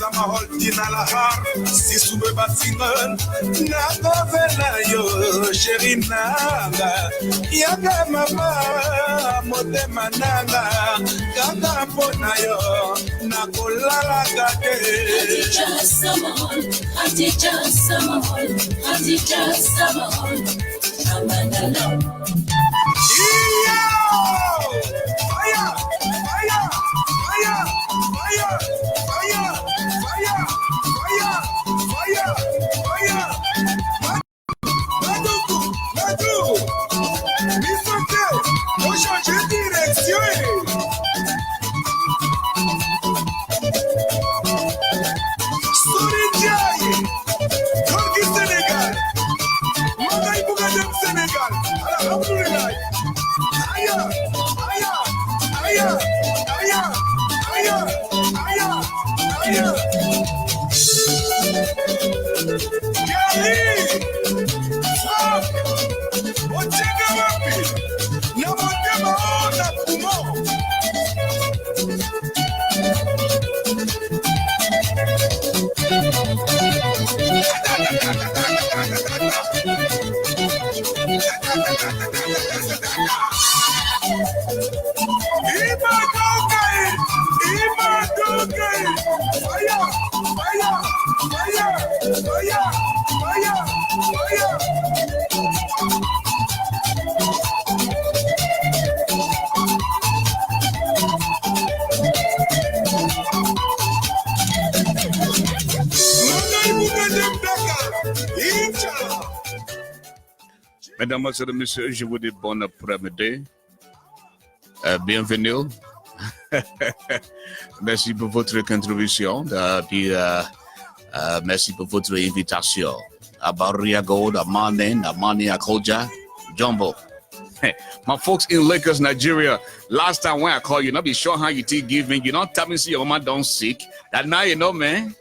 Samahol dinalahar si sube batiman na govela yo sherinanga yaga mama motema nanga kaka pona yo na kolala kake samahol amanalo Mesdames et messieurs, je vous dis bon après-midi. Bienvenue. Merci pour votre contribution. Merci pour votre invitation. Abariago, Amani Akoja, Jumbo. My folks in Lagos, Nigeria, last time when I call you, not be sure how you take give me. You don't tell me see your mama don't sick. That now you know, man.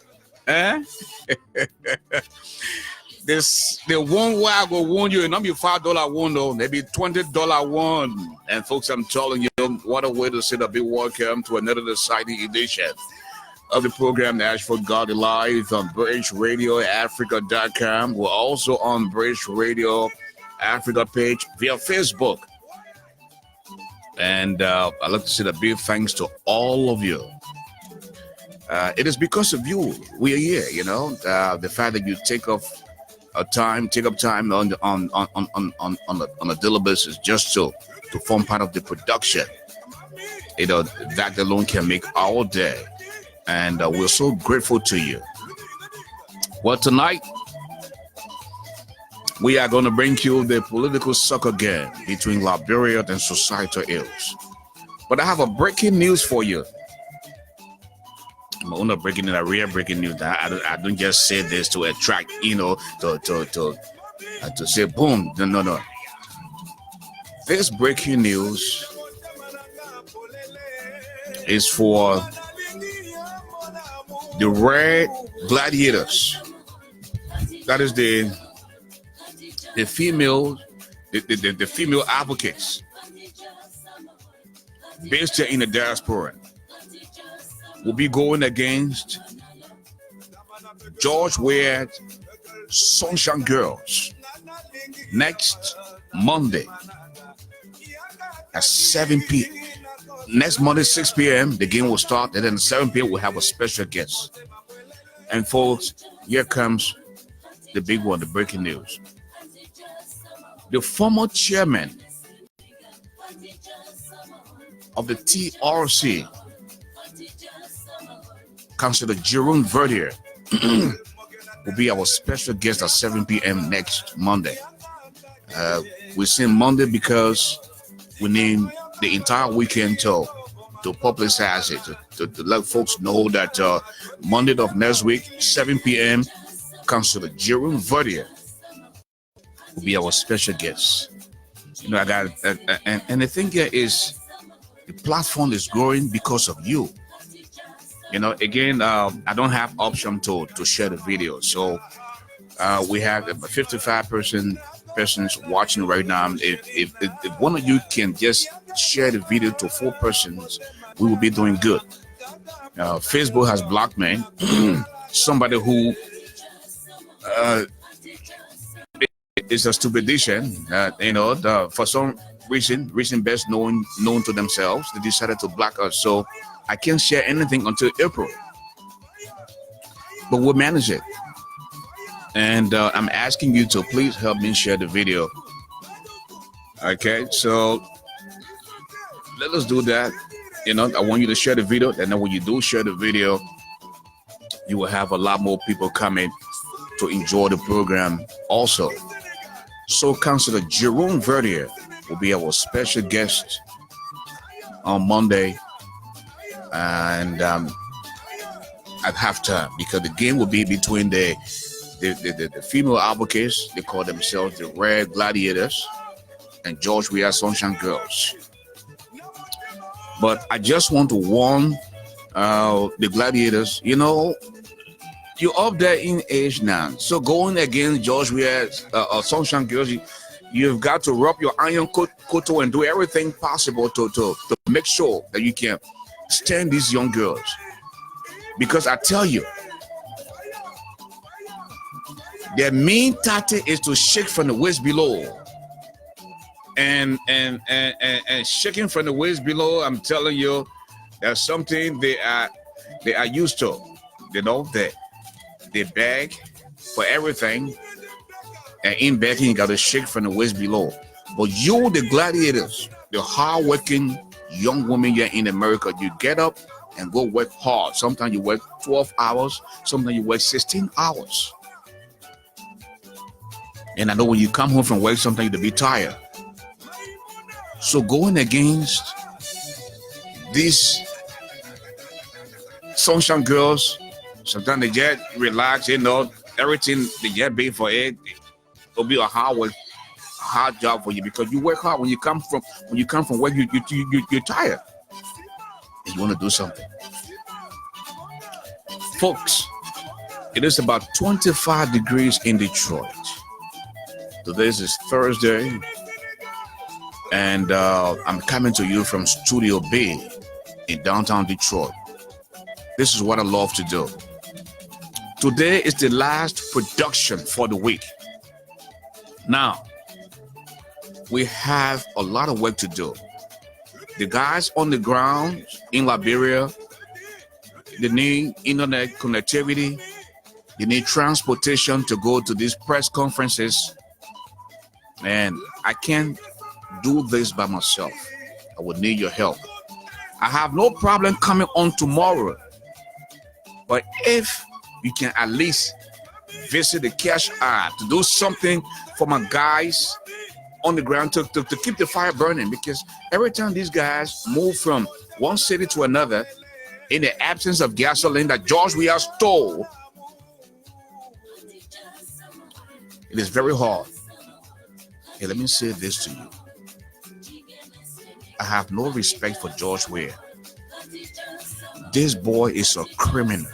The one way I go warn you, not be $5 one though, maybe $20 one. And folks, I'm telling you, what a way to say a big welcome to another exciting edition of the program, the Ashford Garley Live on British Radio Africa.com. We're also on British Radio Africa page via Facebook. And I'd like to say a big thanks to all of you. It is because of you we are here, you know, the fact that you take up time on a daily basis just to form part of the production. You know, that alone can make our day. And we're so grateful to you. Well, tonight, we are going to bring you the political soccer game between Liberia and societal ills. But I have a breaking news for you. I'm not breaking in a real breaking news. I don't just say this to attract, you know, to say boom. No. This breaking news is for the Red Gladiators. That is the female advocates based here in the diaspora. Will be going against George Ward Sunshine Girls next Monday at 7 p.m. Next Monday, 6 p.m., the game will start, and then 7 p.m. we'll have a special guest. And folks, here comes the big one, the breaking news. The former chairman of the TRC, Councillor Jerome Verdier, will be our special guest at 7 p.m. next Monday. We say Monday because we need the entire weekend to publicize it, to let folks know that Monday of next week, 7 p.m., Councillor Jerome Verdier will be our special guest. I got, and the thing here is the platform is growing because of you. Again, I don't have option to share the video, so we have about 55 persons watching right now. If one of you can just share the video to 4 persons, we will be doing good. Facebook has blocked me. Somebody who is a stupid edition, for some reason best known to themselves, they decided to block us. So I can't share anything until April. But we'll manage it. And I'm asking you to please help me share the video. Okay, so let us do that. I want you to share the video, and then when you do share the video, you will have a lot more people coming to enjoy the program also. So Councillor Jerome Verdier will be our special guest on Monday, and at halftime, because the game will be between the female advocates. They call themselves the Red Gladiators, and George Weah Sunshine Girls. But I just want to warn the Gladiators, you're up there in age now. So going against George Weah Sunshine Girls, you've got to rub your iron koto and do everything possible to make sure that you can stand these young girls. Because I tell you, their main tactic is to shake from the waist below. And shaking from the waist below, I'm telling you, there's something they are used to. They beg for everything, and in begging, you got to shake from the waist below. But you, the Gladiators, the hard-working young women here in America, you get up and go work hard. Sometimes you work 12 hours, sometimes you work 16 hours. And I know when you come home from work, sometimes you'll be tired. So going against these Sunshine Girls, sometimes they just relax, everything they get paid for it. It'll be a hard job for you, because you work hard. When you come from work, you're tired, and you want to do something. Folks, it is about 25 degrees in Detroit. Today is Thursday, and I'm coming to you from Studio B in downtown Detroit. This is what I love to do. Today is the last production for the week. Now, we have a lot of work to do. The guys on the ground in Liberia, they need internet connectivity. They need transportation to go to these press conferences. And I can't do this by myself. I would need your help. I have no problem coming on tomorrow. But if you can at least visit the Cash App to do something for my guys on the ground to keep the fire burning, because every time these guys move from one city to another in the absence of gasoline that George Weah stole, it is very hard. Hey, let me say this to you. I have no respect for George Weah. This boy is a criminal.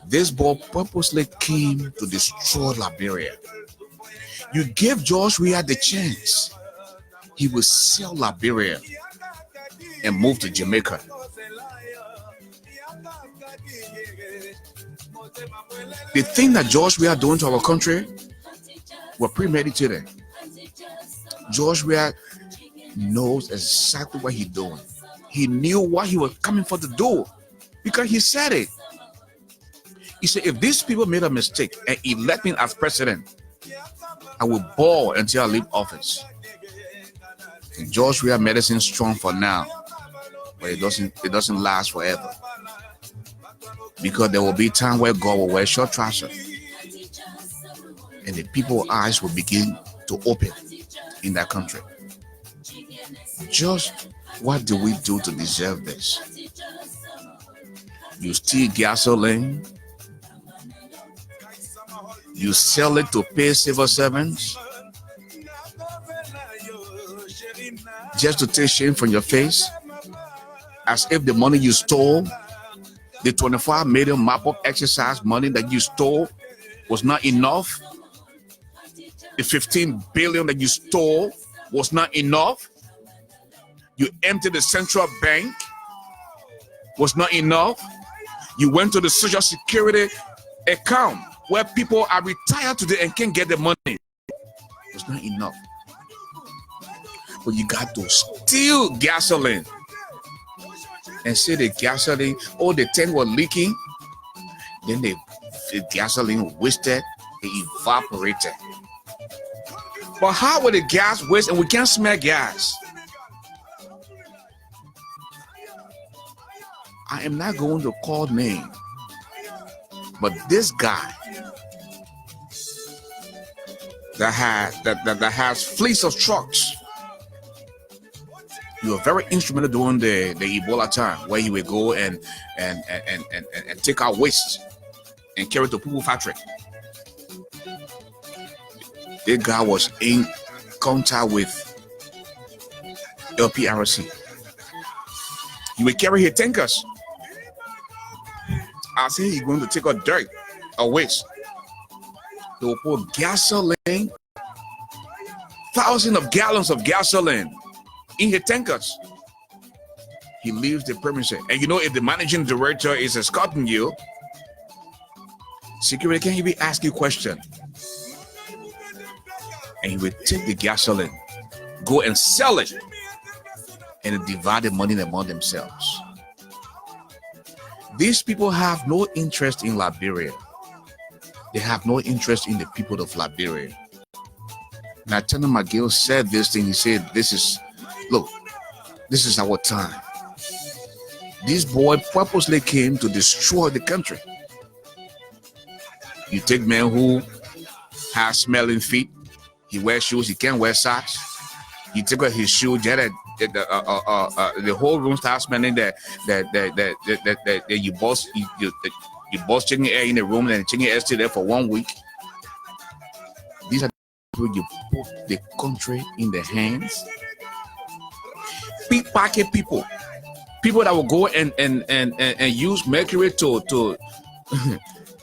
This boy purposely came to destroy Liberia. You give George Weah the chance, he will sell Liberia and move to Jamaica. The thing that George Weah doing to our country were premeditated. George Weah knows exactly what he's doing. He knew what he was coming for to do, because he said it. He said, if these people made a mistake and elect me as president, I will ball until I leave office. And George Weah medicine strong for now, but it doesn't last forever. Because there will be time where God will wear short trousers, and the people's eyes will begin to open in that country. Just what do we do to deserve this? You steal gasoline, you sell it to pay civil servants, just to take shame from your face, as if the money you stole, the 25 million map-up exercise money that you stole, was not enough. The 15 billion that you stole was not enough. You emptied the central bank, was not enough. You went to the social security account where people are retired today and can't get the money. It's not enough. But you got to steal gasoline and say the gasoline, oh, the tank was leaking. Then the gasoline wasted, it evaporated. But how will the gas waste and we can't smell gas? I am not going to call name, but this guy that has fleets of trucks, you were very instrumental during the Ebola time, where he would go and take out waste and carry it to people factory. This guy was in contact with LPRC. He would carry his tankers. I say he's going to take a dirt or waste. They will put gasoline, thousands of gallons of gasoline in his tankers. He leaves the premises. And you know, if the managing director is escorting you, security can't even ask you a question. And he will take the gasoline, go and sell it, and divide the money among themselves. These people have no interest in Liberia. They have no interest in the people of Liberia. Now, Tana McGill said this thing. He said, this is our time. This boy purposely came to destroy the country. You take men who have smelling feet. He wears shoes. He can't wear socks. You take out his shoe. The whole room starts smelling that you boss chicken air in the room and the chicken air stay there for 1 week. These are the people you put the country in the hands. Pickpocket people that will go and use mercury to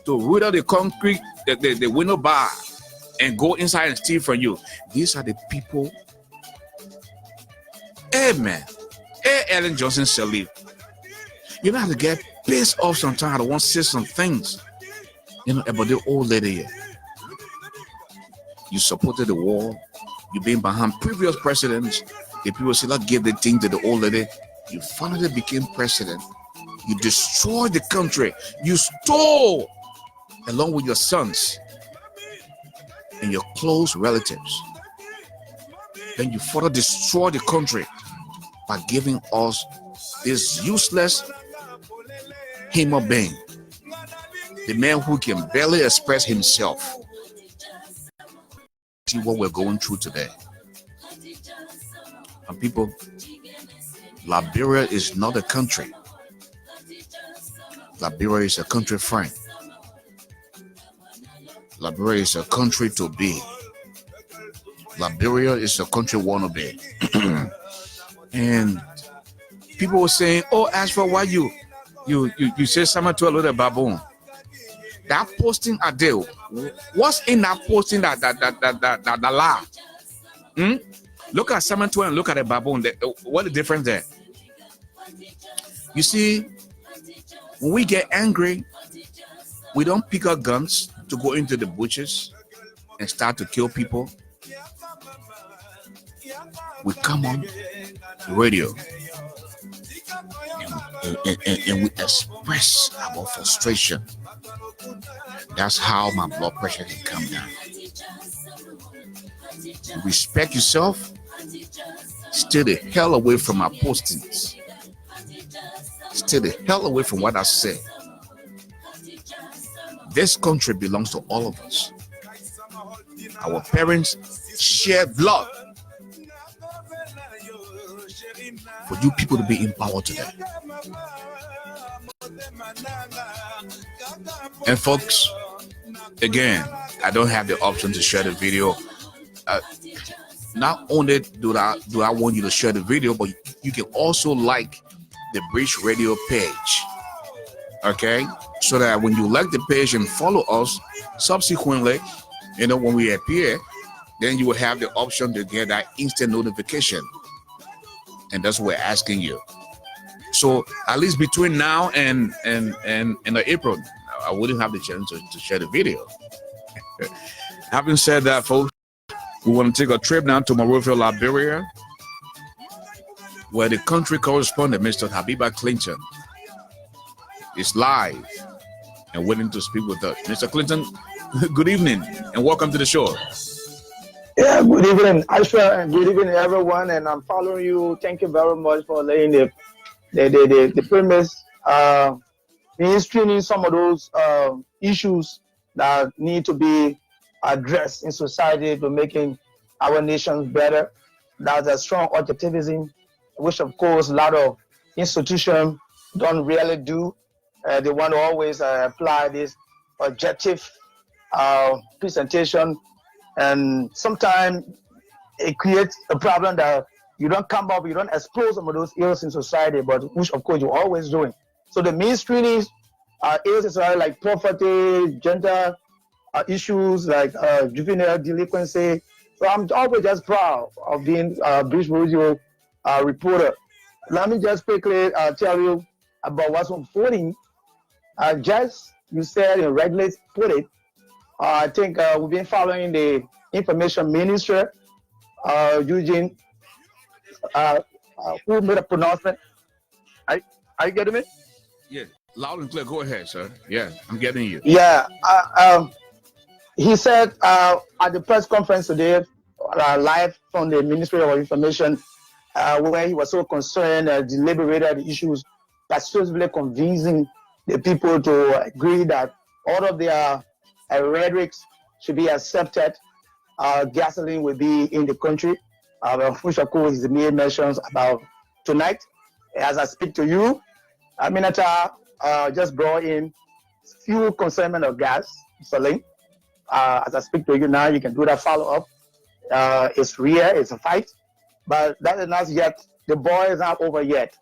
root out the concrete, the window bar, and go inside and steal from you. These are the people. Hey man, hey Ellen Johnson Sirleaf, you know how to get pissed off sometimes. I want to say some things, about the old lady here. You supported the war. You've been behind previous presidents. The people say, let's give the thing to the old lady. You finally became president. You destroyed the country. You stole, along with your sons and your close relatives. Then you further destroy the country by giving us this useless human being, the man who can barely express himself. See what we're going through today. And people, Liberia is not a country. Liberia is a country friend. Liberia is a country to be. Liberia is a country wannabe. And people were saying, oh, Ashford, why you say something to a little baboon? That posting Adele, what's in that posting that lie? Look at Simon 2 and look at the baboon. What the difference there? You see, when we get angry, we don't pick up guns to go into the bushes and start to kill people. We come on the radio and we express our frustration. That's how my blood pressure can come down. Respect yourself. Stay the hell away from my postings. Stay the hell away from what I say. This country belongs to all of us. Our parents shed blood for you people to be in power today. And folks, again, I don't have the option to share the video. not only do I want you to share the video, but you can also like the Bridge Radio page. Okay, so that when you like the page and follow us, subsequently, when we appear, then you will have the option to get that instant notification. And that's what we're asking you. So at least between now and the April, I wouldn't have the chance to share the video. Having said that, folks, we want to take a trip now to Monrovia, Liberia, where the country correspondent, Mr. Habiba Clinton, is live and willing to speak with us. Mr. Clinton, good evening and welcome to the show. Yeah, good evening, Ashford, and good evening, everyone. And I'm following you. Thank you very much for laying the premise, mainstreaming some of those issues that need to be addressed in society to making our nations better. That's a strong objectivism, which of course a lot of institutions don't really do. They want to always apply this objective presentation, and sometimes it creates a problem that you don't explore some of those ills in society, but which of course you're always doing. So the mainstreaming ills in society like poverty, gender issues like juvenile delinquency. So I'm always just proud of being a British Radio reporter. Let me just quickly tell you about what's unfolding. Just you said and regularly put it. I think we've been following the information minister, Eugene, who made a pronouncement. Are you getting me? Yeah, loud and clear. Go ahead, sir. Yeah, I'm getting you. Yeah. He said at the press conference today, live from the Ministry of Information, where he was so concerned and deliberated the issues, persuasively convincing the people to agree that all of their rhetorics should be accepted. Gasoline will be in the country, which of course is made mentions about tonight. As I speak to you, Aminata just brought in fuel consignment of gas, Saline. As I speak to you now, you can do that follow-up. It's real, it's a fight, but that is not yet, the ball is not over yet.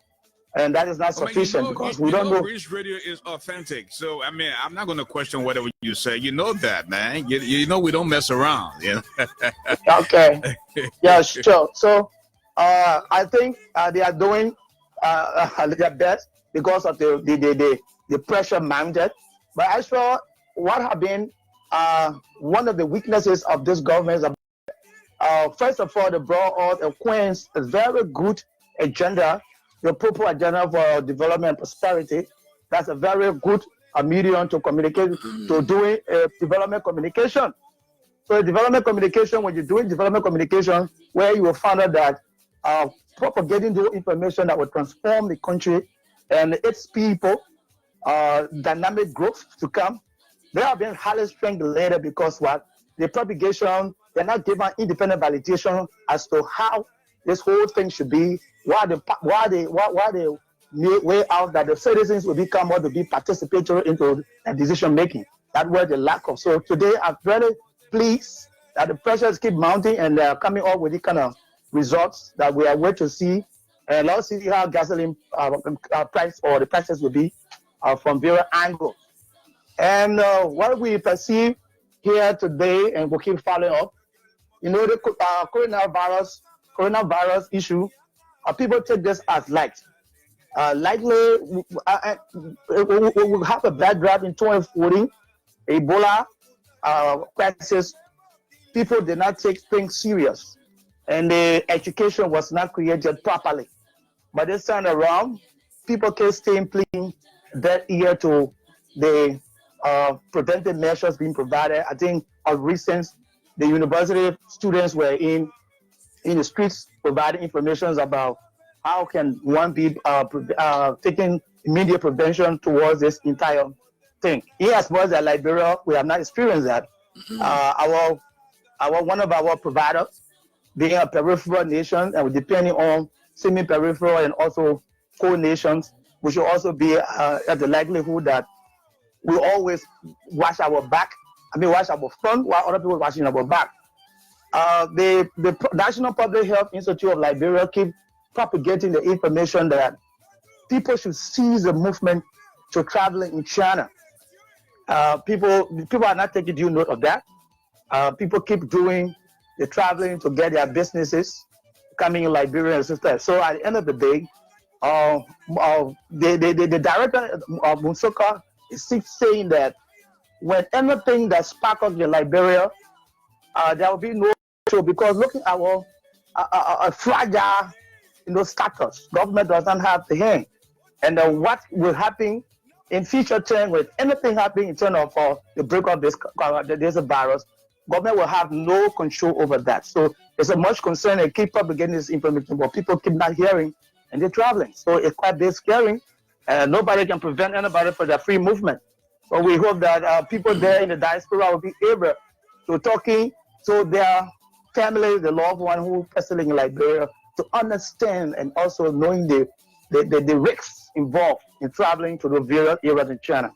And that is not sufficient because we don't know. British Radio is authentic. So, I mean, I'm not going to question whatever you say. You know that, man. You know we don't mess around. You know? Okay. Yeah, sure. So, I think they are doing their best because of the pressure mounted. But as for what have been one of the weaknesses of this government is, first of all, they brought out a Queen's very good agenda, the proper agenda for development and prosperity. That's a very good medium to communicate, to doing development communication. So development communication, when you're doing development communication, where you will find out that propagating the information that will transform the country and its people, dynamic growth to come, they have been highly strangulated because what? The propagation, they're not given independent validation as to how this whole thing should be, why they way out that the citizens will become or to be participatory into the decision making. That was the lack of. So today I'm very pleased that the pressures keep mounting and they're coming up with the kind of results that we are waiting to see. And let's see how gasoline price or the prices will be from various angles. And what we perceive here today, and we'll keep following up, the coronavirus issue, people take this as light. Likely, we'll have a bad drought in 2040, Ebola crisis. People did not take things serious, and the education was not created properly. But this time around, people can stay playing that ear to the preventive measures being provided. I think of recent, the university students were in the streets providing information about how can one be taking immediate prevention towards this entire thing. Here, as far as Liberia, we have not experienced that. One of our providers, being a peripheral nation, and depending on semi-peripheral and also core nations, we should also be at the likelihood that we always watch our back. Watch our front while other people watching our back. the National Public Health Institute of Liberia keep propagating the information that people should cease the movement to traveling in China. People are not taking due note of that. People keep doing the traveling to get their businesses coming in Liberia and stuff. So at the end of the day, the director of Musoka is saying that when anything that sparkles the Liberia, there will be no show, because looking at our fragile, status, government does not have the hand, and what will happen in future term with anything happening in terms of the break of this virus, government will have no control over that. So there's a much concern and keep propagating this information, but people keep not hearing and they're traveling. So it's quite scary. Nobody can prevent anybody from their free movement. But we hope that people there in the diaspora will be able to talking to their family, the loved one who are personally in Liberia, to understand and also knowing the risks involved in traveling to the various areas in China.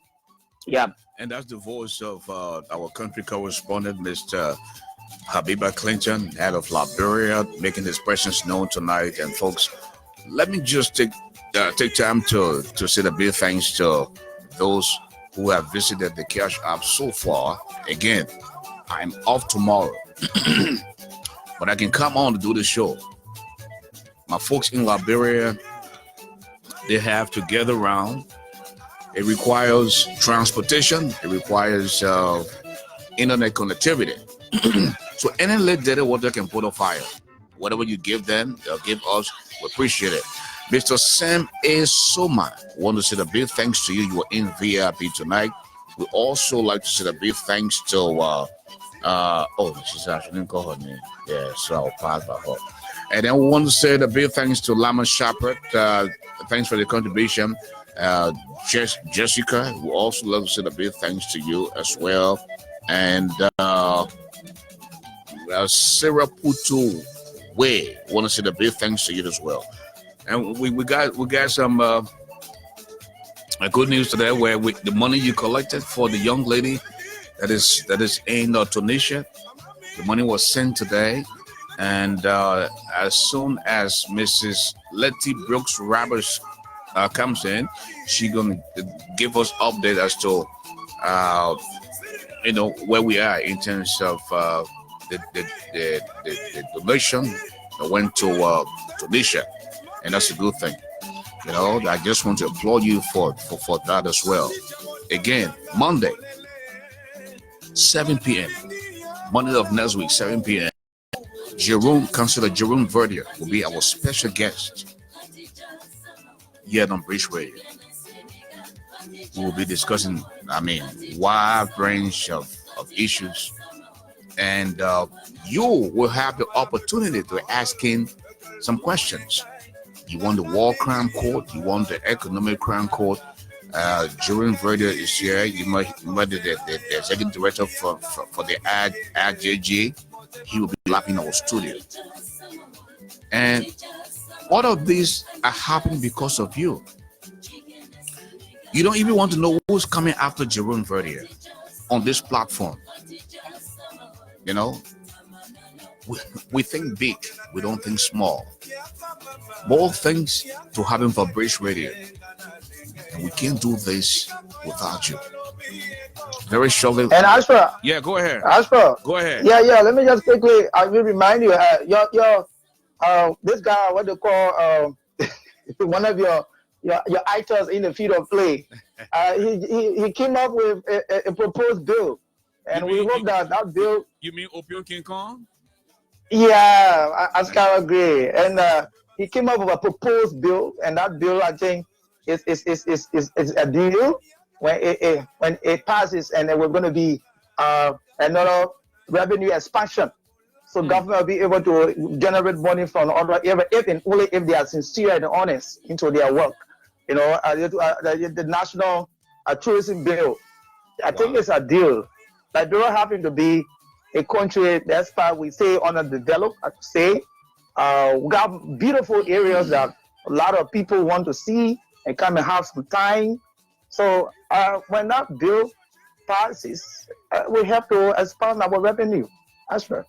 Yeah. And that's the voice of our country correspondent, Mr. Habiba Clinton, out of Liberia, making his presence known tonight. And folks, let me just take time to say a big thanks to those who have visited the Cash App so far. Again, I'm off tomorrow, but I can come on to do the show. My folks in Liberia, they have to gather around. It requires transportation. It requires internet connectivity. So any little data what they can put on fire, whatever you give them, they'll give us. We appreciate it. Mr. Sam A. Soma, want to say a big thanks to you. You are in VIP tonight. We also like to say a big thanks to she's actually didn't call her name. Yeah, so I'll pass by her. And then we want to say a big thanks to Lama Shepard. Thanks for the contribution. Jessica, we also love to say a big thanks to you as well. And Sarah Putu Way, want to say a big thanks to you as well. And we got some good news today, where the money you collected for the young lady that is in Tunisia, the money was sent today. And as soon as Mrs. Letty Brooks Roberts comes in, she's gonna give us update as to where we are in terms of the donation that went to Tunisia, and that's a good thing. I just want to applaud you for that as well. Again, Monday, 7 p.m. Monday of next week, 7 p.m. Councillor Jerome Verdier will be our special guest here on Bridge Radio. We will be discussing, wide range of issues, and you will have the opportunity to ask him some questions. You want the War Crime Court, you want the Economic Crime Court. Jerome Verdier is here. You might the executive director for the ADJG. He will be live in our studio. And all of these are happening because of you. You don't even want to know who's coming after Jerome Verdier on this platform. We think big, we don't think small. More things to happen for Bridge Radio. And we can't do this without you. Very shortly. And Ashford. Yeah, go ahead. Ashford. Go ahead. Yeah. Let me just quickly. I will remind you. This guy, what they call one of your actors in the field of play. He came up with a proposed bill, and we hope that bill. You mean Opio King Kong? Yeah, Ascara Gray, and he came up with a proposed bill, and that bill, I think, is a deal. When it passes, and then we're going to be another revenue expansion, so government will be able to generate money from other area if and only if they are sincere and honest into their work. The national tourism bill, I think it's a deal. Liberia having to be a country that's far we say underdeveloped. I say we got beautiful areas that a lot of people want to see and come and have some time. So when that bill passes, we have to expand our revenue. That's right.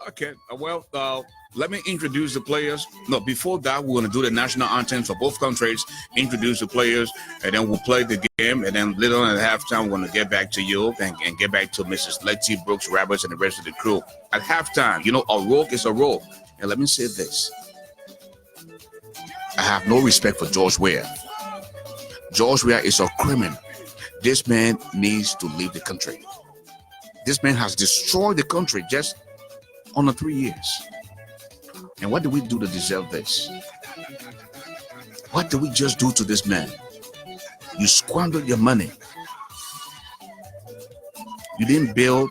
Okay, well, let me introduce the players. No, before that, we're going to do the national anthems for both countries, introduce the players, and then we'll play the game. And then later on at halftime, we're going to get back to you and get back to Mrs. Letty, Brooks, Roberts, and the rest of the crew. At halftime, you know, a rogue is a rogue. And let me say this. I have no respect for George Weah. George Weah is a criminal. This man needs to leave the country. This man has destroyed the country just under 3 years. And what did we do to deserve this? What did we just do to this man? You squandered your money. You didn't build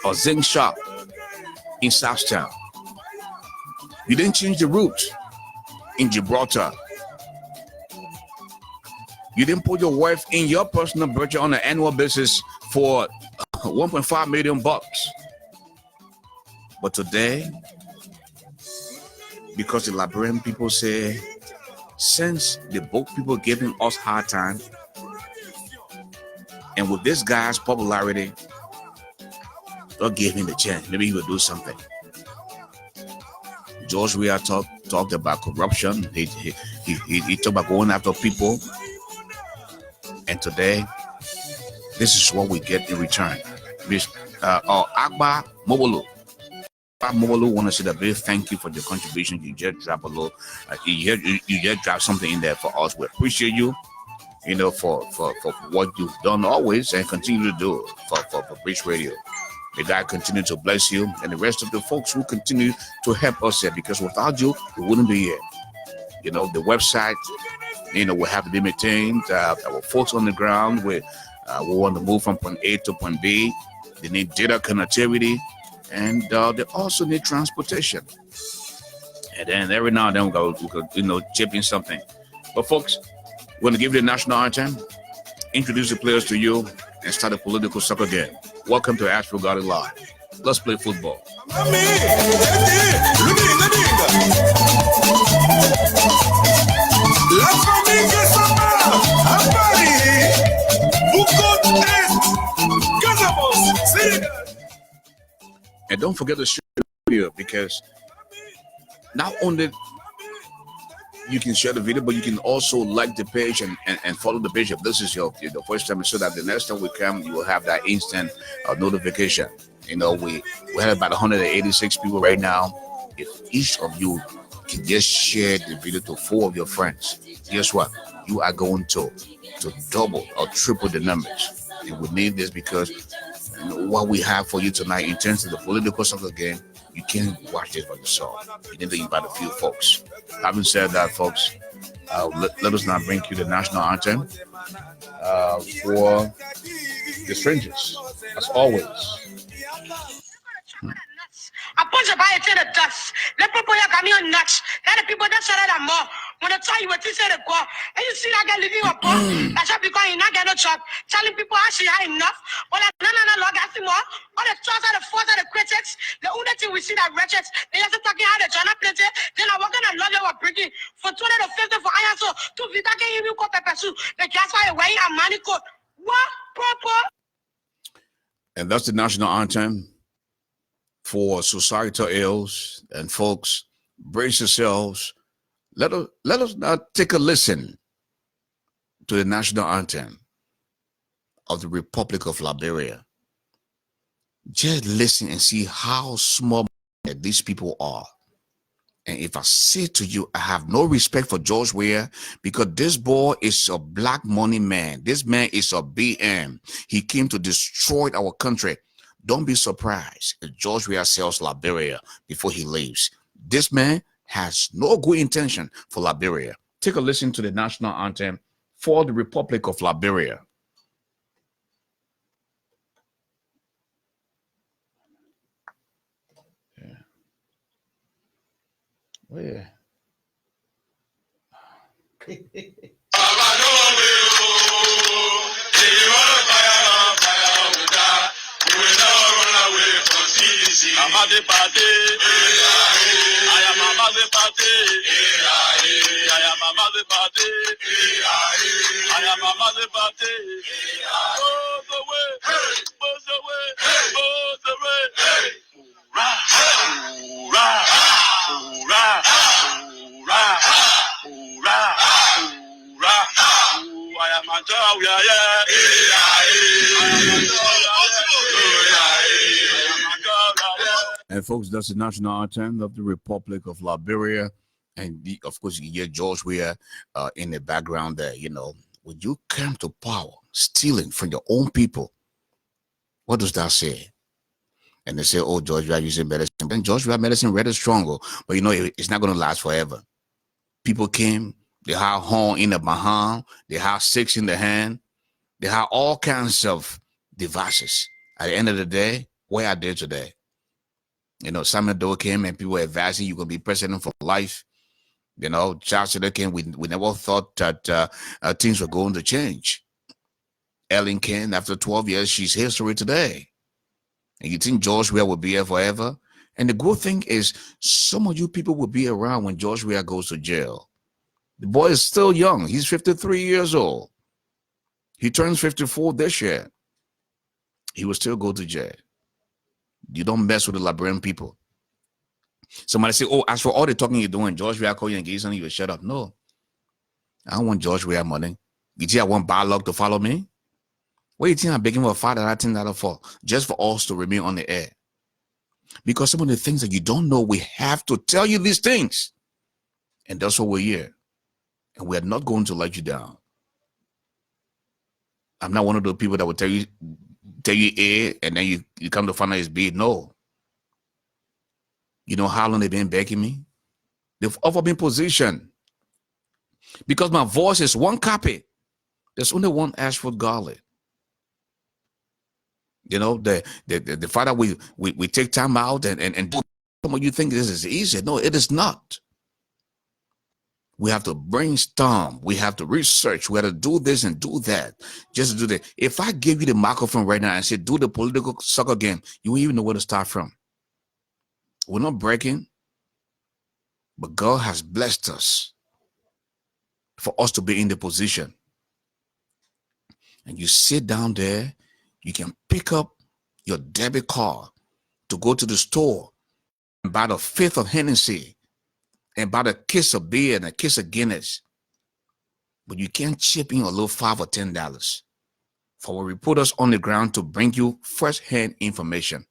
a zinc shop in Southtown. You didn't change the route in Gibraltar. You didn't put your wife in your personal budget on an annual basis for 1.5 million bucks. But today, because the Liberian people say, since the book people giving us hard time, and with this guy's popularity, don't give him the chance. Maybe he will do something. George Weah talked about corruption. He talked about going after people. And today, this is what we get in return. Agba Mobolo. Mobolo want to say a big thank you for your contribution. You just drop a little, you just drop something in there for us. We appreciate you, you know, for what you've done always and continue to do for Bridge Radio. May God continue to bless you and the rest of the folks who continue to help us here, because without you, we wouldn't be here. You know, the website, you know, will have to be maintained. Our folks on the ground, we want to move from point A to point B. They need data connectivity, and they also need transportation. And then every now and then we could, you know, chip in something. But folks, we're going to give you the national anthem, introduce the players to you, and start a political soccer game. Welcome to Ashford Garley Live. Let's play football. And don't forget to share the video, because not only you can share the video, but you can also like the page and follow the page if this is your first time, so that the next time we come, you will have that instant notification. You know, we have about 186 people right now. If each of you can just share the video to 4 of your friends, guess what? You are going to double or triple the numbers. And we need this because, you know, what we have for you tonight in terms of the political soccer game, you can't watch this by yourself. You need to invite a few folks. Having said that, folks, let us now bring you the national anthem for the strangers, as always. I punch a buy it in the dust. Let people come here nuts. Let the people that say that more. When I tell you what you say, the go. And you see that guy living up. That's how because you not get no job. Telling people actually high enough. But no, log I see more. All the trust and the force and the critics. The only thing we see that wretched. They just talking how the China plenty. Then I walk in and log they were bringing for 250 for iron. So to Vita can even call pepper soup. The gas fire way and money code. What proper? And that's the national anthem for societal ills. And folks, brace yourselves. Let us now take a listen to the national anthem of the Republic of Liberia. Just listen and see how small these people are. And if I say to you, I have no respect for George Weah, because this boy is a black money man. This man is a BM. He came to destroy our country. Don't be surprised if George Weah sells Liberia before he leaves. This man has no good intention for Liberia. Take a listen to the national anthem for the Republic of Liberia. Yeah. Oh, yeah. I'm at the party. I am at the party. I am at the party. I am at the party. Both away, both away, both away. And folks, that's the national anthem of the Republic of Liberia. And of course, you hear George Weah in the background there. You know, when you come to power, stealing from your own people, what does that say? And they say, oh, George Weah using medicine. And George Weah medicine rather stronger, but you know, it's not going to last forever. People came, they had horn in the behind, they had six in the hand, they had all kinds of devices. At the end of the day, where are they today? You know, Samuel Doe came and people were advising you're going to be president for life. You know, Charles Taylor came. We never thought that things were going to change. Ellen came after 12 years. She's history today. And you think George Weah will be here forever? And the good thing is some of you people will be around when George Weah goes to jail. The boy is still young. He's 53 years old. He turns 54 this year. He will still go to jail. You don't mess with the Liberian people. Somebody say, oh, as for all the talking you're doing, George Weah call you and give you something, you will shut up. No. I don't want George Weah money. You think I want bad luck to follow me? What do you think I'm begging for $5,10 for? Just for us to remain on the air. Because some of the things that you don't know, we have to tell you these things. And that's what we're here. And we are not going to let you down. I'm not one of those people that will tell you A, and then you come to find out it's B. No. You know how long they've been begging me? They've offered me position. Because my voice is one copy. There's only one Ashford Garley. You know, the fact that we take time out and do, some of you think this is easy. No, it is not. We have to brainstorm. We have to research. We have to do this and do that. Just to do that. If I give you the microphone right now and say, do the political soccer game, you won't even know where to start from. We're not breaking, but God has blessed us for us to be in the position. And you sit down there, you can pick up your debit card to go to the store and buy the fifth of Hennessy and buy a case of beer and a case of Guinness. But you can't chip in a little $5 or $10 for what we put us on the ground to bring you first-hand information.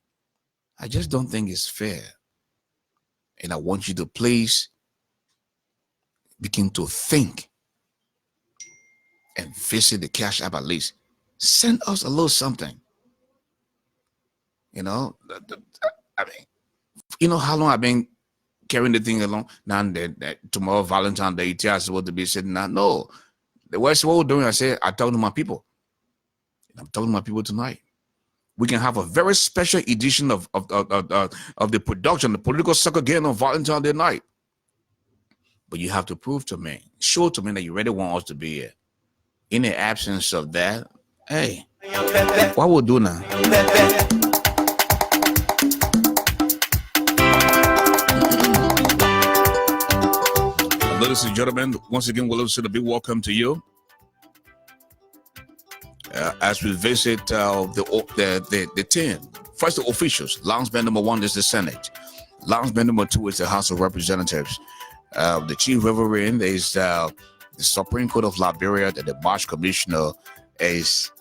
I just don't think it's fair. And I want you to please begin to think and visit the Cash App at least. Send us a little something. You know, I mean, you know how long I've been carrying the thing along? Now that tomorrow, Valentine's Day, you tell us what to be sitting now. No, what we're doing, I say, I talk to my people. I'm talking to my people tonight. We can have a very special edition of the production, the political soccer game on Valentine's Day night. But you have to prove to me, show to me that you really want us to be here. In the absence of that, hey, what we'll do now? Ladies and gentlemen, once again, we'll send a big welcome to you as we visit the 10. First, the officials. Lounge band number 1 is the Senate. Lounge band number 2 is the House of Representatives. The chief reverend is the Supreme Court of Liberia, and the March Commissioner is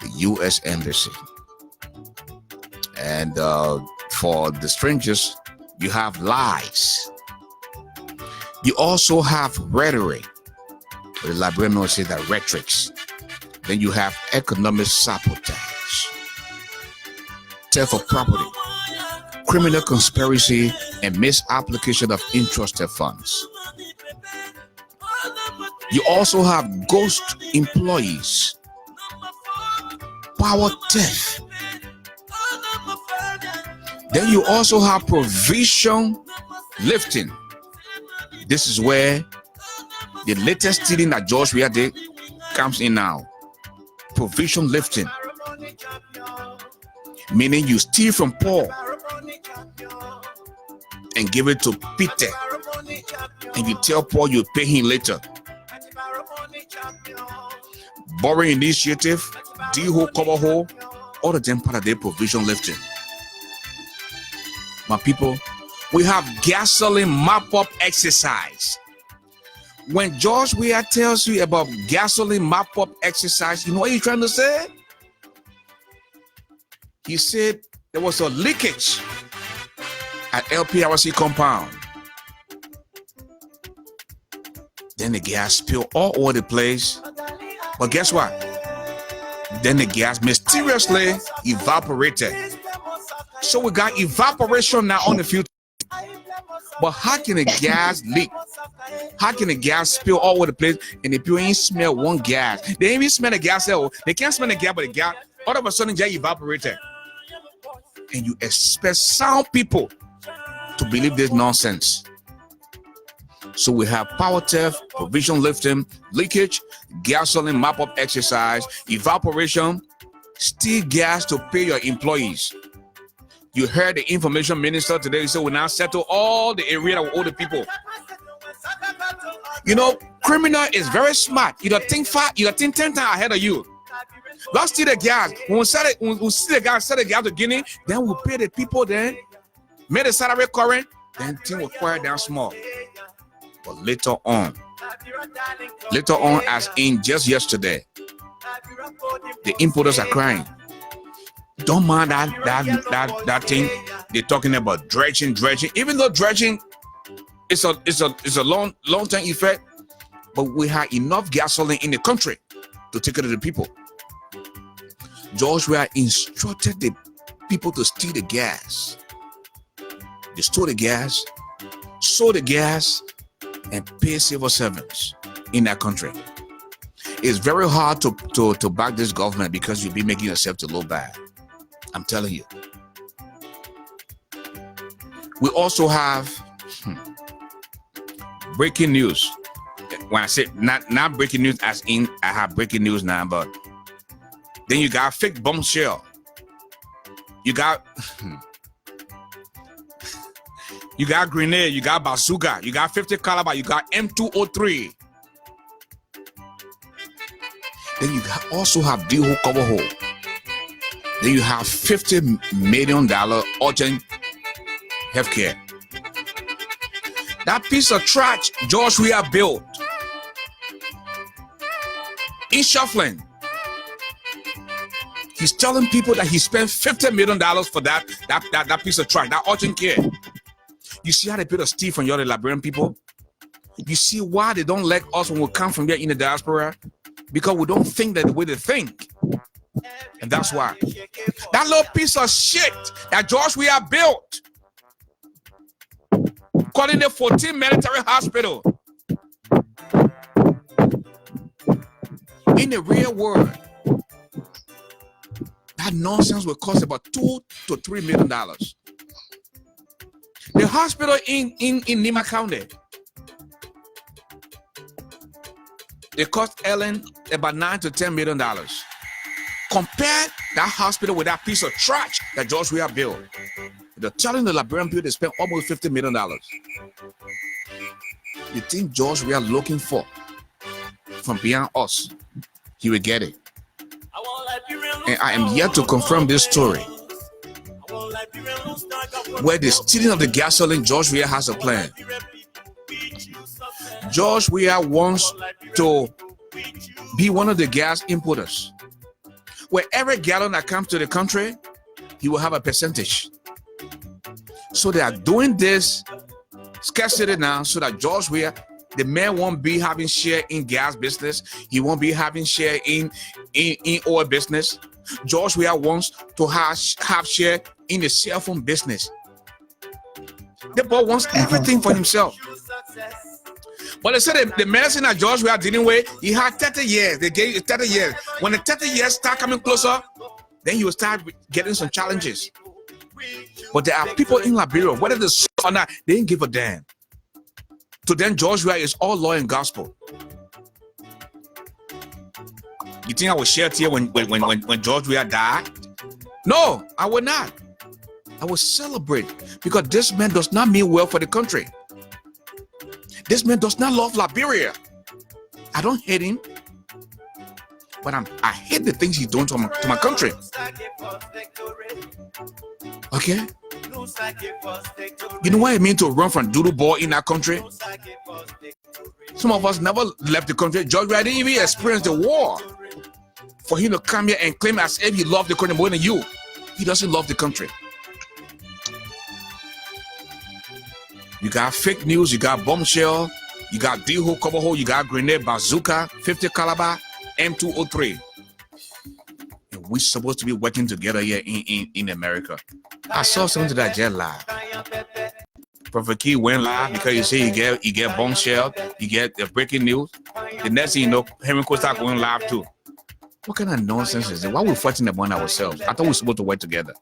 the U.S. Embassy. And for the strangers, you have lies. You also have rhetoric. The Liberians say that rhetorics. Then you have economic sabotage, theft of property, criminal conspiracy, and misapplication of entrusted funds. You also have ghost employees, power theft. Then you also have provision lifting. This is where the latest stealing that George Weah did comes in now. Provision lifting, meaning you steal from Paul and give it to Peter, and you tell Paul you pay him later. Borrowing initiative, D-hole, cover hole, all of them part of their provision lifting. My people, we have gasoline mop-up exercise. When George Weah tells you about gasoline mop-up exercise, you know what he's trying to say? He said there was a leakage at LPRC compound. Then the gas spilled all over the place. But guess what? Then the gas mysteriously evaporated. So we got evaporation now on the field. But how can the gas leak? How can the gas spill all over the place and the people ain't smell one gas? They ain't even smell the gas. They can't smell the gas, but the gas all of a sudden just evaporated. And you expect sound people to believe this nonsense. So we have power theft, provision lifting, leakage, gasoline mop-up exercise, evaporation, steal gas to pay your employees. You heard the information minister today, so we now settle all the area of all the people. You know, criminal is very smart. You don't think 10 times ahead of you. Let's steal the gas. When we see the gas, set the gas to Guinea, then we'll pay the people then, make the salary current, then things will quiet down small. But later on, as in just yesterday, the importers are crying. Don't mind that thing. They're talking about dredging. Even though dredging is a long-term effect, but we have enough gasoline in the country to take care of the people. George Weah instructed the people to steal the gas. They stole the gas, sold the gas, and pay civil servants in that country. It's very hard to back this government because you'll be making yourself to look bad. I'm telling you. We also have breaking news. When I say not breaking news as in I have breaking news now, but then you got fake bombshell. You got grenade, you got bazooka, you got 50 caliber, you got M203. Then you also have D-hole cover hole. Then you have $50 million urgent healthcare. That piece of trash George Weah built in Shuffling. He's telling people that he spent $50 million for that piece of trash, that urgent care. You see how they put a steal from your Liberian people? You see why they don't let us when we come from there in the diaspora? Because we don't think that the way they think. And that's why. That little piece of shit that George Weah built, calling it 14 military hospital. In the real world, that nonsense will cost about $2 to $3 million. The hospital in Nima County, they cost Ellen about $9 to $10 million. Compare that hospital with that piece of trash that George Weah built. They're telling the Liberian people they spent almost $50 million. The thing George Weah looking for from beyond us, he will get it. And I am yet to confirm this story, where the stealing of the gasoline, George Weah has a plan. George Weah wants to be one of the gas importers, where every gallon that comes to the country, he will have a percentage. So they are doing this scarcity now so that George Weah, the man, won't be having share in gas business. He won't be having share in oil business. George Weah wants to have share in the cell phone business. The boy wants everything for himself. But they said the medicine that George Weah dealing with, he had 30 years. They gave 30 years. When the 30 years start coming closer, then he will start getting some challenges. But there are people in Liberia, whether they suck or not, they didn't give a damn. To them, George Weah is all law and gospel. You think I would share tears when George Weah died? No, I would not. I would celebrate because this man does not mean well for the country. This man does not love Liberia. I don't hate him, but I hate the things he's doing to my country. Okay? You know what it means to run from doodle ball in that country? Some of us never left the country. George Ray didn't even experience the war. For him to come here and claim as if he loved the country more than you, he doesn't love the country. You got fake news, you got bombshell, you got D-hole, cover hole, you got grenade, bazooka, 50 caliber, M203. And we're supposed to be working together here in America. I saw something to that jet live. Prophet Key went live because you say you get bombshell, you get the breaking news. The next thing you know, Henry Costa going live too. What kind of nonsense is it? Why are we fighting among ourselves? I thought we were supposed to work together.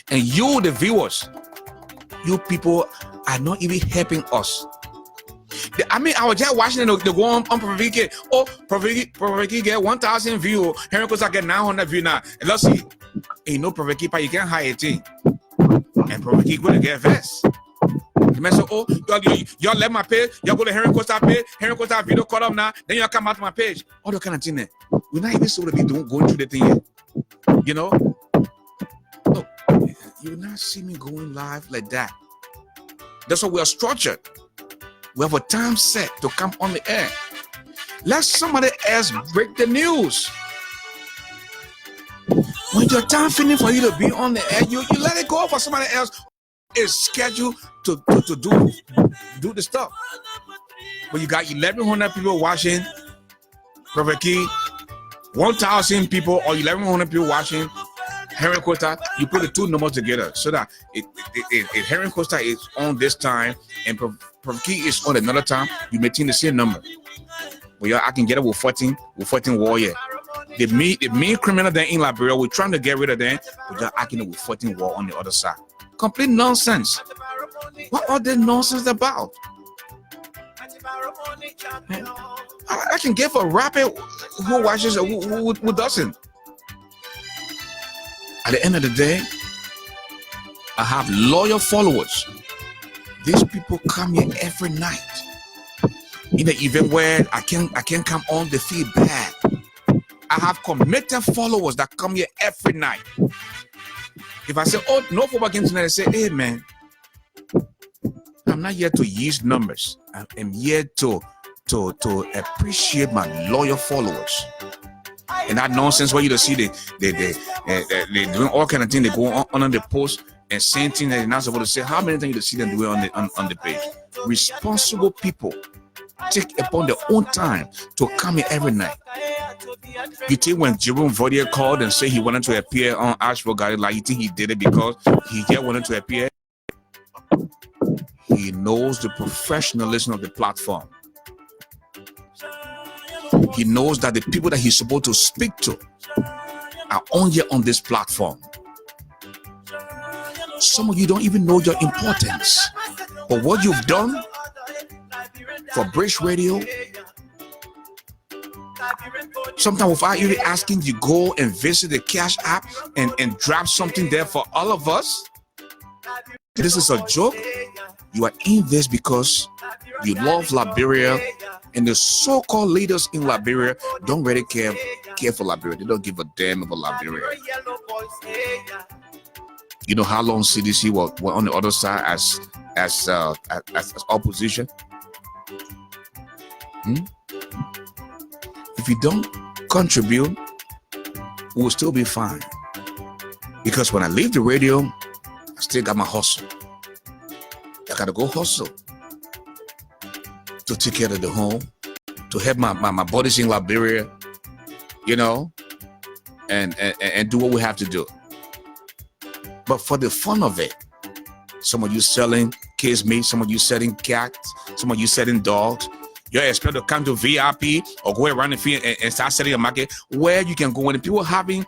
And you, the viewers, you people are not even helping us. I was just watching the go on Prophet Key. Oh, Prophet Key get 1,000 views. Henry Costa get 900 views now. And let's see. Ain't no Prophet Key, you can't hire a thing. And Prophet Key going to get vest. The man said, oh, y'all left my page. Y'all go to Henry Costa page. Henry Costa video caught up now. Then y'all come out to my page. All the kind of thing there. We're not even supposed to be going through the thing yet. You know? Look, you will not see me going live like that. That's why we are structured. We have a time set to come on the air. Let somebody else break the news. When your time finished for you to be on the air, you let it go for somebody else. Is scheduled to do the stuff. But you got 1,100 people watching Prophet Key, 1,000 people or 1,100 people watching Henry Costa. You put the two numbers together so that if Henry Costa is on this time and Prophet Key is on another time, you maintain the same number. Well, I can get it with 14 warrior. The main criminal there in Liberia, we're trying to get rid of them. We're just acting with 14 war on the other side. Complete nonsense. What are they nonsense about? I can give a rapper who watches or who doesn't. At the end of the day, I have loyal followers. These people come here every night. In the event where I can't come on, they feel bad. I have committed followers that come here every night. If I say, oh, no football game tonight, I say, hey, man, I'm not here to use numbers. I'm here to appreciate my loyal followers. And that nonsense where you see they doing all kind of things. They go on the post and saying things that they're not supposed to say. How many times you see them do it on the page? Responsible people take upon their own time to come here every night. You think when Jerome Vaudier called and said he wanted to appear on Ashford, Garley, like you think he did it because he just wanted to appear? He knows the professionalism of the platform. He knows that the people that he's supposed to speak to are on here on this platform. Some of you don't even know your importance. But what you've done for British Radio, sometimes without even asking, you go and visit the Cash App and drop something there for all of us. This is a joke. You are in this because you love Liberia, and the so-called leaders in Liberia don't really care for Liberia. They don't give a damn about Liberia. You know how long CDC were on the other side as opposition? If you don't contribute, we'll still be fine. Because when I leave the radio, I still got my hustle. I gotta go hustle to take care of the home, to help my buddies in Liberia, you know, and do what we have to do. But for the fun of it, some of you selling kids meat, some of you selling cats, some of you selling dogs. You expect to come to VIP or go around the field and start selling a market where you can go when the people having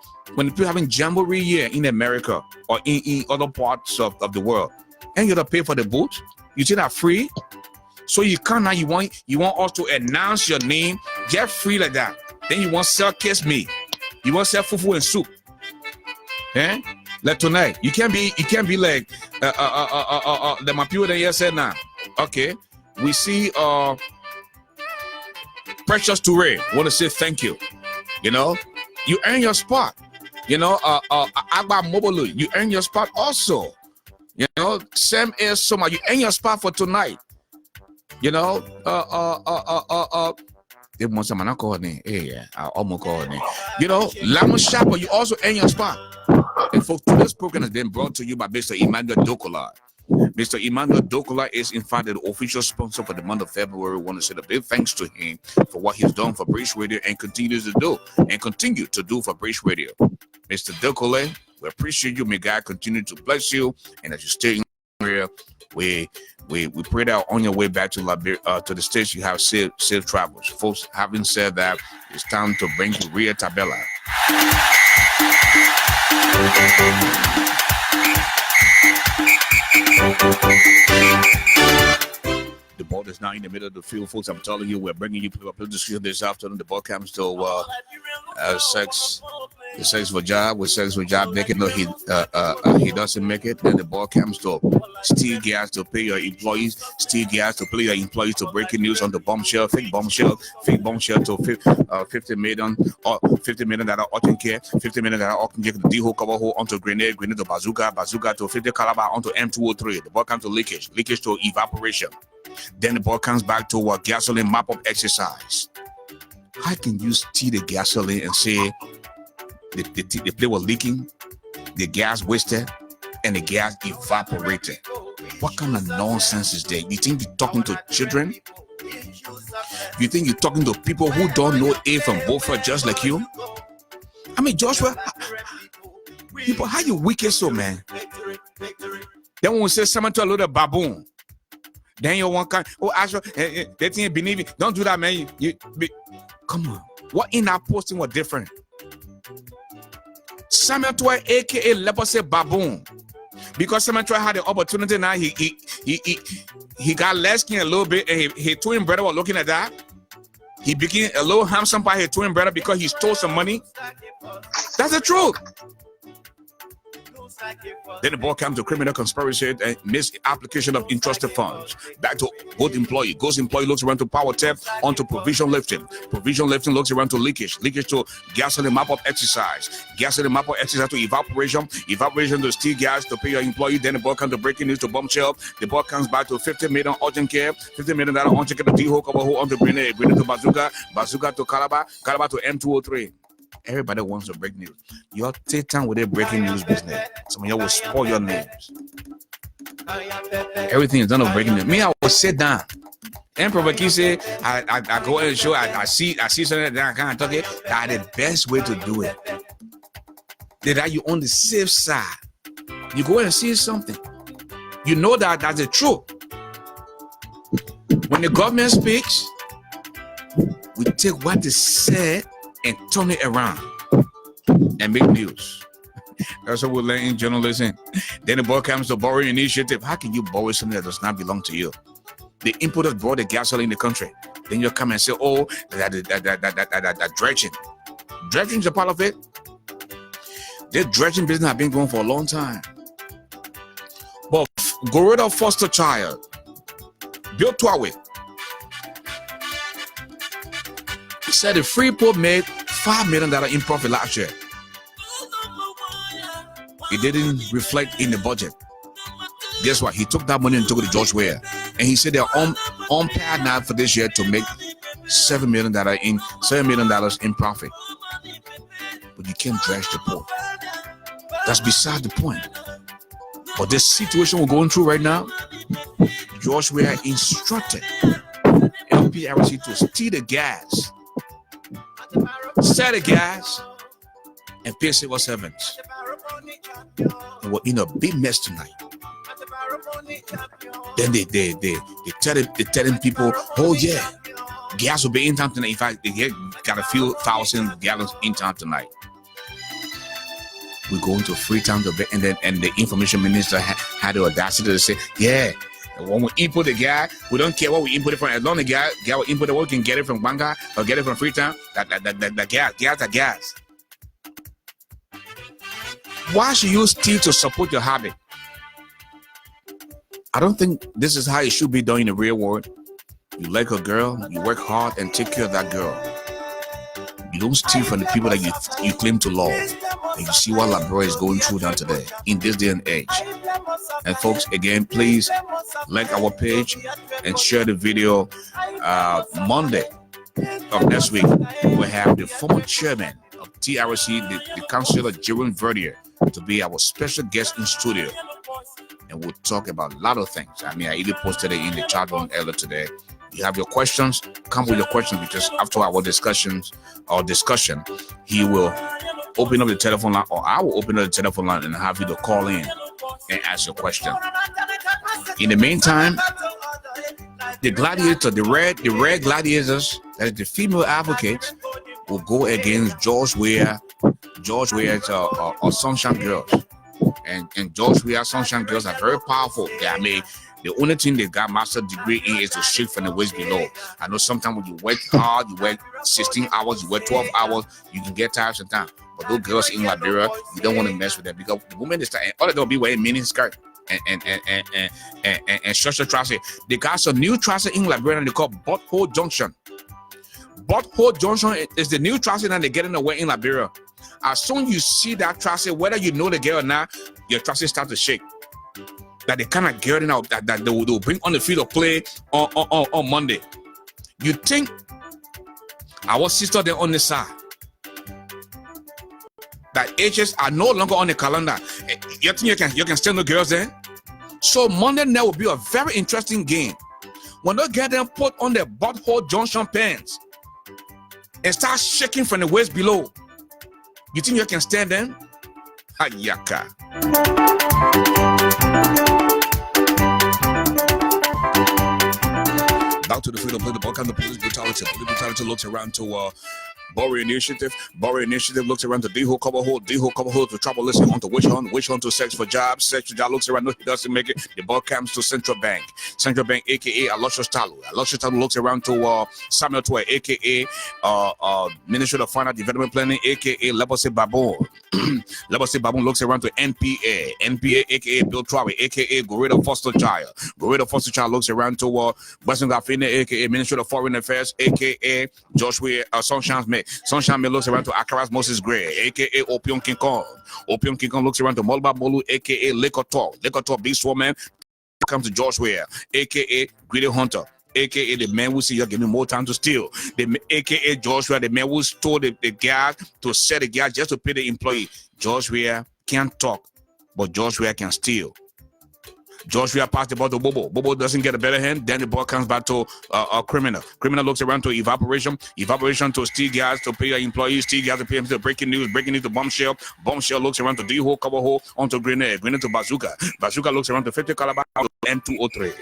jamboree here in America or in other parts of the world, and you gotta pay for the booth. You see that free? So you come now, you want us to announce your name, get free like that. Then you want to sell kiss me, you want to sell fufu and soup. Like tonight, you can't be like the my people that here said now. Okay, we see Precious Touré want to say thank you. You know, you earn your spot. You know, Agba Mobolu, you earn your spot also. You know, Sam is Soma, you earn your spot for tonight. You know, they want someone to call name. Yeah, I almost call name. You know, Lemon Shopper, you also earn your spot. And folks, today's program has been brought to you by Mr. Emmanuel Dokola. Mr. Emmanuel Dokola is, in fact, the official sponsor for the month of February. We want to say a big thanks to him for what he's done for British Radio and continues to do and continue to do for British Radio. Mr. Dokola, we appreciate you. May God continue to bless you. And as you stay in here, we pray that on your way back to Liberia, to the States, you have safe travels. Folks, having said that, it's time to bring Ria Tabella. The ball is now in the middle of the field, folks. I'm telling you, we're bringing you people this afternoon. The ball comes to sex for job with sex for job. Make it no, he doesn't make it. Then the ball comes to steal gas to pay your employees, steal gas to pay your employees to breaking news on the bombshell, fake bombshell to 50 million or $50 million urgent care, $50 million urgent care to D-hole cover hole onto grenade to bazooka to 50 caliber onto M203. The ball comes to leakage to evaporation. Then the ball comes back to a gasoline mop-up exercise. How can you steal the gasoline and say the plate was leaking, the gas wasted, and the gas evaporated? What kind of nonsense is that? You think you're talking to children? You think you're talking to people who don't know A from Beaufort just like you? I mean, Joshua, people, how you wicked so, man? Then when we say someone to a little baboon, then you want kind, Ashford, they think believe it. Don't do that, man. Come on. What in that posting was different? Samuel Toy, aka Leper say baboon. Because Samuel Toy had the opportunity now, he got less skin a little bit, and his twin brother was looking at that. He became a little handsome by his twin brother because he stole some money. That's the truth. Then the ball comes to criminal conspiracy and misapplication of entrusted funds. Back to both employee. Ghost employee looks around to power theft onto provision lifting. Provision lifting looks around to leakage. Leakage to gasoline map-up exercise. Gasoline map-up exercise to evaporation. Evaporation to steal gas to pay your employee. Then the ball comes to breaking news to bombshell. The ball comes back to $50 million urgent care. $50 million urgent care to D-hole cover hole onto grenade. Grenade to bazooka. Bazooka to caliber. Caliber to M203. Everybody wants to break news. Y'all take time with their breaking news business. Some of y'all will spoil your names. Everything is done of breaking news. Me, I will sit down. Emperor Baki say, I go in the show, I see something that I can't talk it. That's the best way to do it. That you on the safe side. You go in and see something. You know that that's the truth. When the government speaks, we take what they said and turn it around and make news. That's what we're letting journalism. Then the ball comes to borrowing initiative. How can you borrow something that does not belong to you? The importers brought the gasoline in the country. Then you come and say, oh, that dredging. Dredging is a part of it. This dredging business has been going for a long time. But go rid of foster child. Built to away. Said the Freeport made $5 million in profit last year. It didn't reflect in the budget. Guess what? He took that money and took it to George Weah. And he said they're on par now for this year to make $7 million in profit. But you can't dredge the port. That's beside the point. But this situation we're going through right now, George Weah instructed LPRC to steal the gas, set the gas, and pay civil servants. And we're in a big mess tonight. Then they telling people, oh yeah, gas will be in town tonight. In fact, they got a few thousand gallons in town tonight. We go into Freetown to and the information minister had the audacity to say, yeah, when we input the gas, we don't care what we input it from. As long as the gas will input it, we can get it from Banga or get it from Freetown. The gas. Why should you steal to support your habit? I don't think this is how it should be done in the real world. You like a girl, you work hard and take care of that girl. You don't steal from the people that you claim to love. And you see what Liberia is going through now today, in this day and age. And folks, again, please like our page and share the video. Monday of next week, we'll have the former chairman of TRC, the Councillor Jerome Verdier, to be our special guest in studio. And we'll talk about a lot of things. I mean, I even posted it in the chat room earlier today. You have your questions, come with your questions, because after our discussion, he will open up the telephone line, or I will open up the telephone line and have you to call in and ask your question. In the meantime, the gladiator, the red gladiators, that is the female advocates, will go against George Weah's Sunshine Girls. And George Weah's Sunshine Girls are very powerful. I mean, the only thing they got master degree in is to shake from the waist below. I know sometimes when you work hard, you work 16 hours, you work 12 hours, you can get tired sometimes. But those girls in Liberia, you don't want to mess with them, because the women they start, all of them be wearing mini skirt and short trousers. They got some new trousers in Liberia and they call Butthole Junction. Butthole Junction is the new trouser that they get in the way in Liberia. As soon as you see that trouser, whether you know the girl or not, your trouser start to shake. That the kind of girl that they will bring on the field of play on Monday. You think our sister there on the side, that ages are no longer on the calendar, you think you can stand the girls there? So Monday night will be a very interesting game. When they get them put on their Butthole Junction pants and start shaking from the waist below, you think you can stand them? Hayaka. Back to the freedom play, the ball, the police brutality. Police brutality looks around to Borrow Initiative. Borrow Initiative looks around to D-Hole cover hold. D-Hole cover hold to trouble listening on to Witch Hunt to Sex for Jobs. Sex for Jobs looks around, no, he doesn't make it. The ball comes to Central Bank. Central Bank, aka Aloysius Talu. Aloysius Talu looks around to Samuel Toy, aka Ministry of Finance Development Planning, aka Lebacy Baboon. Lebacy Baboon looks around to NPA. NPA, aka Bill Trawi, aka Gorilla Foster Child. Gorilla Foster Child looks around to Western Garfina, aka Ministry of Foreign Affairs, aka Joshua Sunshine May. Sunshine May looks around to Akaras Moses Gray, aka Opium King Kong. Opium King Kong looks around to Molba Bolu, aka Lekotor. Lekotor Beast Woman comes to George Weah, aka Greedy Hunter, aka the man who see you give me more time to steal. The aka Joshua, the man who stole the gas to set the gas just to pay the employee. George Weah can't talk, but George Weah can steal. George Weah passed the ball to Bobo. Bobo doesn't get a better hand. Then the ball comes back to Criminal. Criminal looks around to Evaporation. Evaporation to Steel Gas to pay your employees. Steel Gas to pay him to Breaking News. Breaking News to Bombshell. Bombshell looks around to D-Hole, Cover Hole, onto Grenade. Grenade to Bazooka. Bazooka looks around to 50 Caliber N203.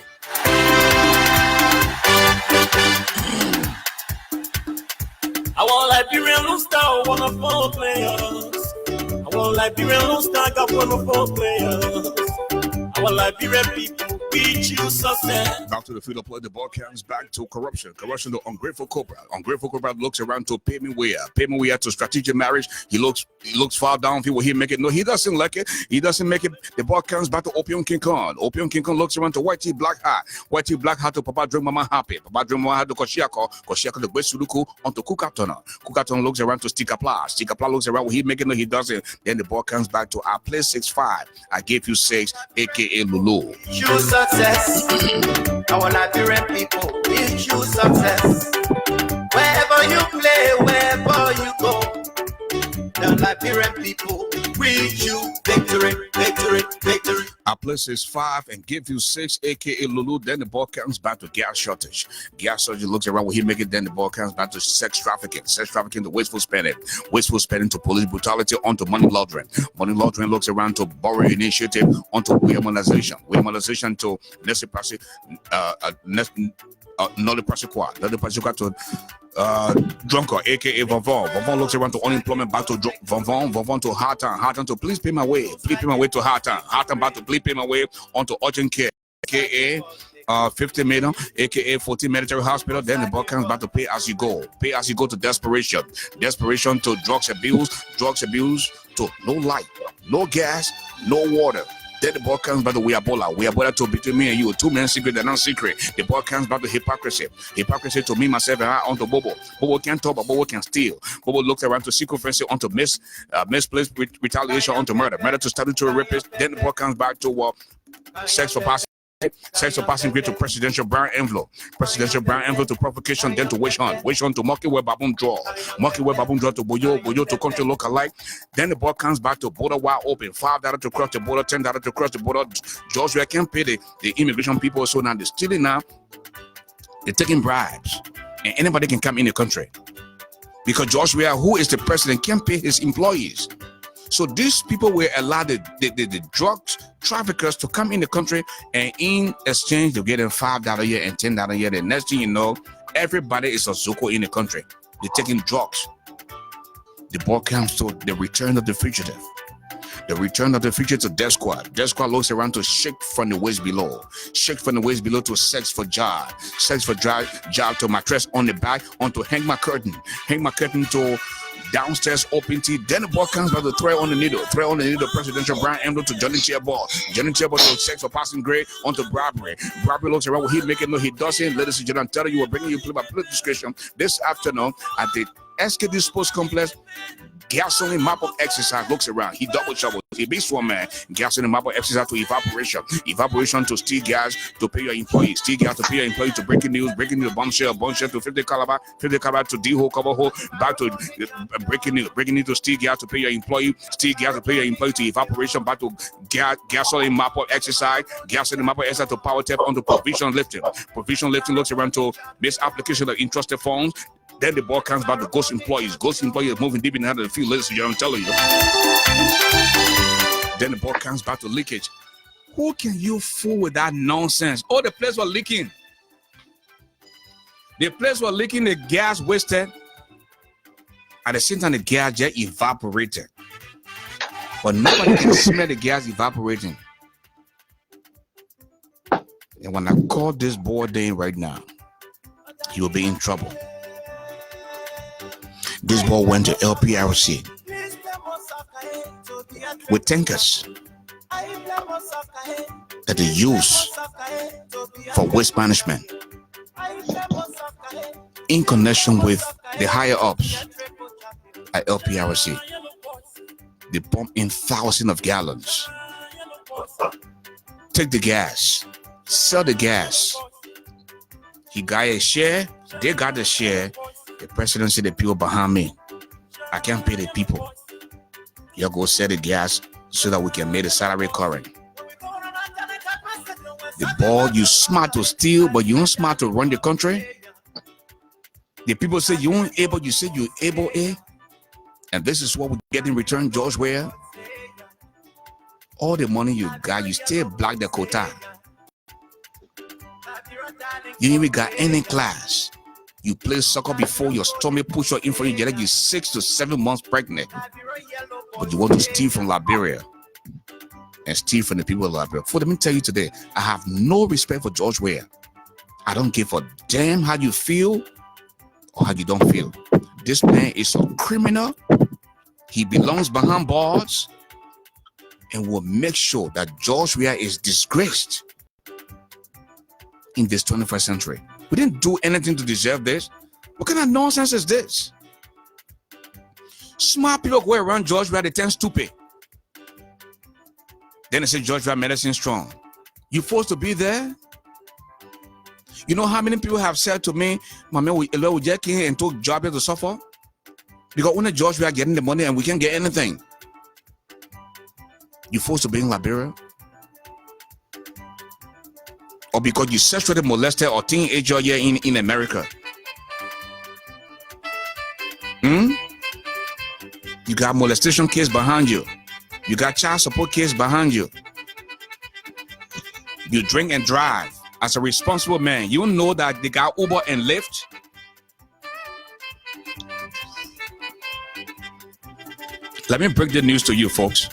I want Liberian Rooster, one of 4 players. I want Liberian Rooster, got 1 of 4 players. Our Liberian people, we choose success. Back to the field of play, the ball comes back to corruption. Corruption to Ungrateful Cobra. Ungrateful Cobra looks around to Payment Weah. Payment Weah to Strategic Marriage. He looks far down. Will he make it? No, he doesn't like it. He doesn't make it. The ball comes back to Opium King Kong. Opium King Kong looks around to White Tea Black Hat. White Tea Black Hat to Papa Dream Mama Happy. Papa Dream Mama Hat to Koshiako. Koshiako to Besuduku onto Kukatona. Kukatona looks around to Sticker Pla. Sticker Pla looks around. Will he make it? No, he doesn't. Then the ball comes back to our place 6-5. I gave you 6, aka Lulu. Choose success. Our Liberian people, we choose success. Wherever you play, wherever you go, the Liberian people, we choose victory, victory, victory. Our place is 5 and give you 6, aka Lulu. Then the ball comes back to gas shortage. Gas shortage looks around. Will he make it? Then the ball comes back to sex trafficking. Sex trafficking to wasteful spending. Wasteful spending to police brutality onto money laundering. Money laundering looks around to Borrow Initiative onto weaponization. Weaponization to necessary Nolly Prosecua. Nolly Prosecua to Drunker, aka Vavon. Vavon looks around to unemployment back to Vavon. Vavon to Hartan. Hartan to please pay my way. Please pay my way to Hartan. Hartan back to please pay my way onto urgent care, aka 50 million, aka 14 military hospital. Then the ball comes back to pay as you go. Pay as you go to desperation. Desperation to drugs abuse to no light, no gas, no water. Then the ball comes back to we are Bola to between me and you. Two men secret and non-secret. The ball comes back to hypocrisy. Hypocrisy to me, myself, and I onto Bobo. Bobo can't talk, but Bobo can steal. Bobo looks around to seek offensive onto misplaced retaliation onto murder. Murder to statutory rapist. Then the ball comes back to sex for passing. Sex for passing grade to presidential brown envelope to provocation, then to wish hunt to monkey web baboon draw to boyo to country look alike. Then the ball comes back to border wide open, $5 to cross the border, $10 to cross the border. Georgia can't pay the immigration people, so now they're stealing now. They're taking bribes, and anybody can come in the country because Georgia, who is the president, can't pay his employees. So these people were allowed the drug traffickers to come in the country, and in exchange they're getting $5 a year and $10 a year. The next thing you know, everybody is a Zuko in the country. They're taking drugs. The ball comes to the return of the fugitive. The return of the fugitive to death squad. Death squad looks around to shake from the waist below. Shake from the waist below to sex for job. Sex for job to mattress on the back, onto hang my curtain to downstairs open tea. Then the ball comes by the thread on the needle. Presidential brown envelope to Johnny Chairboy. To sex for passing grade onto bribery. Bribery looks around. Will he make it? No, he doesn't. Ladies and gentlemen, I'm telling you, we're bringing you by political discretion this afternoon at the SKD Sports Complex. Gasoline map of exercise looks around. He double trouble. He beats one man. Gasoline map of exercise to evaporation to steal gas to pay your employees. Steal gas to pay your employees to breaking news bombshell to 50 caliber to D-hole cover hole back to breaking news to steal gas to pay your employee. Steal gas to pay your employee to evaporation back to gasoline map of exercise. Gasoline map of exercise to power tap onto provision lifting. Provision lifting looks around to misapplication of entrusted funds. Then the ball comes back to ghost employees. Ghost employees moving deep in the field, ladies and gentlemen, I'm telling you. Then the ball comes back to leakage. Who can you fool with that nonsense? Oh, the place was leaking. The gas wasted. At the same time, the gas just evaporated. But nobody can smell the gas evaporating. And when I call this boy in right now, he will be in trouble. This ball went to LPRC with tankers that they use for waste management in connection with the higher ups at LPRC. They pump in thousands of gallons, take the gas, sell the gas. He got a share, they got the share. The president said the people behind me, I can't pay the people. You go sell the gas so that we can make the salary current. The ball, you smart to steal, but you don't smart to run the country. The people say you ain't able, you say you able, eh? And this is what we get in return, George Ware. All the money you got, you still block the quota. You ain't even got any class. You play soccer before your stomach push your in for you, get you 6 to 7 months pregnant. But you want to steal from Liberia and steal from the people of Liberia. For let me tell you today, I have no respect for George Ware. I don't give a damn how you feel or how you don't feel. This man is a criminal. He belongs behind bars and will make sure that George Ware is disgraced in this 21st century. We didn't do anything to deserve this. What kind of nonsense is this? Smart people go around George Ware, they turn stupid. Then they say George Ware medicine strong. You forced to be there? You know how many people have said to me, my man, we just came and took job here to suffer? Because when the George Ware getting the money and we can't get anything. You forced to be in Liberia? Or because you sexually molested or teenager here in America? You got molestation case behind you. You got child support case behind you. You drink and drive as a responsible man. You know that they got Uber and Lyft. Let me break the news to you, folks.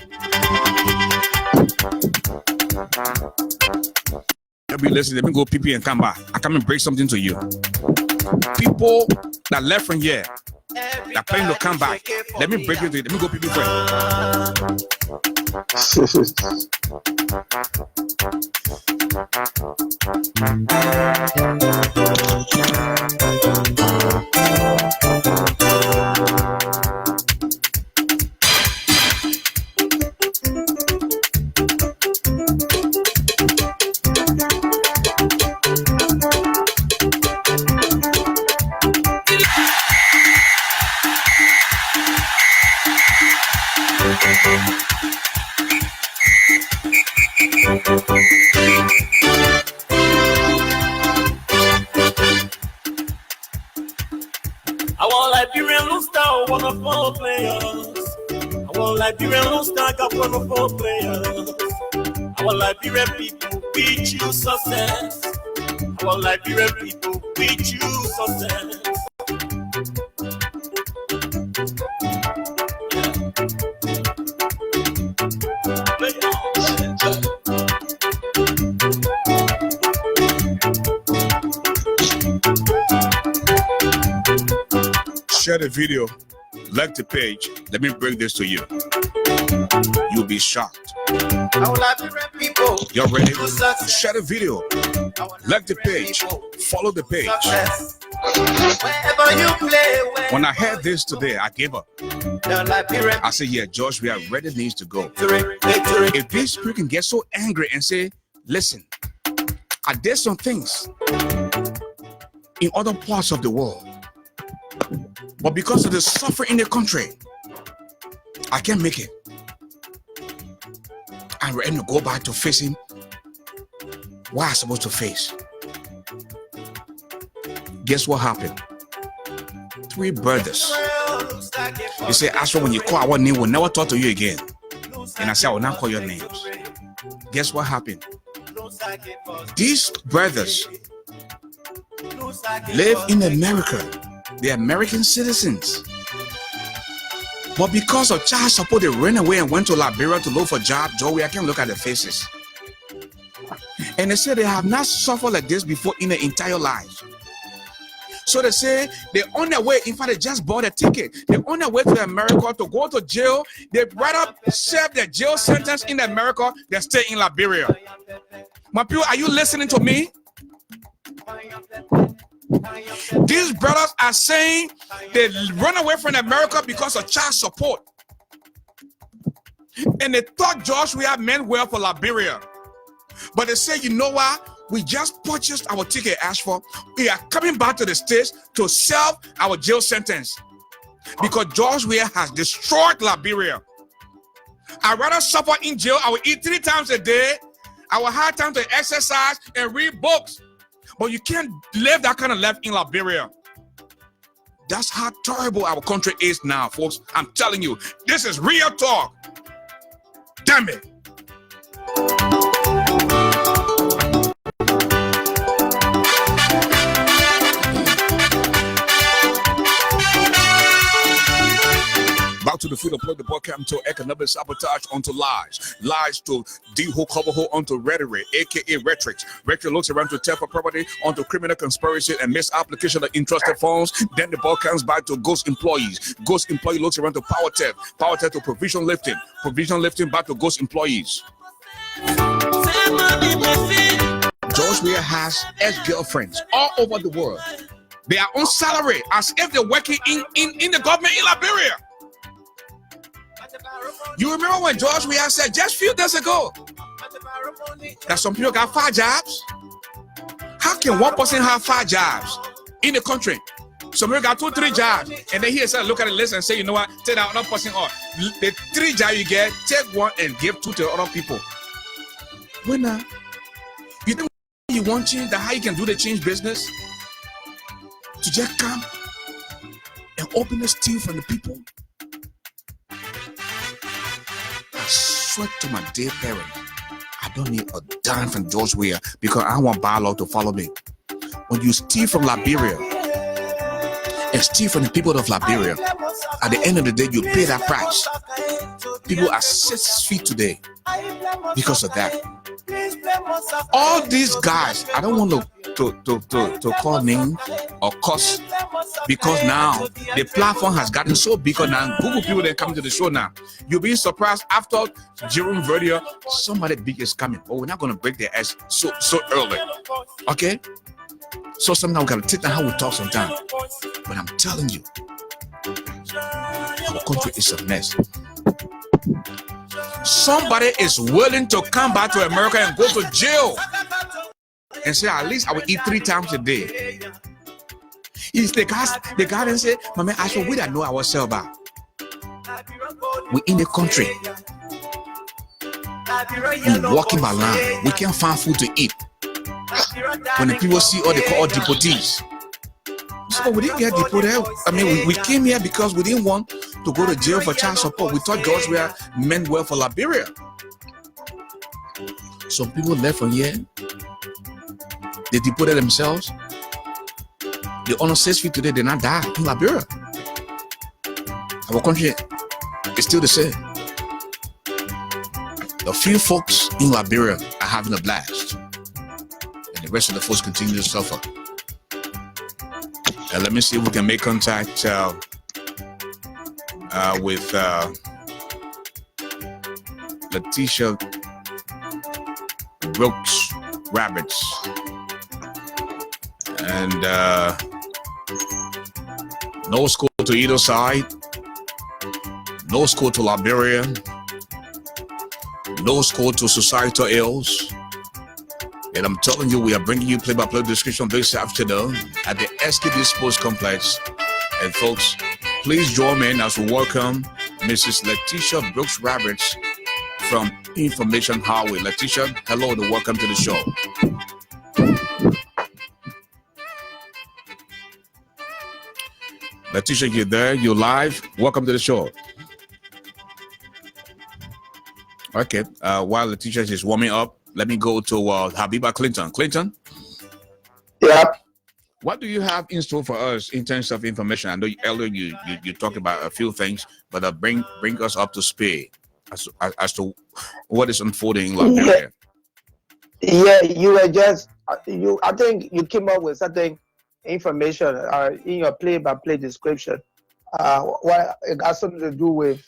Listen, let me go pee and come back. I come and break something to you. People that left from here, that planning to come back. Let me break it to you. Let me go pee first. I want Liberian Loostar, wonderful players. I want Liberian Loostar, got wonderful players. I want Liberian people, we choose success. I want Liberian people, we choose success. Share the video, like the page. Let me bring this to you. You'll be shocked. You're ready? Share the video, like the page, follow the page. When I heard this today, I gave up. I said, yeah, Josh, we are ready, needs to go. If this spirit can get so angry and say, listen, I did some things in other parts of the world, but because of the suffering in the country, I can't make it. And we're going to go back to facing what I'm supposed to face. Guess what happened? 3 brothers. You say, Ashford, when you call our name, we'll never talk to you again. And I said, I will not call your names. Guess what happened? These brothers live in America. They're American citizens. But because of child support, they ran away and went to Liberia to look for jobs. Joey, I can look at their faces. And they said they have not suffered like this before in their entire lives. So they say they're on their way. In fact, they just bought a ticket. They're on their way to America to go to jail. They'd rather serve their jail sentence in America than stay in Liberia. My people, are you listening to me? These brothers are saying they run away from America because of child support. And they thought Josh, we have meant well for Liberia. But they say, you know what? We just purchased our ticket, Ashford. We are coming back to the States to serve our jail sentence. Because George Weah has destroyed Liberia. I'd rather suffer in jail. I will eat 3 times a day. I will have time to exercise and read books. But you can't live that kind of life in Liberia. That's how terrible our country is now, folks. I'm telling you, this is real talk. Damn it. Back to the field of play, the ball came to economic sabotage onto lies. Lies to de-ho-cover-ho onto rhetoric, aka rhetoric. Rhetoric looks around to theft of property, onto criminal conspiracy and misapplication of entrusted funds. Then the ball comes back to ghost employees. Ghost employee looks around to power theft. Power theft to provision lifting. Provision lifting back to ghost employees. George Weah has ex-girlfriends all over the world. They are on salary as if they're working in the government in Liberia. You remember when George Weah said just a few days ago that some people got 5 jobs? How can one person have 5 jobs in the country? Some people got 2, 3 jobs, and then he said, look at the list and say, you know what, take that other person off. The 3 jobs you get, take 1 and give 2 to other people. When you think you want change, that how you can do the change business? To just come and open the steal from the people? I swear to my dear parent, I don't need a dime from George Weah because I want bylaw to follow me. When you steal from Liberia and steal from the people of Liberia, at the end of the day, you pay that price. People are 6 feet today because of that. All these guys, I don't want to to call name or cuss, because now the platform has gotten so big. Now Google people that come to the show now, you'll be surprised after Jerome Radio, somebody big is coming. But we're not going to break their ass so early, okay? So sometimes we gotta take down how we talk sometimes. But I'm telling you, our country is a mess. Somebody is willing to come back to America and go to jail and say, at least I will eat 3 times a day. It's the guy and say, my man, I should we that know ourselves back. We in the country. We walking by land. We can't find food to eat. When the people see all they call deportees. So we didn't get deported. I mean, we came here because we didn't want to go to jail for child support. We thought girls were meant well for Liberia. Some people left from here. They deported themselves. They on 6 feet today, they not die in Liberia. Our country is still the same. The few folks in Liberia are having a blast. And the rest of the folks continue to suffer. And let me see if we can make contact with Letitia Brooks Rabbits. And no school to either side. No school to Liberia. No school to societal ills. And I'm telling you, we are bringing you play-by-play description this afternoon at the SKD Sports Complex. And folks, please join me as we welcome Mrs. Letitia Brooks Rabbits from Information Highway. Letitia, hello and welcome to the show. Letitia, you're there, you're live. Welcome to the show. Okay, while Letitia is warming up, let me go to Habiba Clinton. Clinton? Yeah. What do you have in store for us in terms of information? I know earlier you talked about a few things, but bring us up to speed as to what is unfolding in Liberia. Yeah, you were just I think you came up with certain information in your play-by-play description. What it got something to do with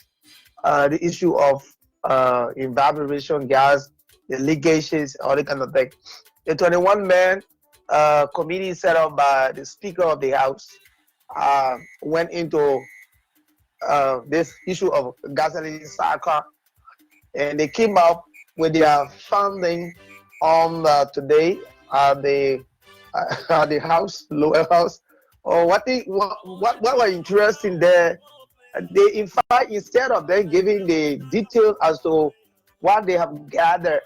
the issue of evaporation gas, the leakages, all that kind of thing. The 21-man committee set up by the Speaker of the House went into this issue of gasoline saga, and they came up with their funding on today the House, lower house. What was interesting there, they in fact, instead of them giving the details as to what they have gathered,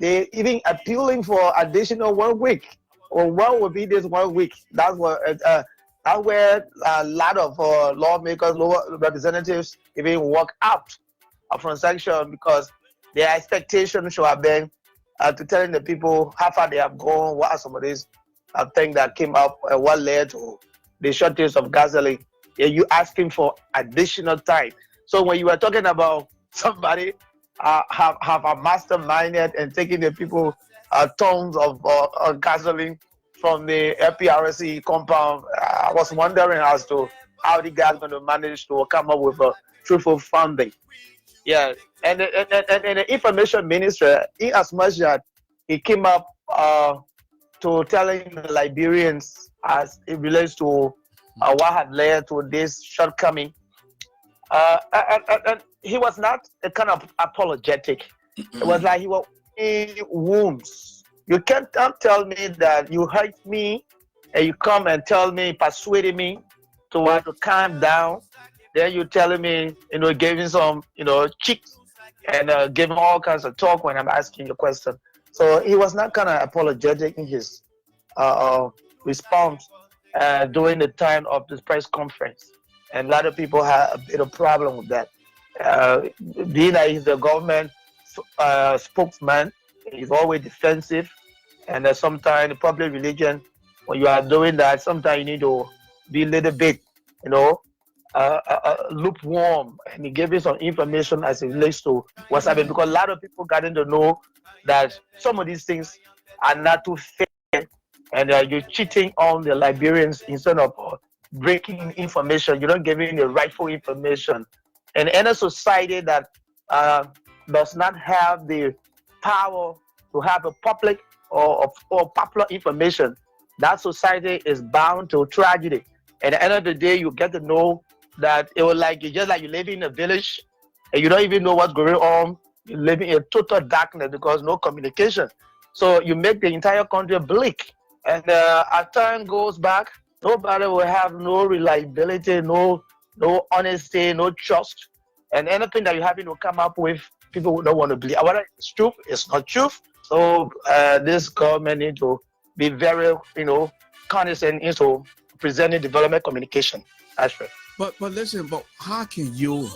they even appealing for additional 1 week, or what would be this 1 week. That's what that's where a lot of lawmakers, lower representatives even walk out from section, because their expectation should have been to telling the people how far they have gone, what are some of these things that came up, what led to the shortage of gasoline. You asking for additional time. So when you were talking about somebody have a masterminded and taking the people tons of gasoline from the FPRC compound, I was wondering as to how the guys going to manage to come up with a truthful funding. Yeah, and the information minister, in as much that he came up to telling the Liberians as it relates to what had led to this shortcoming, and he was not a kind of apologetic. It was like he was in wounds. You can't tell me that you hurt me and you come and tell me, persuading me to want to calm down. Then you telling me, giving some, cheeks and giving all kinds of talk when I'm asking you a question. So he was not kind of apologetic in his response during the time of this press conference. And a lot of people had a bit of problem with that. Being that he's the government spokesman, he's always defensive. And sometimes the public religion, when you are doing that, sometimes you need to be a little bit, lukewarm. And he gave you some information as it relates to what's happening, because a lot of people got to know that some of these things are not too fair and you're cheating on the Liberians instead of breaking information. You're not giving the rightful information. And in a society that uh, does not have the power to have a public or popular information, that society is bound to tragedy. At the end of the day, you get to know that it was like you just like you live in a village and you don't even know what's going on. You live in total darkness because no communication. So you make the entire country bleak. And as time goes back, nobody will have no reliability, no honesty, no trust. And anything that you happen to come up with, people don't want to believe. Whether it's truth, it's not truth. So this government need to be very, condescending into presenting development communication. Ashford. But listen, but how can you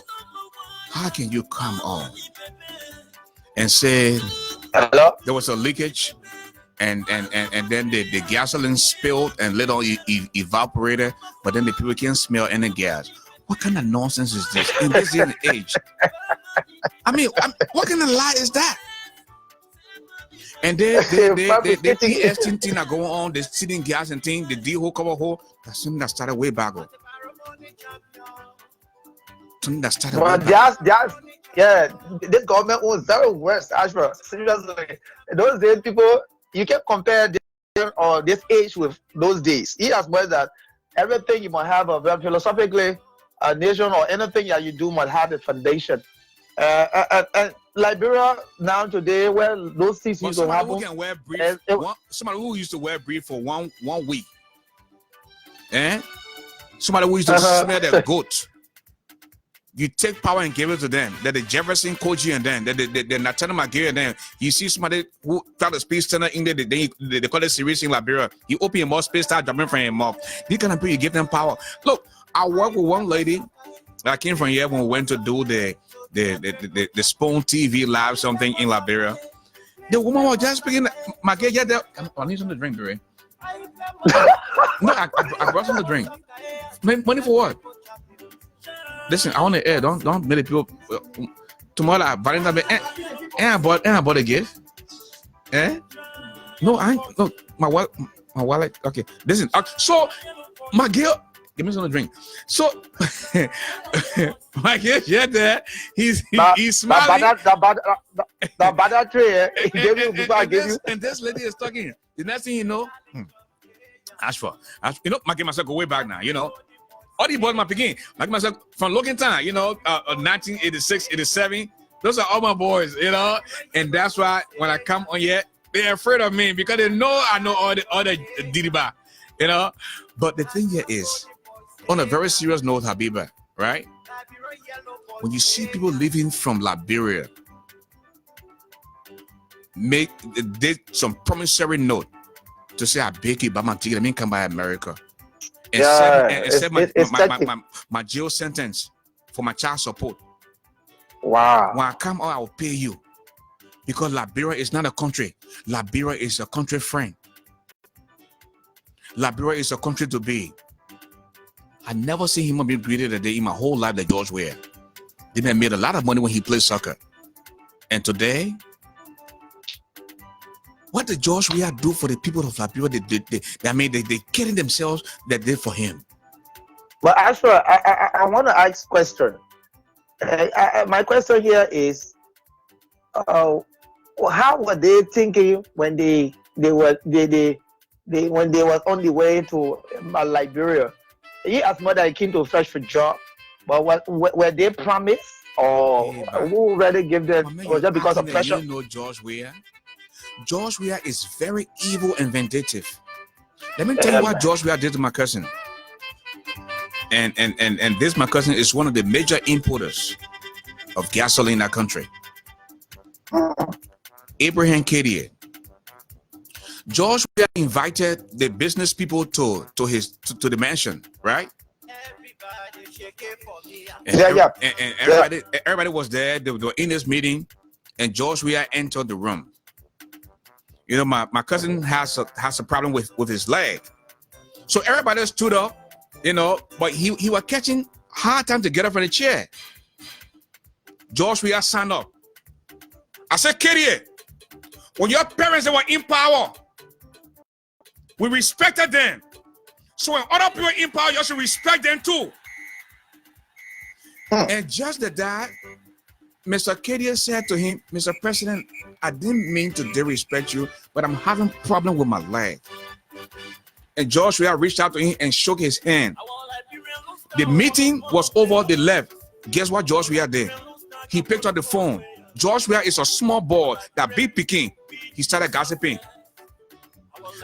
come on and say Hello? there was a leakage and then the gasoline spilled and later on evaporated, but then the people can't smell any gas? What kind of nonsense is this in this day and age? I mean, what kind of lie is that? And the EST thing are going on, the sitting gas and thing, the D hole cover hole, that's something that started way back. Something that started way back. Yeah, this government was very worse, Ashford. Seriously. Those days, people, you can compare this age with those days. It has meant that everything you might have philosophically, a nation or anything that you do must have a foundation. And Liberia now today, where those things used to happen. Who can wear brief, somebody who used to wear brief for one week. Somebody who used to smell their goat. You take power and give it to them. That the Jefferson Koji and then the Natana Magiri and then you see somebody who try to speak standard English, they call it serious in Liberia. You open your mouth, space start jumping from your mouth. These kind of people, you give them power. Look, I work with one lady that came from here when we went to do the Spoon TV live something in Liberia. The woman was just speaking. My girl, yeah, I need something to drink, Barry. No, I brought something to drink. Money for what? Listen, I want to air. Don't many people. Tomorrow, Valentine's Day, and I bought a gift. No, I ain't. No, my wallet. Okay, listen. So, my girl. Give me something to drink. So, my kid, yeah, there. He's smiling. The bad tray. He gave you before I gave you. And this lady is talking. The next thing you know, Ashford. I give myself go way back now. All the boys my picking. I give myself from looking time. 1986, 87. Those are all my boys. And that's why when I come on here, they're afraid of me because they know I know all the Didiba. But the thing here is, on a very serious note, Habiba, right? When you see people living from Liberia, did some promissory note to say, I beg you, buy my ticket, let me come by America. And set my jail sentence for my child support. Wow. When I come out, I will pay you. Because Liberia is not a country. Liberia is a country friend. Liberia is a country to be. I never seen him be greeted a day in my whole life that George Weah. They made a lot of money when he played soccer. And today, what did George Weah do for the people of Liberia? They killing themselves that did for him. But actually, I want to ask a question. My question here is, how were they thinking when they were on the way to Liberia? He asked mother he came to search for job, but were they promised or who already gave them? Was that because of pressure? You know George Weah? George Weah is very evil and vindictive. Let me tell you what George Weah did to my cousin. And this my cousin is one of the major importers of gasoline in our country. Abraham Kadier. George Weah invited the business people to the mansion, right? And everybody was there. They were in this meeting, and George Weah entered the room. My cousin has a problem with his leg, so everybody stood up, but he was catching hard time to get up from the chair. George Weah signed up. I said, Kadier, when your parents were in power, We respected them. So when other people in power, you should respect them too. And just that, Mr. Kadia said to him, Mr. President, I didn't mean to disrespect you, but I'm having a problem with my leg. And George Weah reached out to him and shook his hand. The meeting was over, they left. Guess what George Weah did? He picked up the phone. George Weah is a small boy that big Peking. He started gossiping.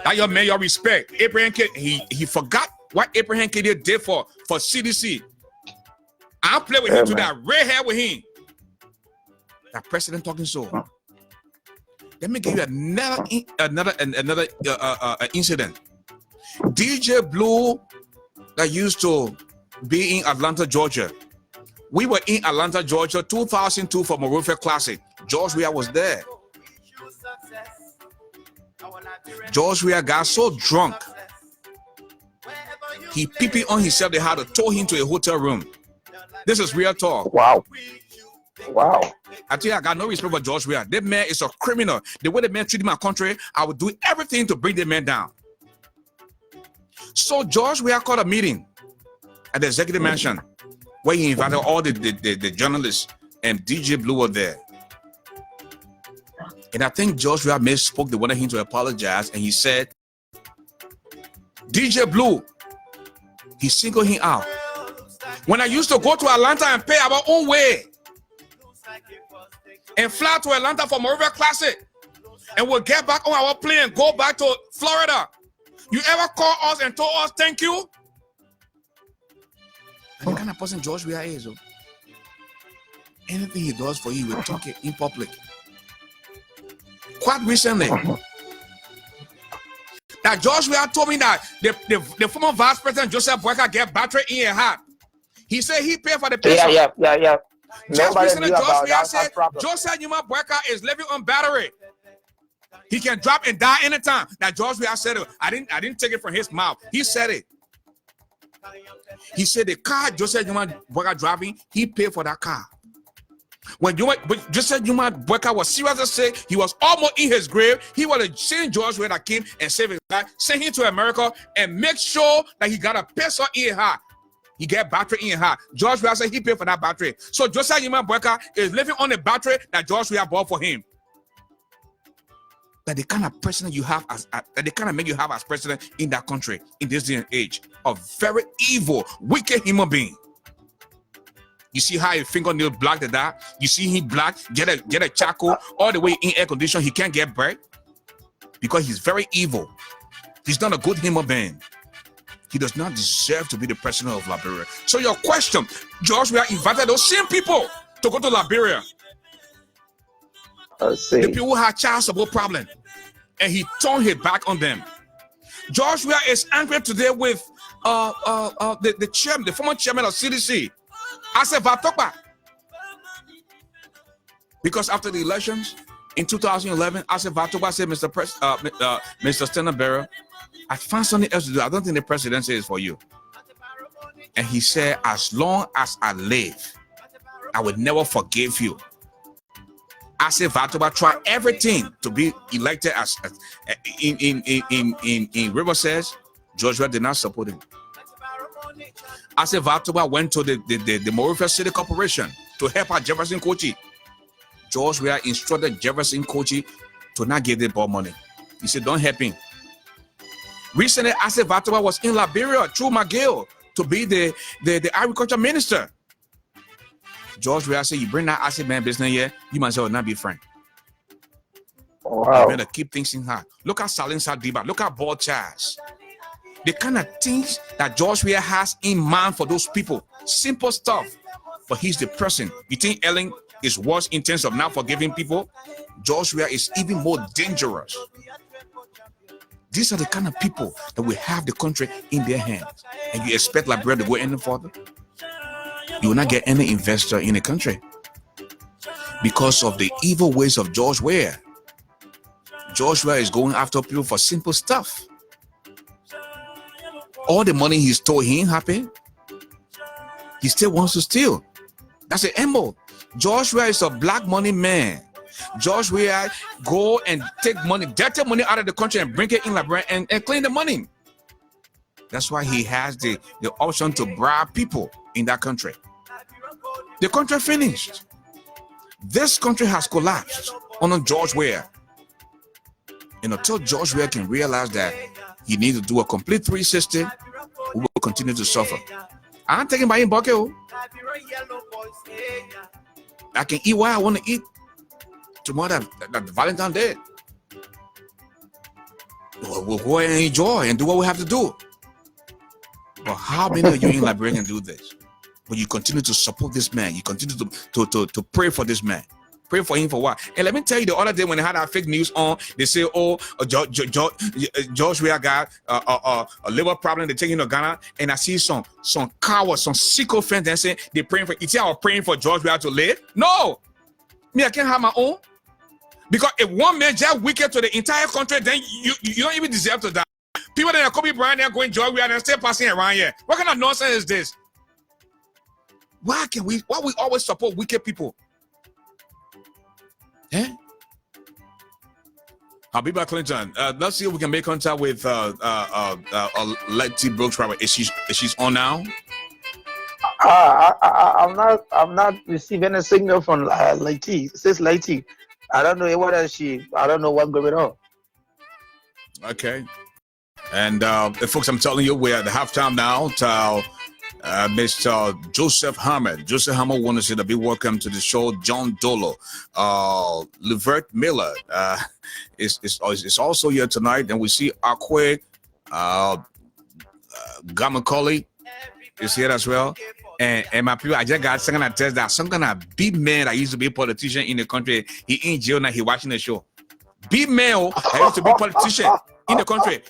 That your man, your respect. Abraham K. He forgot what Abraham K. did for CDC. I'll play with him to that red hair with him. That president talking so. Let me give you another incident. DJ Blue that used to be in Atlanta, Georgia. We were in Atlanta, Georgia, 2002 for Morovia Classic. George Weah was there. George Weah got so drunk, he pee on himself. They had to tow him to a hotel room. This is real talk. Wow. I tell you, I got no respect for George Weah. That man is a criminal. The way the man treated my country, I would do everything to bring the man down. So George Weah called a meeting at the executive mansion where he invited all the journalists, and DJ Blue were there. And I think George Weah misspoke. They wanted him to apologize, and he said, DJ Blue, he singled him out. When I used to go to Atlanta and pay our own way and fly to Atlanta for Morovia Classic, and we'll get back on our plane and go back to Florida, you ever call us and told us thank you? And the kind of person George Weah is. Anything he does for you, he will talk it in public. Quite recently, that George Weah told me that the former Vice President Joseph Boyka get battery in a hat. He said he paid for the patient. Yeah. Just Nobody recently, knew George about Weah that said problem. Joseph Boyka is living on battery. He can drop and die anytime. That George Weah said it. I didn't take it from his mouth. He said it. He said the car Joseph Boyka driving, he paid for that car. When Joseph Boyka was seriously sick, he was almost in his grave. He would have seen George Weah that came and saved his life, sent him to America, and make sure that he got a peso in his heart. He get battery in his heart. George Weah said he paid for that battery. So Joseph Boyka is living on the battery that George Weah bought for him. That the kind of president you have that the kind of man you have as president in that country in this day and age, a very evil, wicked human being. You see how his fingernail black to that? You see him black, get a charcoal all the way in air condition. He can't get bread because he's very evil. He's not a good human being. He does not deserve to be the president of Liberia. So your question, George, we are invited those same people to go to Liberia. The people who had child support problem, and he turned his back on them. George Weah is angry today with the former chairman of CDC, Asif Vatokpa. Because after the elections in 2011, Asif Vatokpa said, Mr. Stenenberger, I found something else to do. I don't think the presidency is for you. And he said, as long as I live, I will never forgive you. Asif Vatokpa tried everything to be elected as in River says, George Weah did not support him. Asif Vatokpa went to the Morovia City Corporation to help out Jefferson Kochi. George Weah instructed Jefferson Kochi to not give the ball money. He said, don't help him. Recently, Asif Vatokpa was in Liberia through McGill to be the agriculture minister. George Weah said, you bring that Asif man business here, you might as well not be friend. Wow. You better keep things in heart. Look at Salim Sadiba. Look at Ball Charles. The kind of things that George Weah has in mind for those people. Simple stuff. But he's the person. You think Ellen is worse in terms of not forgiving people? George Weah is even more dangerous. These are the kind of people that will have the country in their hands. And you expect Liberia to go any further? You will not get any investor in the country because of the evil ways of George Weah. George Weah is going after people for simple stuff. All the money he stole, he ain't happy. He still wants to steal. That's the MO. George Weah is a black money man. George Weah go and take money, dirty money out of the country and bring it in Liberia and clean the money. That's why he has the option to bribe people in that country. The country finished. This country has collapsed under George Weah. And until George Weah can realize that he needs to do a complete 360, we will continue to suffer. I'm taking my bucket. I can eat what I want to eat tomorrow that Valentine's Day. We'll go and enjoy and do what we have to do. But how many of you in Liberia can do this? But you continue to support this man. You continue to pray for this man. Pray for him for what? And let me tell you, the other day when they had that fake news on, they say, oh, George Weah got a liver problem. They take him to Ghana. And I see some cowards, some sycophants that say they're praying for, you think I was praying for George Weah to live? No. Me, I can't have my own. Because if one man just wicked to the entire country, then you don't even deserve to die. People that are Kobe Bryant, they're going George Weah and still passing around here. What kind of nonsense is this? Why we always support wicked people? Eh? Habiba Clinton, let's see if we can make contact with Letty Brooks. Is she's on now? I'm not receiving a signal from Letty. It says Letty. I don't know whether I don't know what's going on. Okay. And folks, I'm telling you, we're at the halftime now. Mr. Joseph Hammer. Joseph Hammer wanted to say a big welcome to the show. John Dolo, Levert Miller is also here tonight. And we see Akwe Gamakoli is here as well. And my people, I just got some kind of test that some kind of big man that used to be a politician in the country, he in jail now, he watching the show. Big man that used to be a politician in the country,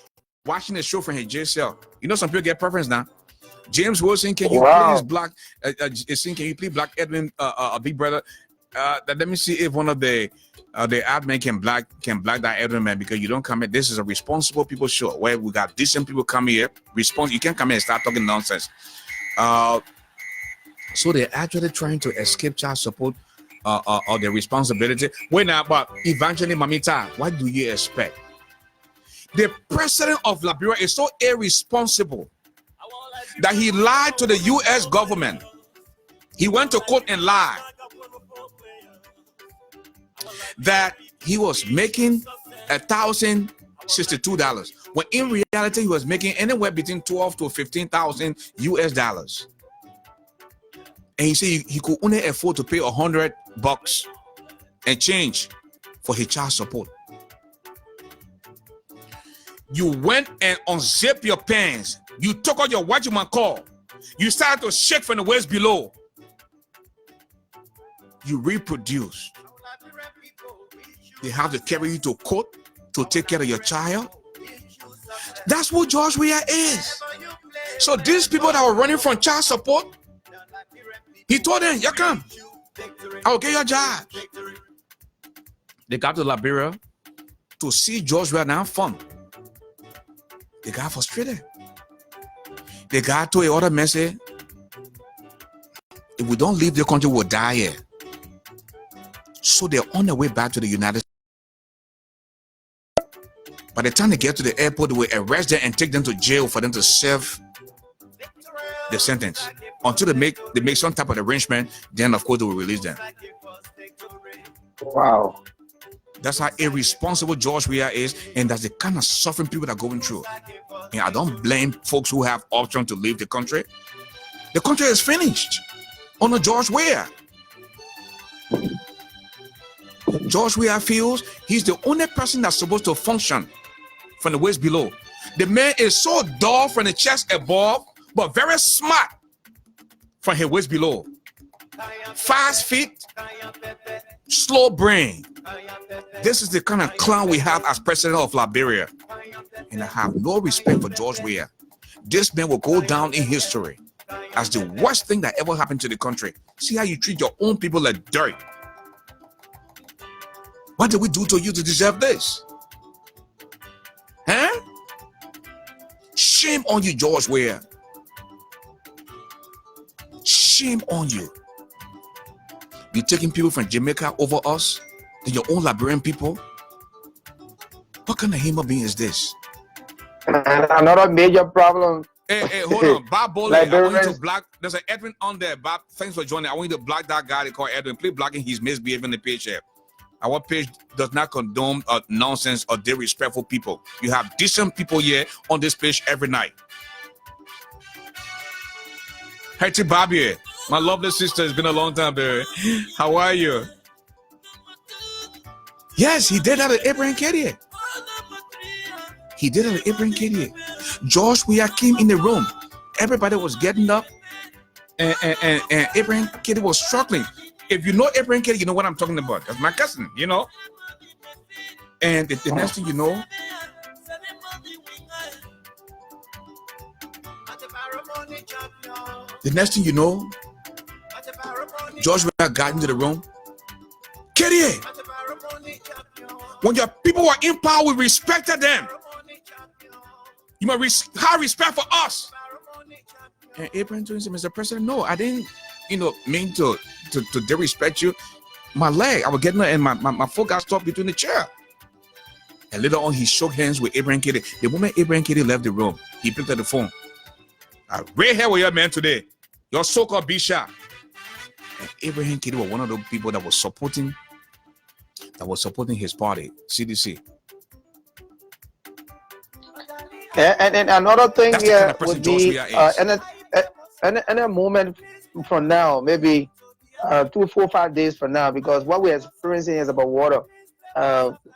watching the show from his jail cell. You know, some people get preference now. James Wilson, can you please block? Can you please block Edwin, Big Brother? Let me see if one of the admin can block that Edwin man, because you don't come in. This is a responsible people show where we got decent people come here. You can't come in and start talking nonsense. So they're actually trying to escape child support or their responsibility. But eventually, Mamita, what do you expect? The president of Liberia is so irresponsible that he lied to the U.S. government. He went to court and lied that he was making $1,062, when in reality he was making anywhere between 12 to 15,000 US dollars. And he said he could only afford to pay $100 and change for his child support. You went and unzipped your pants. You took out your what you might call. You started to shake from the waist below. You reproduced. They have to carry you to court to take care of your child. That's what George Weah is. So these people that were running from child support, he told them, you come, I will get your job. They got to Liberia to see George Weah now fun. They got frustrated. They got to a other message. If we don't leave the country, we'll die here. So they're on their way back to the United States. By the time they get to the airport, they will arrest them and take them to jail for them to serve the sentence. Until they make some type of arrangement, then of course they will release them. Wow. That's how irresponsible George Weah is, and that's the kind of suffering people that are going through. And I don't blame folks who have option to leave the country. The country is finished under George Weah. George Weah feels he's the only person that's supposed to function from the waist below. The man is so dull from the chest above, but very smart from his waist below. Fast feet, slow brain. This is the kind of clown we have as president of Liberia. And I have no respect for George Weah. This man will go down in history as the worst thing that ever happened to the country. See how you treat your own people like dirt. What did we do to you to deserve this? Huh? Shame on you, George Weah. Shame on you. You're taking people from Jamaica over us. your own Liberian people? What kind of human being is this? And another major problem. Hey, hold on. Bob Bowley, I want you to Liberians. block. There's an Edwin on there. Bob, thanks for joining. I want you to block that guy they call Edwin. Please block him. He's misbehaving the page here. Our page does not condone nonsense or disrespectful people. You have decent people here on this page every night. Hey, Bobby, my lovely sister. It's been a long time, baby. How are you? Yes, he did have an Abraham Katie. He did have an Abraham Katie. Josh, we came in the room. Everybody was getting up, and Abraham Katie was struggling. If you know Abraham Katie, you know what I'm talking about. That's my cousin, you know. And the next thing you know, Joshua got into the room. Katie, when your people were in power, we respected them. You must have respect for us. And Abraham told him, Mr. President, no, I didn't, mean to disrespect you. My leg, I was getting and my foot got stuck between the chair. And later on, he shook hands with Abraham Katie. The moment Abraham Katie left the room, he picked up the phone. I right here with your man today, your so-called bishop. And Abraham Katie was one of the people that was supporting his party, CDC. And another thing That's here the kind of person would George be, Weah is. in a moment from now, maybe 2, 4, 5 days from now, because what we're experiencing is about water.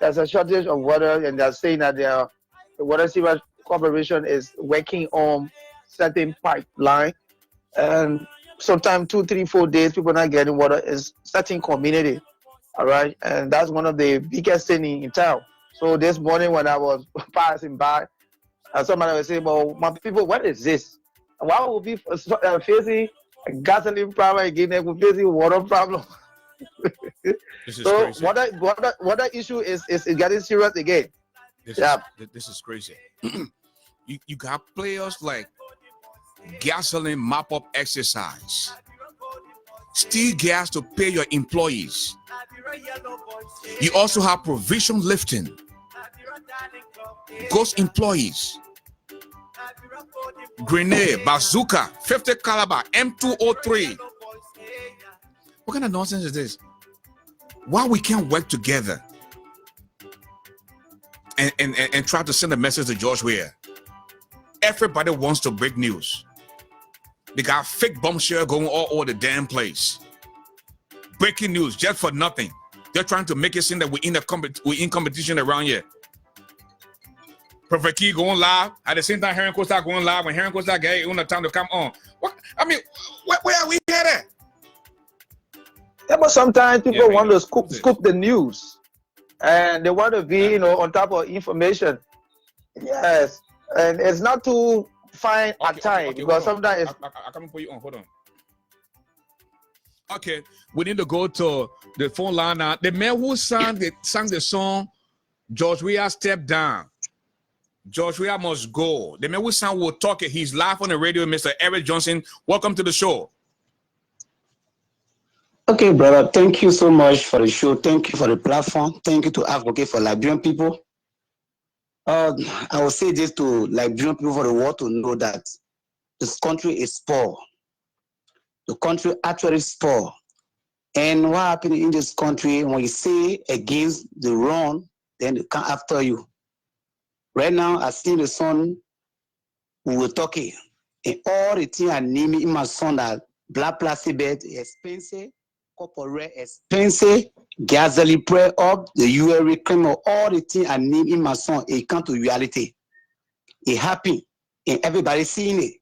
There's a shortage of water, and they're saying that the Water Sewerage Corporation is working on certain pipeline, and sometimes 2, 3, 4 days people not getting water is certain community. All right, and that's one of the biggest thing in town. So this morning when I was passing by, somebody was saying, "Well, my people, what is this? Why would we be facing a gasoline problem again? We're facing water problem." This is So crazy. water issue is getting serious again. This is crazy. you got players like gasoline mop-up exercise. Steal gas to pay your employees. You also have provision lifting. Ghost employees. Grenade, bazooka, 50 caliber, M203. What kind of nonsense is this? Why we can't work together and try to send a message to George Weah? Everybody wants to break news. They got fake bombshell going all over the damn place. Breaking news just for nothing. They're trying to make it seem that we're in competition around here. Prophet Key going live at the same time. Heron Costa going live when Heron Costa get on the time to come on. What? I mean, where are we headed? Yeah, but sometimes people want to scoop the news, and they want to be, on top of information. Yes, and it's not too fine at times because sometimes it's. I can't put you on. Hold on. Okay, we need to go to the phone line now. The man who sang the song, George Weah Step Down. George Weah Must Go. The man who sang will talk it. He's live on the radio, Mr. Eric Johnson. Welcome to the show. Okay, brother. Thank you so much for the show. Thank you for the platform. Thank you to advocate for Liberian people. I will say this to Liberian people for the world to know that this country is poor. The country actually is poor. And what happened in this country, when you say against the wrong, then they come after you. Right now, I see the son who will talk it. And all the things I name in my son that black plastic bed expensive, corporate expensive, gasoline pre up, the URA criminal, all the things I name in my son, it come to reality. It happened, and everybody seeing it.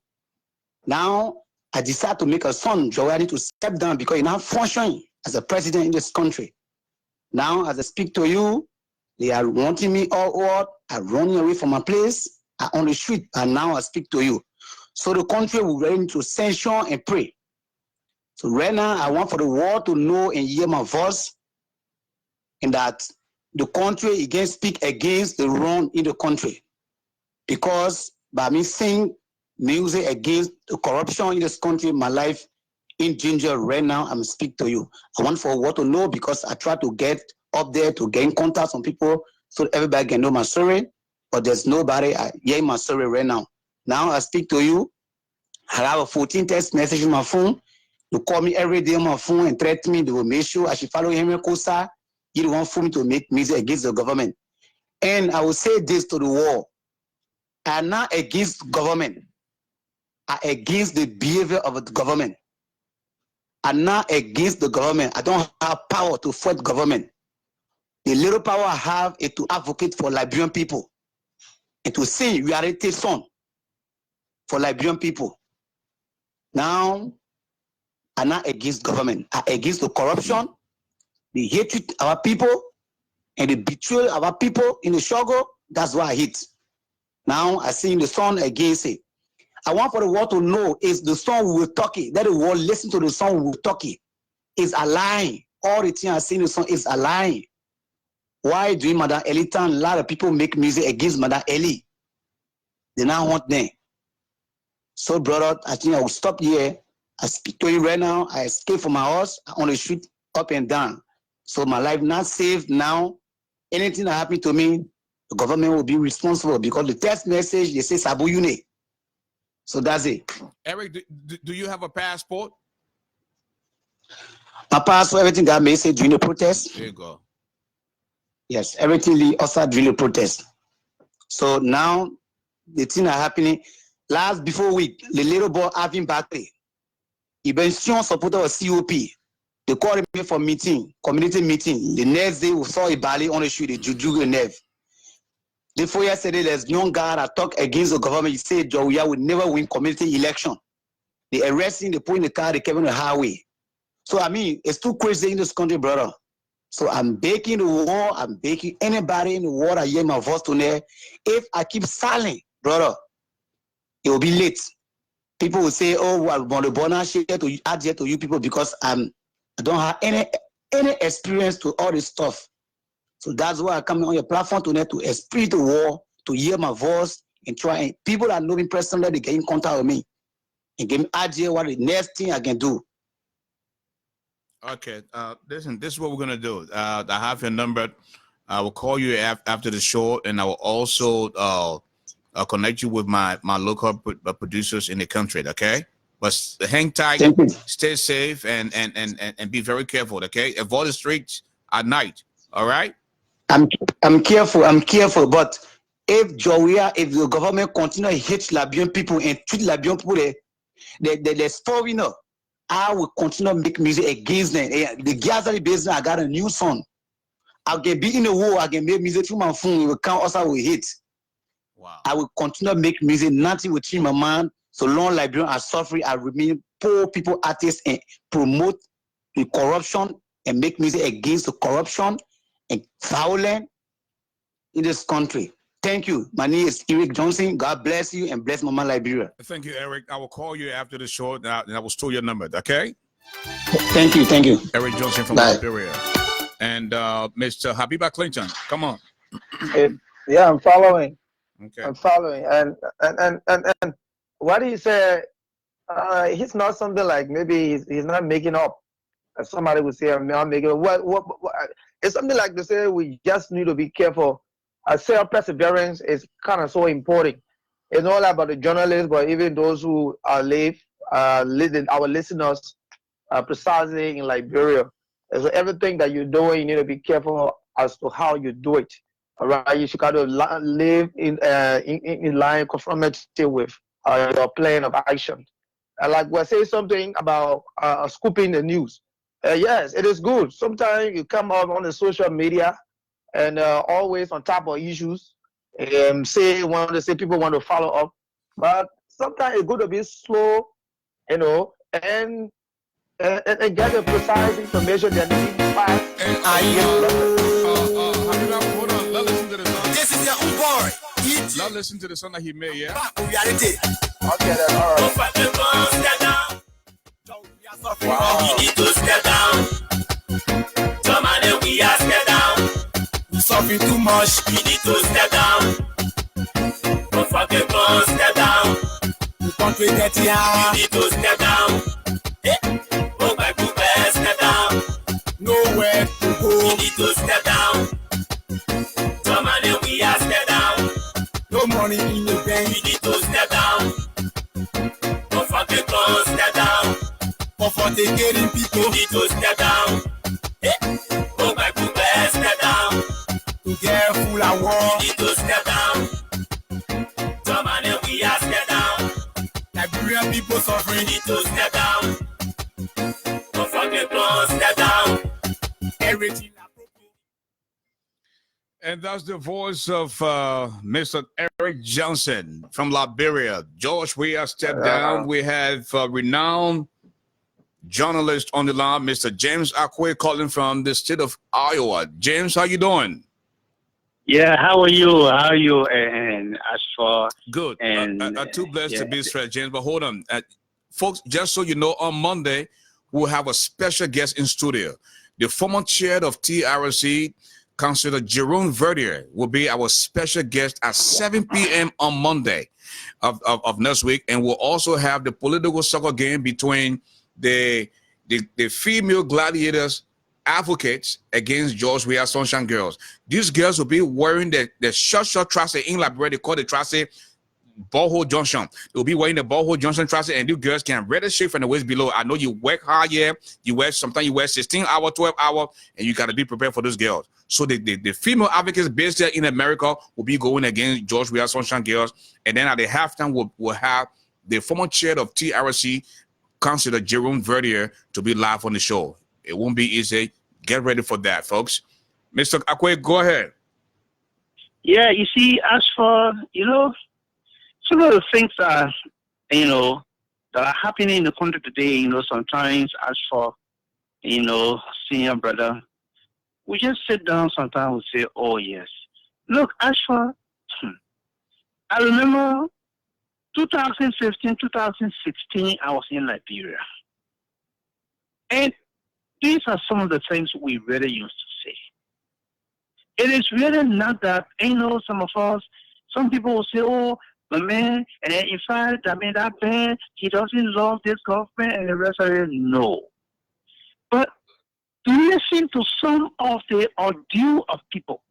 Now, I decided to make a son, Joe, I need to step down because he's not functioning as a president in this country. Now, as I speak to you, they are wanting me all out. I'm running away from my place. I'm on the street, and now I speak to you. So the country will ready to censure and pray. So right now, I want for the world to know and hear my voice, and that the country again speak against the wrong in the country. Because by me singing music against the corruption in this country, my life in danger right now, I'm speak to you. I want for the world to know because I try to get up there to get in contact with some people so everybody can know my story. But there's nobody hearing my story right now. Now I speak to you. I have a 14 text message on my phone. You call me every day on my phone and threaten me. They will make sure I should follow Henry Kosa. You don't want for me to make music against the government. And I will say this to the world. I'm not against government. I'm against the behavior of the government. I'm not against the government. I don't have power to fight government. The little power I have is to advocate for Liberian people and to sing reality song for Liberian people. Now, I'm not against government. I'm against the corruption, the hatred of our people, and the betrayal of our people in the struggle. That's why I hate. Now, I sing the song against it. I want for the world to know is the song we're talking. Let the world listen to the song we're talking. It's a lie. All the things I sing in the song is a lie. Why doing Madam Ellie Town? A lot of people make music against Madam Ellie. They now want them. So, brother, I think I will stop here. I speak to you right now. I escape from my house. I want to shoot up and down. So my life not safe now. Anything that happen to me, the government will be responsible because the text message, they say Sabu Yune. So that's it. Eric, do you have a passport? My passport, everything got message during the protest. There you go. Yes, everything also during the protest. So now the thing are happening. Last before week, the little boy having battery. He been supporter of COP. They called me for meeting, community meeting. The next day we saw a Bali on the street, the Juju Nev. Before yesterday, there's young guy that talked against the government. He said Jowiya would never win community election. They arresting, they put in the car, they kept on the highway. So I mean, it's too crazy in this country, brother. So I'm begging the world, I'm begging anybody in the world that hear my voice tonight. If I keep silent, brother, it will be late. People will say, oh, I want to bonus share to add here to you people because I don't have any experience to all this stuff. So that's why I come on your platform tonight to explain the world, to hear my voice, and try. And people that know me personally, they get in contact with me and give me idea what the next thing I can do. Okay, listen, this is what we're gonna do. I have your number. I will call you after the show, and I will also connect you with my local producers in the country. Okay, but hang tight, stay safe, and be very careful. Okay, avoid the streets at night. All right. I'm careful. But if Jowiya, if the government continue to hate Liberian people and treat Liberian people, they're foreigner, I will continue to make music against them. The Gaza business, I got a new song. I can be in the war. I can make music through my phone. We will count us with hits. Wow. I will continue to make music. Nothing will change my mind. So long Liberian are suffering, I remain poor people artists and promote the corruption and make music against the corruption and violence in this country. Thank you. My name is Eric Johnson. God bless you and bless Mama Liberia. Thank you, Eric. I will call you after the show and I will store your number, okay? Thank you. Eric Johnson from Liberia. And Mr. Habiba Clinton, come on. Yeah, I'm following. Okay. I'm following. And what he said, he's not something like maybe he's not making up. Somebody would say, I'm not making up. What, it's something like to say we just need to be careful. Self-perseverance is kind of so important. It's not about the journalists, but even those who are our listeners, precisely in Liberia. So everything that you're doing, you need to be careful as to how you do it. All right, you should kind of live in line conformity with your plan of action. Like we'll say something about scooping the news. Yes, it is good. Sometimes you come up on the social media and always on top of issues. People want to follow up, but sometimes it's good to be slow, and get the precise information that needs to pass. Hold on. Let's listen to the song. This is your own boy. Let's listen to the song that he made, yeah? Reality. Okay, that's all right. Wow. We need to step down. Somebody, we are step down. We suffering too much. We need to step down. Don't forget to step down. We can't wait 30 hours. We need to step down. Go back to bed, step down. Nowhere to go. We need to step down. money in the bank. You need to step down. Comfort close, step down. Comfort getting people. You need to step down. Go back to bed, step down. To get full of war. You need to step down. Some money we are step down. Nigerian people suffering. You need to step down. Comfort close, step down. Everything. And that's the voice of Mr. Eric Johnson from Liberia. George, we are stepped down. We have renowned journalist on the line, Mr. James Akwe, calling from the state of Iowa. James, how you doing? Yeah, how are you? How are you? And Ashford? Good. And too blessed to be stressed, James. But hold on, folks. Just so you know, on Monday we'll have a special guest in studio. The former chair of TRC, Councillor Jerome Verdier, will be our special guest at 7 p.m. on Monday of next week, and we'll also have the political soccer game between the female gladiators advocates against George Weah Sunshine Girls. These girls will be wearing the short trousers in Liberia. They call the trousers Ballhole Junction. They'll be wearing the Ballhole Junction trousers, and these girls can really shake from the waist below. I know you work hard here. Sometimes you wear 16 hours, 12 hours, and you got to be prepared for those girls. So the female advocates based there in America will be going against George Weah Sunshine Girls. And then at the halftime, we'll have the former chair of TRC, Councillor Jerome Verdier, to be live on the show. It won't be easy. Get ready for that, folks. Mr. Akwe, go ahead. Yeah, you see, as for, some of the things that, that are happening in the country today, sometimes as for, senior brother, we just sit down sometimes and say, oh, yes. Look, as for, I remember 2015, 2016, I was in Liberia. And these are some of the things we really used to say. It is really not that, some of us, some people will say, oh, but man, and in fact, that man, he doesn't love this government and the rest of it. No. But listen to some of the ordeal of people.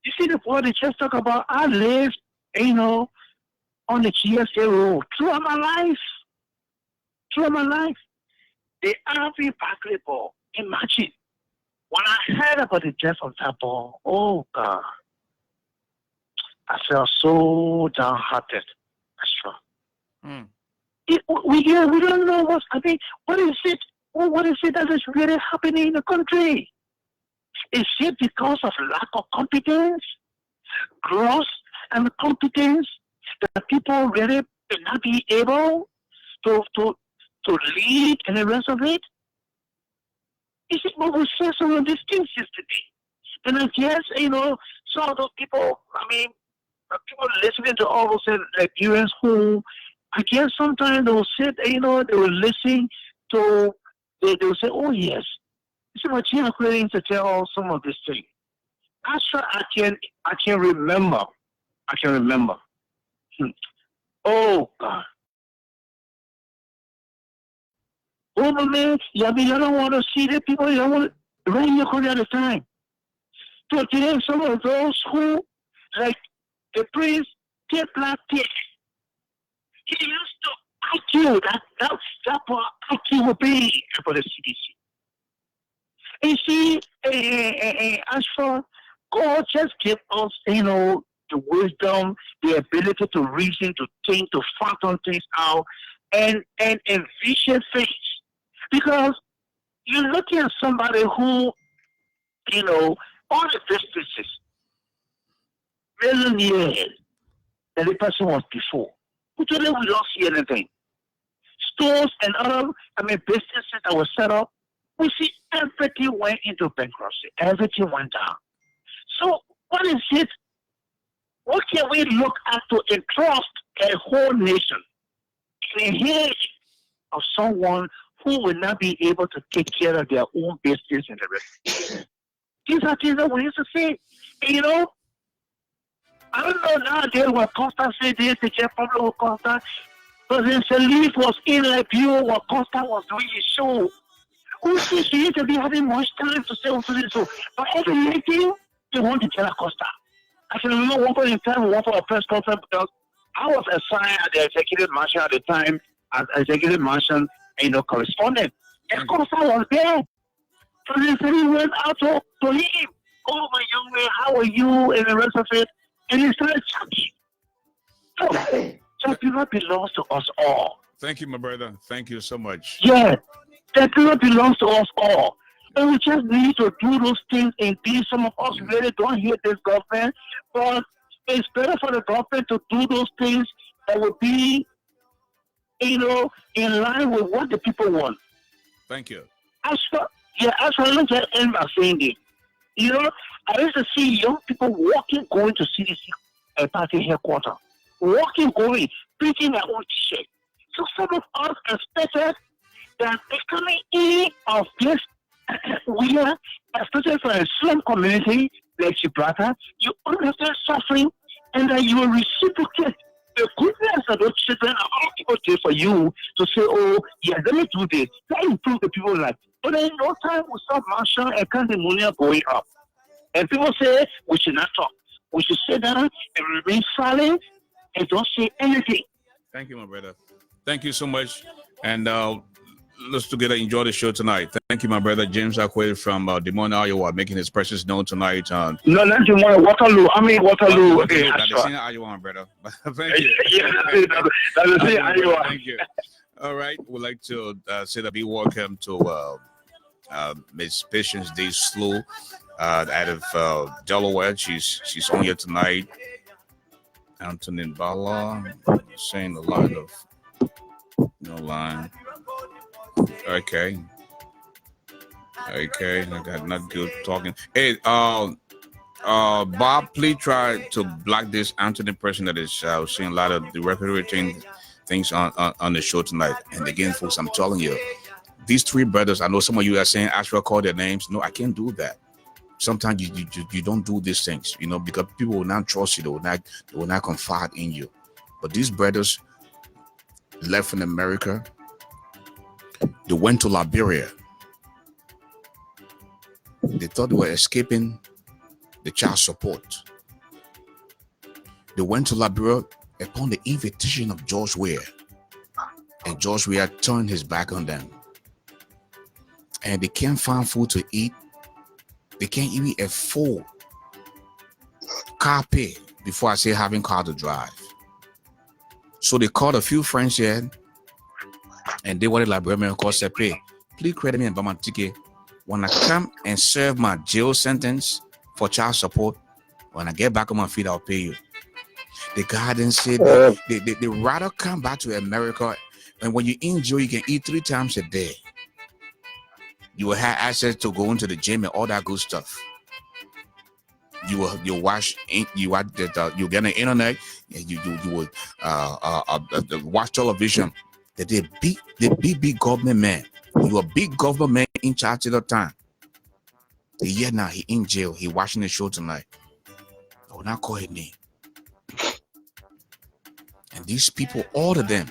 You see what they just talk about? I lived, on the GSA road throughout my life. The RV basketball. Imagine when I heard about the death of that ball. Oh God, I felt so downhearted. That's true. We don't know what is it? What is it that is really happening in the country? Is it because of lack of competence, gross and competence, that people really will not be able to lead and the rest of it? You see, but we said some of these things yesterday. And I guess, some of those people, people listening to all those Liberians who, I guess sometimes they will sit, they will listen to, they will say, oh yes. You see, my children are willing to tell some of these things. Actually, I can remember. Oh God. Oh man, you don't want to see the people, you don't want to right in your country at the time. So today, some of those who, like the prince, take black pig. He used to IQ, that IQ will be for the CDC. And you see, as for God just give us, the wisdom, the ability to reason, to think, to fathom things out, and envision things. Because you're looking at somebody who, all the businesses, million years that the person was before. But today we don't see anything. Stores and other, businesses that were set up, we see everything went into bankruptcy. Everything went down. So what is it? What can we look at to entrust a whole nation in the hands of someone who will not be able to take care of their own business and the rest? These are things that we used to say. And, I don't know nowadays what Costa said this, the Jeff Pablo Costa, but then Salif was in Liberia what Costa was doing his show. Who says he used to be having much time to say all this? So, but every meeting, they want to tell Costa. I can remember one point in time we went for a press conference because I was assigned at the executive mansion at the time as executive mansion, correspondent. And of course I was there. So they said he went out to him. Oh, my young man, how are you? And the rest of it. And he started chatting. So, that period belongs to us all. Thank you, my brother. Thank you so much. Yeah, that period belongs to us all. And we just need to do those things. Indeed, some of us really don't hate this government, but it's better for the government to do those things that would be, in line with what the people want. Thank you. Ashford, let me just end by saying this. I used to see young people walking, going to CDC party headquarters, going, printing their own t-shirt. So some of us expected that the coming in of this, we are, especially for a slum community like Gibraltar, you understand suffering and that you will reciprocate the goodness that those children are all people do for you to say, oh, yeah, let me do this. That improve the people's life. But in no time we saw Marshall and Candemonium going up. And people say we should not talk. We should sit down and remain silent and don't say anything. Thank you, my brother. Thank you so much. And let's together enjoy the show tonight. Thank you, my brother James Akwe from Des Moines, Iowa, making his presence known tonight. No, not Des Moines, Waterloo. I mean Waterloo. That's the same Iowa, my brother. Thank you. That's the same Iowa. Thank you. All right. We'd like to say that be welcome to Miss Patience Day Slow out of Delaware. She's on here tonight. Anthony Bala saying a lot of no line. Okay, I got not good talking. Hey, Bob, please try to block this Anthony person that is seeing a lot of derogatory things on the show tonight. And again, folks, I'm telling you, these three brothers, I know some of you are saying I should call their names. No, I can't do that. Sometimes you don't do these things, because people will not trust you. They will not confide in you. But these brothers left in America. They went to Liberia. They thought they were escaping the child support. They went to Liberia upon the invitation of George Weah. And George Weah turned his back on them. And they can't find food to eat. They can't even afford car pay, before I say having car to drive. So they called a few friends here, and they wanted Liberian called said, "Hey, please credit me and buy my ticket. When I come and serve my jail sentence for child support, when I get back on my feet, I'll pay you." The guardian said they rather come back to America, and when you in jail, you can eat 3 times a day. You will have access to go into the gym and all that good stuff. You watch, you get an internet, and you will watch television. That they big government man. You a big government man in charge at the time. Yeah, now he in jail. He watching the show tonight. I will not call his name. And these people, all of them,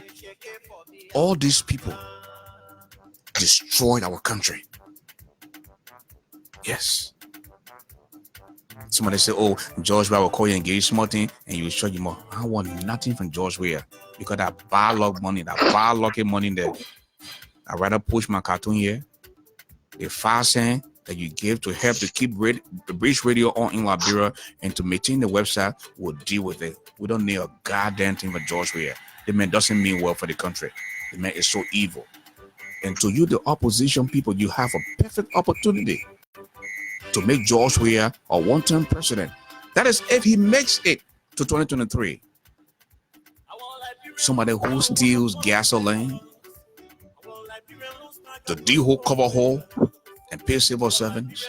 all these people destroyed our country. Yes. Somebody say, "Oh, George Weah will call you and give you something, and you will show you more." I want nothing from George Weah, because that bad luck money, there. I'd rather push my cartoon here. The 5 cents that you give to help to keep the British radio on in Liberia and to maintain the website, we'll deal with it. We don't need a goddamn thing for George Weah. The man doesn't mean well for the country. The man is so evil. And to you, the opposition people, you have a perfect opportunity to make George Weah a one-term president. That is if he makes it to 2023. Somebody who steals gasoline, the D-hole cover hole, and pay civil servants.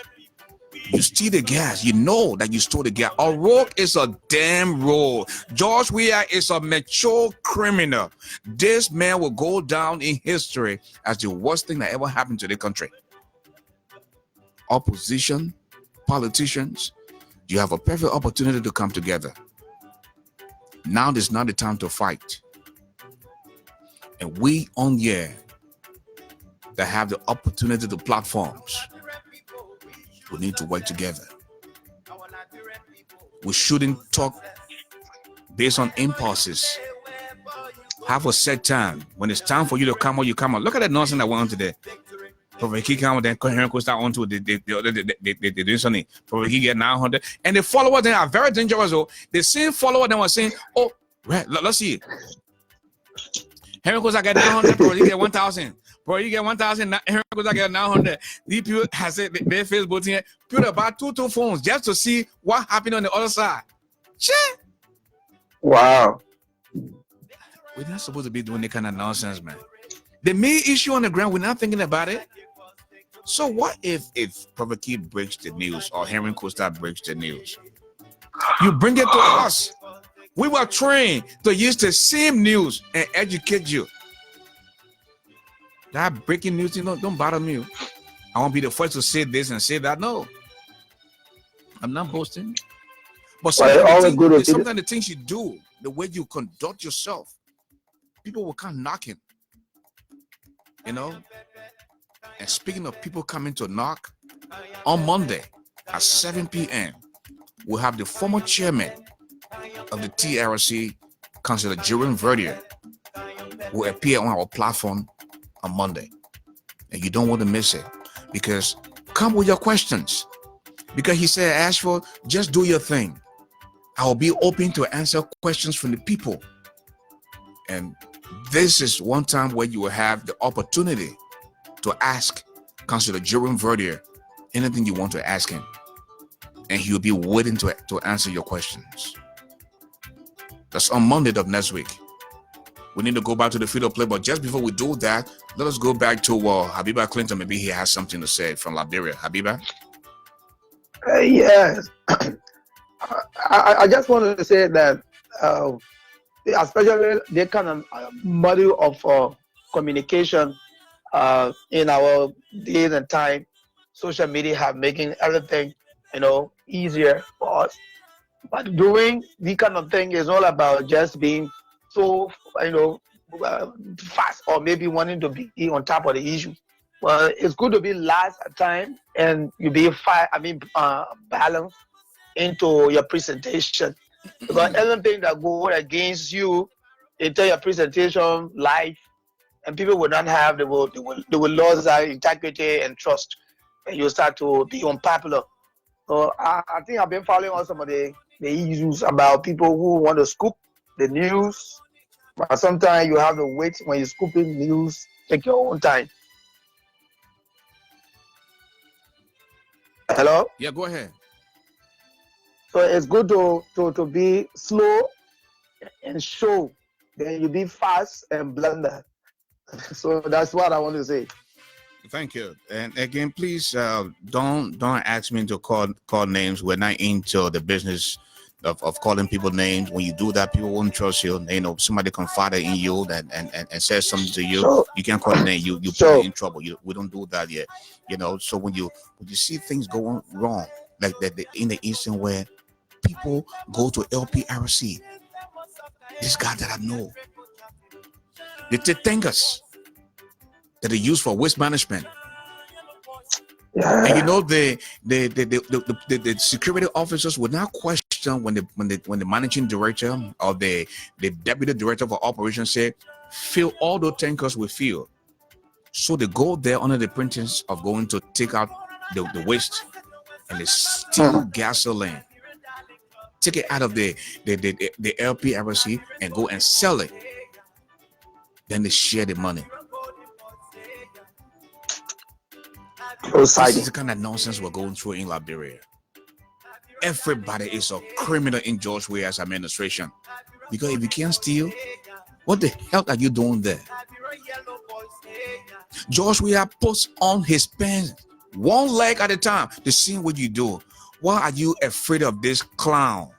You steal the gas. You know that you stole the gas. A rogue is a damn rogue. George Weah is a mature criminal. This man will go down in history as the worst thing that ever happened to the country. Opposition, politicians, you have a perfect opportunity to come together. Now is not the time to fight. And we on here that have the opportunity to platforms, we need to work together. We shouldn't talk based on impulses. Have a set time. When it's time for you to come out, you come out. Look at that nonsense that went on today. Prophet Key come out, then Henry Costa onto they do something. Prophet Key get 900. And the followers then are very dangerous. Oh, the same follower then was saying, oh, right, let's see. Henry Costa get 900, Prophet Key get 1,000. Bro, you get 1,000. Henry Costa get 900. These people has said their Facebook thing, put about two phones just to see what happened on the other side. Shit. Wow. We're not supposed to be doing that kind of nonsense, man. The main issue on the ground, we're not thinking about it. So what if Prophet Key breaks the news or Henry Costa breaks the news? You bring it to us. We were trained to use the same news and educate you. That breaking news, don't bother me. I won't be the first to say this and say that. No. I'm not boasting. But sometimes the things you do, the way you conduct yourself, people will come knocking. And speaking of people coming to knock, on Monday at 7 p.m., we'll have the former chairman of the TRC, Councillor Jerome Verdier, will appear on our platform on Monday. And you don't want to miss it, because come with your questions. Because he said, Ashford, just do your thing. I will be open to answer questions from the people. And this is one time where you will have the opportunity to ask Councillor Jerome Verdier anything you want to ask him. And he will be waiting to answer your questions. That's on Monday of next week. We need to go back to the field of play, but just before we do that, let us go back to Habiba Clinton. Maybe he has something to say from Liberia. Habiba? Yes. I just wanted to say that especially the kind of model of communication in our days and time, social media have making everything easier for us. But doing the kind of thing is all about just being so fast, or maybe wanting to be on top of the issue. Well, it's good to be last at time and you be balanced into your presentation, because anything that goes against you into your presentation live, and people will not have, they will lose their integrity and trust, and you start to be unpopular. So I think I've been following on some of the issues about people who want to scoop the news, but sometimes you have to wait when you're scooping news, take your own time. Hello? Yeah, go ahead. So it's good to be slow and show, then you be fast and blunder. So that's what I want to say. Thank you. And again, please don't ask me to call names. We're not into the business of calling people names. When you do that, people won't trust you. Somebody confided in you and says something to you. Sure. You can't call the name. You put in trouble. We don't do that yet. So when you see things going wrong, like that in the instance where people go to LPRC, this guy that I know, they take tankers that they use for waste management. Yeah. And the security officers would not question when the managing director or the deputy director for operations say, fill all those tankers with fuel. So they go there under the pretense of going to take out the waste, and they steal gasoline, take it out of the LPRC and go and sell it. Then they share the money. This is the kind of nonsense we're going through in Liberia. Everybody is a criminal in George Weah's administration. Because if you can't steal, what the hell are you doing there? George Weah puts on his pants one leg at a time to see what you do. Why are you afraid of this clown?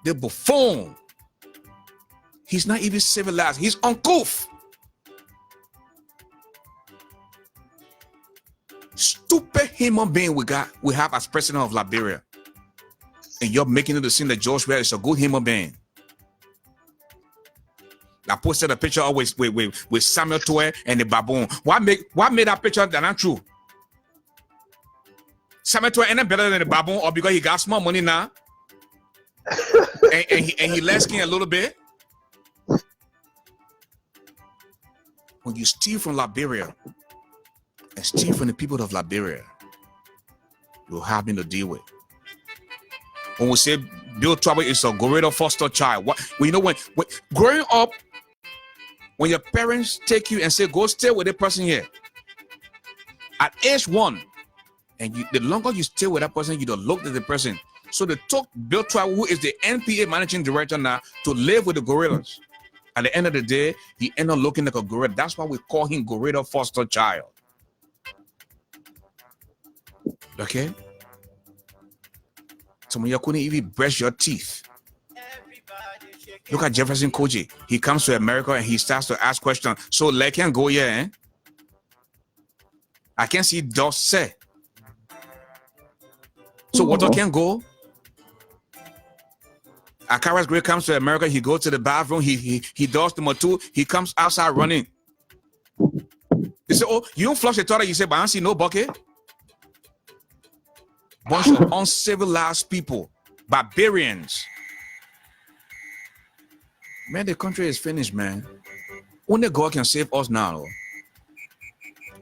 The buffoon. He's not even civilized. He's uncouth. Stupid human being we have as president of Liberia. And you're making it seem that George Weah is a good human being. I posted a picture always with Samuel Toy and the baboon. What made that picture that not true? Sameto ain't better than the baboon, or because he got small money now, and he less skin a little bit. When you steal from Liberia and steal from the people of Liberia, you'll have me to deal with. When we say Bill Trouble is a gorilla foster child, what well, you know when growing up, when your parents take you and say, go stay with a person here, at age 1, and the longer you stay with that person, you don't look at the person. So they took Bill Trouble, who is the NPA managing director now, to live with the gorillas. At the end of the day, he ended up looking like a gorilla. That's why we call him gorilla foster child. Okay? So when you couldn't even brush your teeth. Look at Jefferson Koji. He comes to America and he starts to ask questions. So leg can go here, eh? I can see dust say. So water can go. Akara's Gray comes to America. He goes to the bathroom. He does number 2. He comes outside running. He said, "Oh, you don't flush the toilet." You say, "But I don't see no bucket." Bunch of uncivilized people, barbarians. Man, the country is finished, man. Only God can save us now.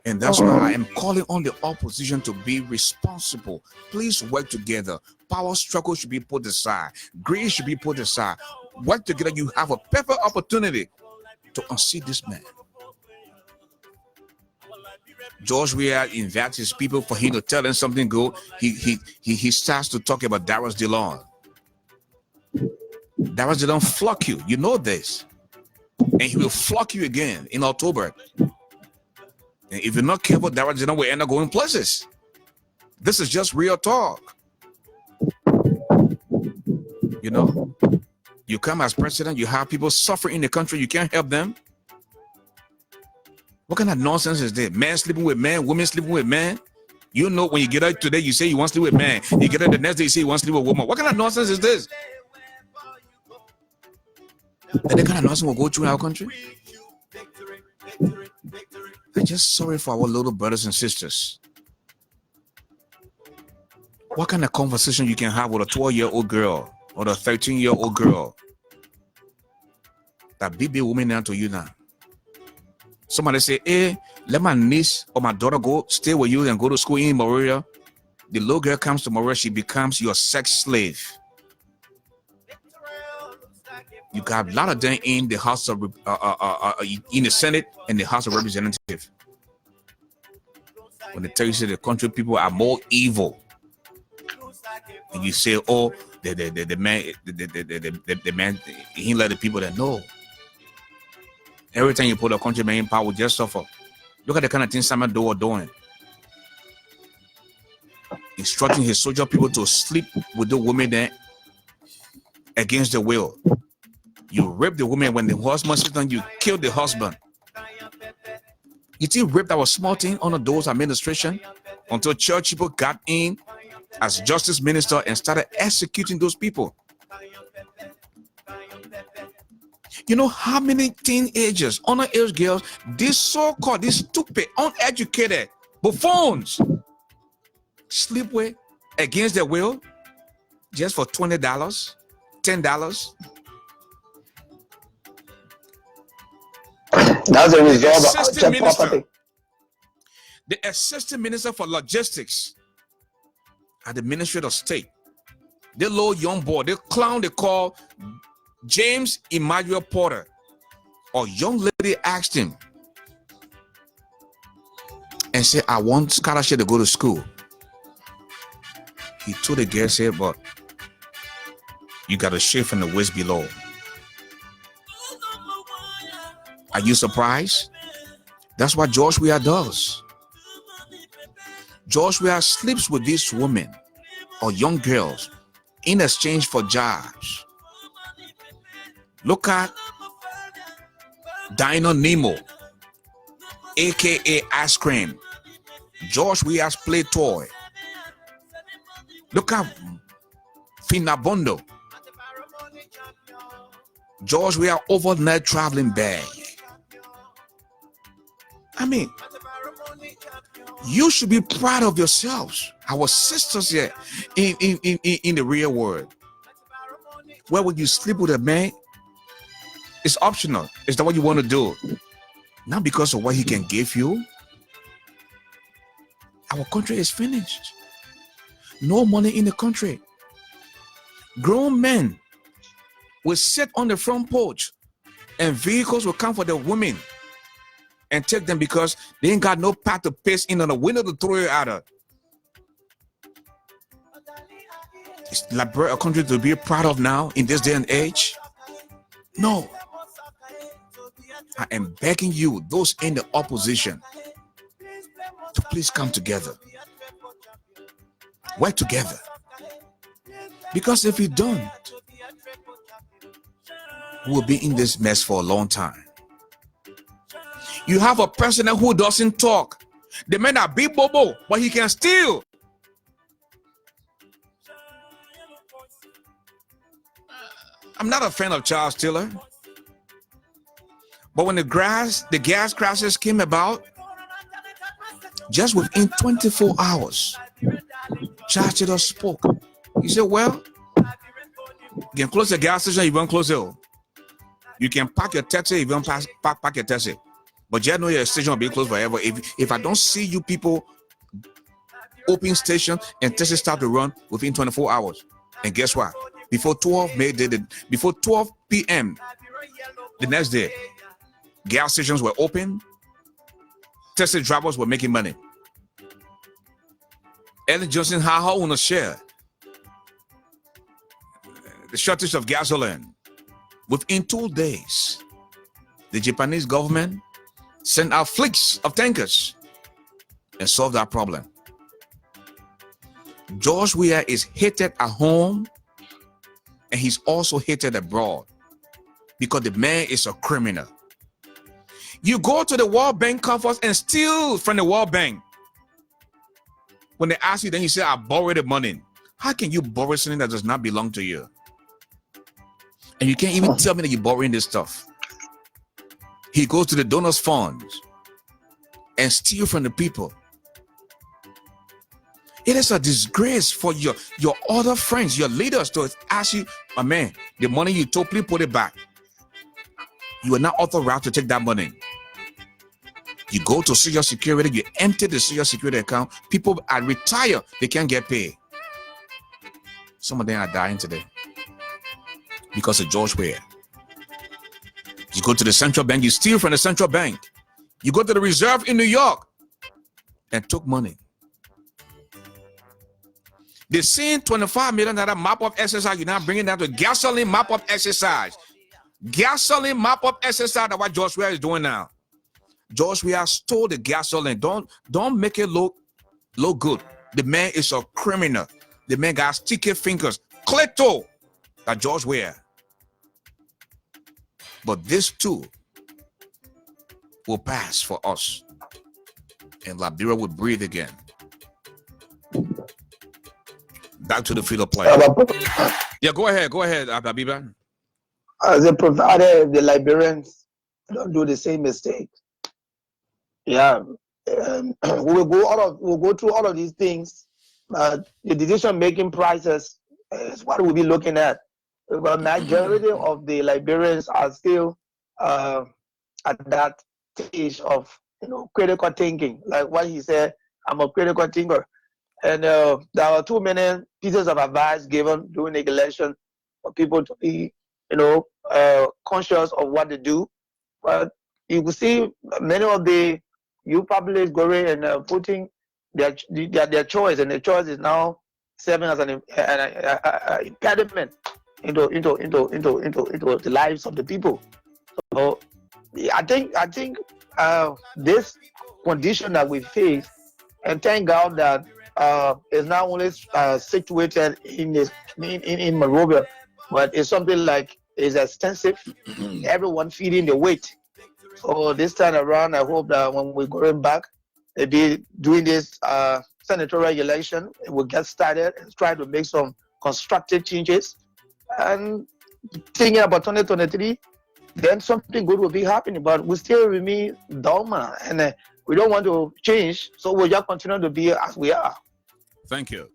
And that's why I am calling on the opposition to be responsible. Please work together. Power struggle should be put aside. Greed should be put aside. Work together. You have a perfect opportunity to unseat this man. George Weah invites his people for him to tell them something good. He starts to talk about Darius Dillon. Darius Dillon flock you. You know this. And he will flock you again in October. And if you're not careful, Darius Dillon will end up going places. This is just real talk. You know, you come as president, you have people suffering in the country, you can't help them. What kind of nonsense is this? Man sleeping with man, women sleeping with man. You know, when you get out today, you say you want to sleep with man. You get out the next day, you say you want to sleep with woman. What kind of nonsense is this? That kind of nonsense will go through our country? I'm just sorry for our little brothers and sisters. What kind of conversation you can have with a 12-year-old girl or a 13-year-old girl that baby woman now to you now? Somebody say, "Hey, let my niece or my daughter go stay with you and go to school in Moria." The little girl comes to Moria, she becomes your sex slave. You got a lot of them in the House of in the Senate and the House of Representatives. When they tell you say the country people are more evil, and you say, "Oh, the man, he let the people that know." Every time you put a country man in power, will just suffer. Look at the kind of things Samuel Doe are doing. Instructing his soldier people to sleep with the women there against the will. You rape the woman when the husband sits down, you kill the husband. You think rape that was small thing under those administration until church people got in as justice minister and started executing those people. You know how many teenagers, underage girls, these so-called, these stupid, uneducated buffoons sleep with against their will just for $20, $10? That's a result of property. The assistant minister for logistics at the Ministry of State, the little young boy, the clown they call James Emmanuel Porter, a young lady asked him and said, "I want scholarship to go to school." He told the girl, said, "But you got to shave from the waist below." Are you surprised? That's what George Weah does. George Weah sleeps with these women or young girls in exchange for jobs. Look at Dino Nemo, aka Ice Cream, George Weah's play toy. Look at Finabondo, George Weah overnight traveling bag. I mean, You should be proud of yourselves. Our sisters here in the real world. Where would you sleep with a man? It's optional. It's not what you want to do. Not because of what he can give you. Our country is finished. No money in the country. Grown men will sit on the front porch and vehicles will come for the women and take them because they ain't got no path to pace in on the window to throw you out of. Is Liberia a country to be proud of now in this day and age? No. I am begging you, those in the opposition, to please come together. Work together. Because if you don't, we'll be in this mess for a long time. You have a president who doesn't talk. The man are big bobo, but he can steal. I'm not a fan of child stealer. But when the gas crisis came about, just within 24 hours, Charles Taylor spoke. He said, well, you can close the gas station, you won't close it. You can park your taxi, you won't park your taxi. But just know your station will be closed forever. If I don't see you people open station and taxi start to run within 24 hours. And guess what? Before 12 p.m. the next day, gas stations were open. Taxi drivers were making money. Ellen Johnson how on a share the shortage of gasoline. Within 2 days, the Japanese government sent out fleets of tankers and solved that problem. George Weah is hated at home and he's also hated abroad because the man is a criminal. You go to the World Bank conference and steal from the World Bank. When they ask you, then you say, I borrowed the money. How can you borrow something that does not belong to you? And you can't even tell me that you're borrowing this stuff. He goes to the donors' funds and steal from the people. It is a disgrace for your other friends, your leaders to ask you, my man, the money you took, please put it back. You are not authorized to take that money. You go to Social Security, you empty the Social Security account. People are retired, they can't get paid. Some of them are dying today because of George Weah. You go to the central bank, you steal from the central bank. You go to the reserve in New York and took money. They seen $25 million mop-up exercise. You're now bringing that to gasoline mop-up exercise. Gasoline mop-up exercise. That's what George Weah is doing now. George Weah stole the gasoline. Don't make it look good. The man is a criminal. The man got sticky fingers. Clito. Like George Weah. But this too will pass for us. And Liberia will breathe again. Back to the field of play. Yeah, go ahead, Abiba. As a provider, the Liberians don't do the same mistake. Yeah, we'll go through all of these things. The decision-making process is what we'll be looking at. The majority of the Liberians are still at that stage of critical thinking. Like what he said, I'm a critical thinker. And there are too many pieces of advice given during the election for people to be, conscious of what they do. But you will see many of the youth populace going and putting their choice, and the choice is now serving as an impediment into the lives of the people. So I think this condition that we face, and thank God that is not only situated in Monrovia, but it's something like is extensive. Everyone feeling the weight. So this time around, I hope that when we're going back, they'll be doing this senatorial election. It will get started and try to make some constructive changes. And thinking about 2023, then something good will be happening. But we still remain dormant. And We don't want to change, so we'll just continue to be as we are. Thank you.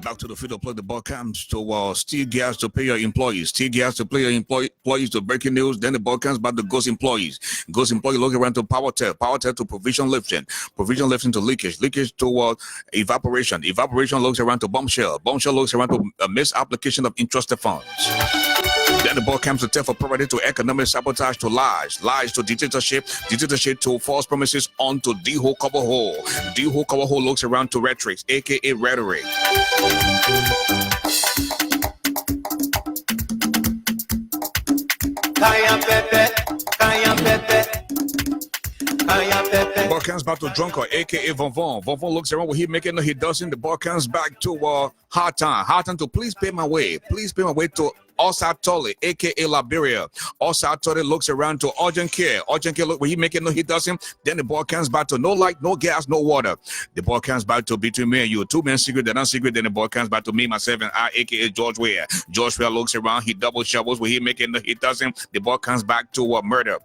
Back to the field of play. The ball comes to steal gas to pay your employees. Steal gas to pay your employees to breaking news. Then the ball comes back to ghost employees. Ghost employee look around to power tail to provision lifting to leakage to evaporation. Evaporation looks around to bombshell looks around to misapplication of entrusted funds. Then the ball comes to theft of property to economic sabotage to lies to dictatorship to false promises on to D-hole cover hole. D-hole cover hole looks around to rhetoric, aka rhetoric. The ball comes back to Drunker, aka Vonvon. Vonvon looks around what he making, no he doesn't. The ball comes back to Hard Time to please pay my way to Osatole, aka Liberia. Osatole looks around to Urgent Care. Urgent Care look where he making, no he doesn't. Then the ball comes back to no light, no gas, no water. The ball comes back to between me and you. Two men secret, they're not secret. Then the ball comes back to me, myself, and I, aka George Ware. George Ware looks around, he double shovels where he making, no he doesn't. The ball comes back to murder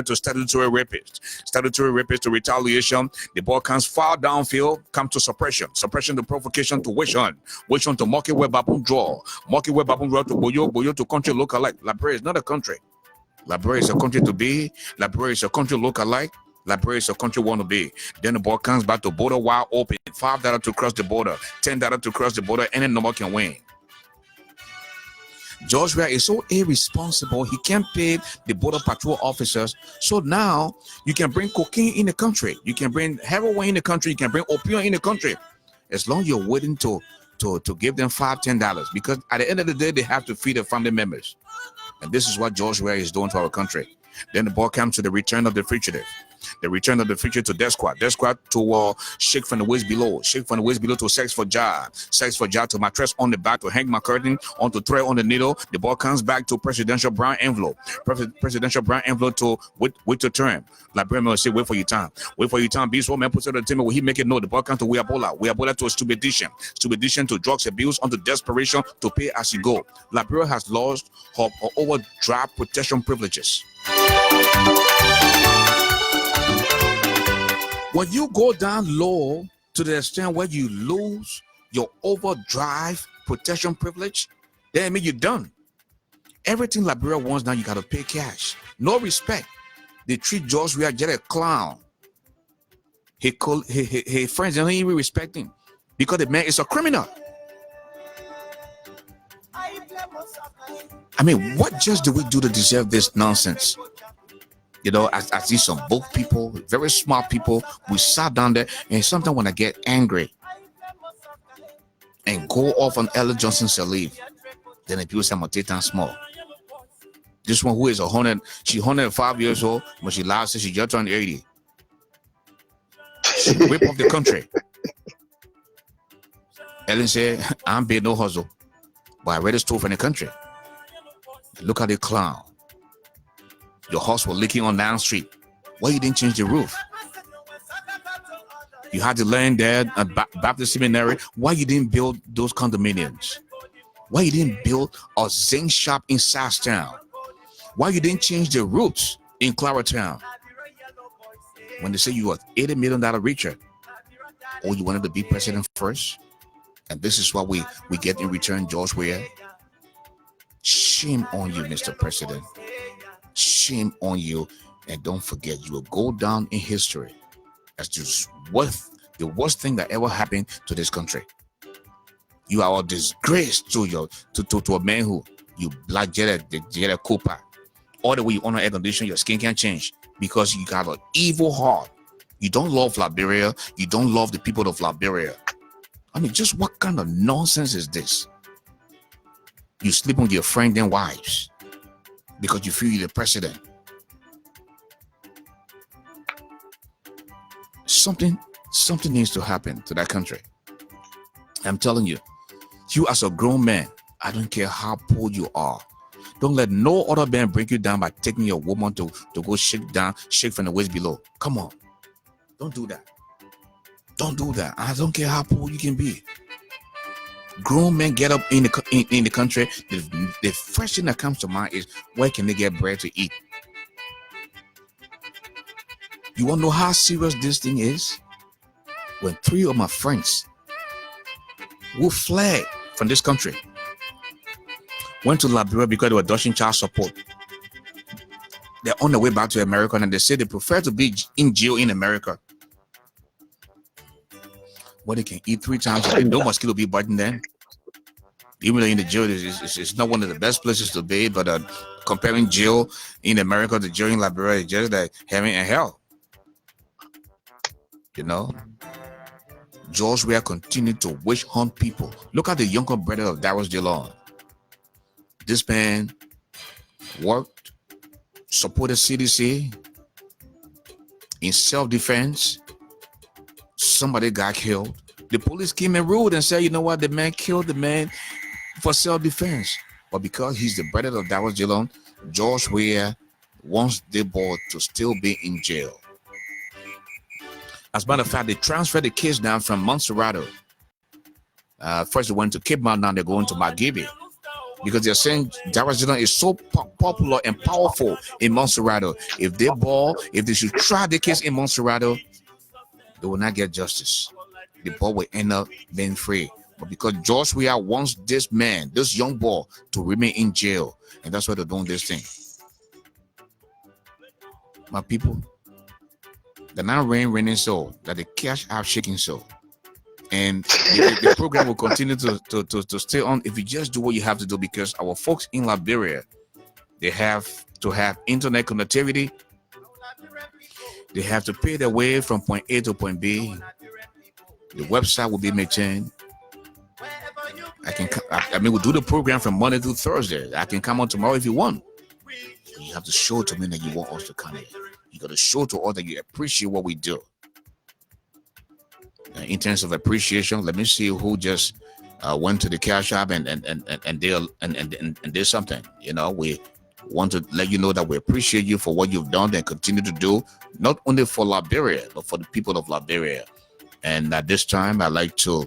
to statutory rapist to retaliation. The ball comes far downfield, come to suppression to provocation to wish on to market web up draw to boyo to country look alike. Liberia is not a country. Liberia is a country to be. Liberia is a country look alike. Liberia is a country want to be. Then the ball comes back to border wide open. $5 to cross the border, $10 to cross the border, any number can win. George Weah is so irresponsible, he can't pay the border patrol officers. So now you can bring cocaine in the country, you can bring heroin in the country, you can bring opium in the country, as long as you're willing to give them $5-10, because at the end of the day they have to feed their family members. And this is what George Weah is doing to our country. Then the ball comes to the return of the fugitive. The return of the future to Death Squad to shake from the waist below to sex for Jah to mattress on the back to hang my curtain on to thread on the needle. The ball comes back to presidential brown envelope to wait to term. Like Bremer will say, wait for your time. Be so man puts out the team where he make it know. The ball comes to Weabola to stupidation to drugs abuse onto desperation to pay as you go. Liberia has lost her overdraft protection privileges. When you go down low to the extent where you lose your overdrive protection privilege, then mean you're done. Everything Liberia wants now, you got to pay cash. No respect. They treat George Weah just a clown. His friends don't even respect him because the man is a criminal. I mean, what just do we do to deserve this nonsense? You know, I see some both people, very smart people, we sat down there, and sometimes when I get angry and go off on Ella Johnson's leave, then the people say I'm gonna take down small. This one who is 100, she's 105 years old, when she last said she just turned 80. She whip off the country. Ellen said, I'm being no hustle, but I read stole from the country. Look at the clown. Your house was leaking on down street. Why you didn't change the roof? You had to learn there at Baptist Seminary. Why you didn't build those condominiums? Why you didn't build a zinc shop in Sasstown? Why you didn't change the routes in Claratown? When they say you are $80 million richer, or you wanted to be president first, and this is what we get in return, George Weah. Shame on you, Mr. President. Shame on you, and don't forget, you will go down in history as just the worst thing that ever happened to this country. You are a disgrace to a man who you black Jetta Cooper. All the way you honor air condition, your skin can't change because you got an evil heart. You don't love Liberia. You don't love the people of Liberia. I mean, just what kind of nonsense is this? You sleep on your friend and wives because you feel you're the president. Something needs to happen to that country. I'm telling you, you as a grown man, I don't care how poor you are, don't let no other man bring you down by taking your woman to go shake from the waist below. Come on. Don't do that. Don't do that. I don't care how poor you can be. Grown men get up in the country. The first thing that comes to mind is, where can they get bread to eat? You want to know how serious this thing is? When 3 of my friends who fled from this country went to Liberia because they were dodging child support. They're on their way back to America, and they say they prefer to be in jail in America, where they can eat 3 times a day. No mosquito be biting them. Even though in the jail, it's not one of the best places to be, but comparing jail in America to jail in Liberia is just like heaven and hell. You know, George Weah continued to witch hunt people. Look at the younger brother of Darius Dillon. This man worked, supported CDC in self-defense. Somebody got killed. The police came and ruled and said, you know what, the man killed the man for self-defense. But because he's the brother of Darius Dillon, George Weah wants the boy to still be in jail. As a matter of fact, they transferred the case down from Montserrado. First they went to Cape Mount, now they're going to Margibi. Because they're saying Darius Dillon is so popular and powerful in Montserrado. If they should try the case in Montserrado, they will not get justice. The boy will end up being free. But because George Weah wants this man, this young boy, to remain in jail, and that's why they're doing this thing. My people, the now raining so that the cash are shaking so. And the program will continue to stay on if you just do what you have to do, because our folks in Liberia, they have to have internet connectivity. They have to pay their way from point A to point B. The website will be maintained. We'll do the program from Monday through Thursday. I can come on tomorrow if you want. You have to show to me that you want us to come in. You got to show to us that you appreciate what we do. In terms of appreciation, let me see who just went to the cash app and did something. You know, we want to let you know that we appreciate you for what you've done and continue to do, not only for Liberia, but for the people of Liberia. And at this time, I'd like to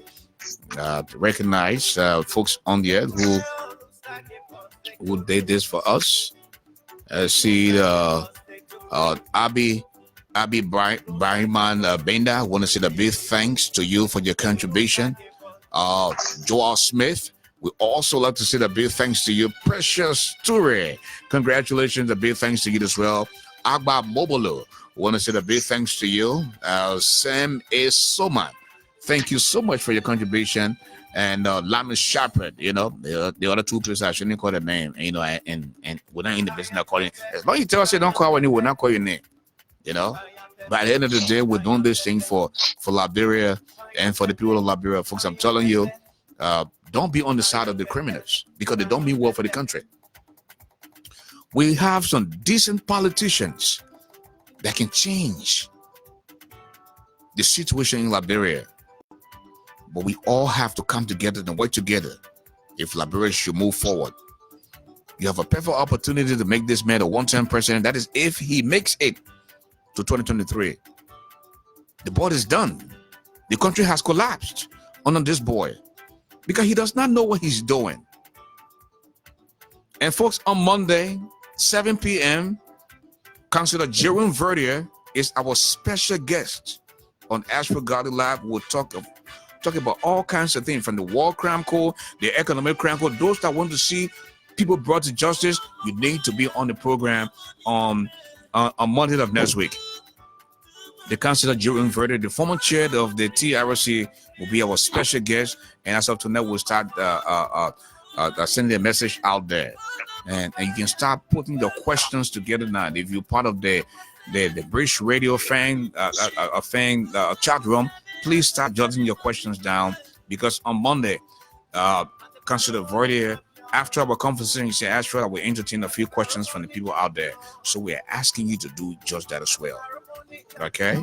recognize folks on the air who did this for us. See Abby Bryman Benda, I want to say a big thanks to you for your contribution. Joel Smith, we also like to say a big thanks to you. Precious Ture, congratulations, a big thanks to you as well. Agba Mobolo, want to say a big thanks to you. Sam A. Soman, thank you so much for your contribution. And Lamis Shepherd, you know, the other 2 places I shouldn't call their name, you know, and we're not in the business of calling. As long as you tell us you don't call when you will not call your name. You know, but at the end of the day, we're doing this thing for Liberia and for the people of Liberia. Folks, I'm telling you, don't be on the side of the criminals, because they don't mean well for the country. We have some decent politicians that can change the situation in Liberia, but we all have to come together and work together if Liberia should move forward. You have a perfect opportunity to make this man a one-term president. That is if he makes it to 2023. The boy is done. The country has collapsed under this boy because he does not know what he's doing. And folks, on Monday, 7 p.m., Councillor Jerome Verdier is our special guest on Ashford Garley Lab. We'll talk about all kinds of things, from the war crime code, the economic crime code. Those that want to see people brought to justice, you need to be on the program on Monday of next week. The Councillor Jerome Verdier, the former chair of the TRC, will be our special guest. And as of tonight, we'll start sending a message out there. And you can start putting the questions together now. If you're part of the British Radio fan chat room, please start jotting your questions down, because on Monday, Councillor Verdier, after our conversation, he said, Ashford, I will entertain a few questions from the people out there. So we are asking you to do just that as well. Okay,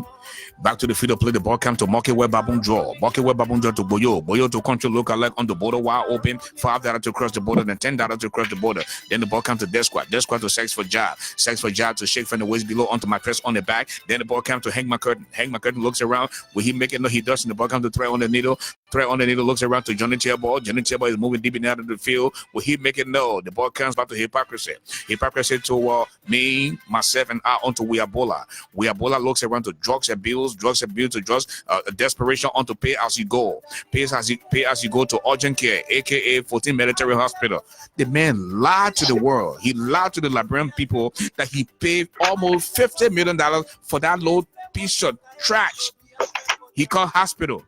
back to the field of play. The ball came to Market Web Babun draw. Market Web Babun draw to Boyo to control local leg on the border while open. $5 to cross the border, then $10 to cross the border. Then the ball comes to Desquad to Sex for Job to shake from the waist below onto my press on the back. Then the ball comes to Hang My Curtain looks around. Will he make it? No, he doesn't. The ball comes to thread on the needle. Threat on the needle looks around to Johnny Chairboy. Johnny Chairboy is moving deep in out of the field. Will he make it? No. The ball comes back to Hypocrisy. Hypocrisy to me, myself, and I onto Weabola. Weabola looks around to drugs abuse to drugs, desperation onto pay as you go. Pay as you go to urgent care, aka 14 Military Hospital. The man lied to the world. He lied to the Liberian people that he paid almost $50 million for that little piece of trash he called hospital.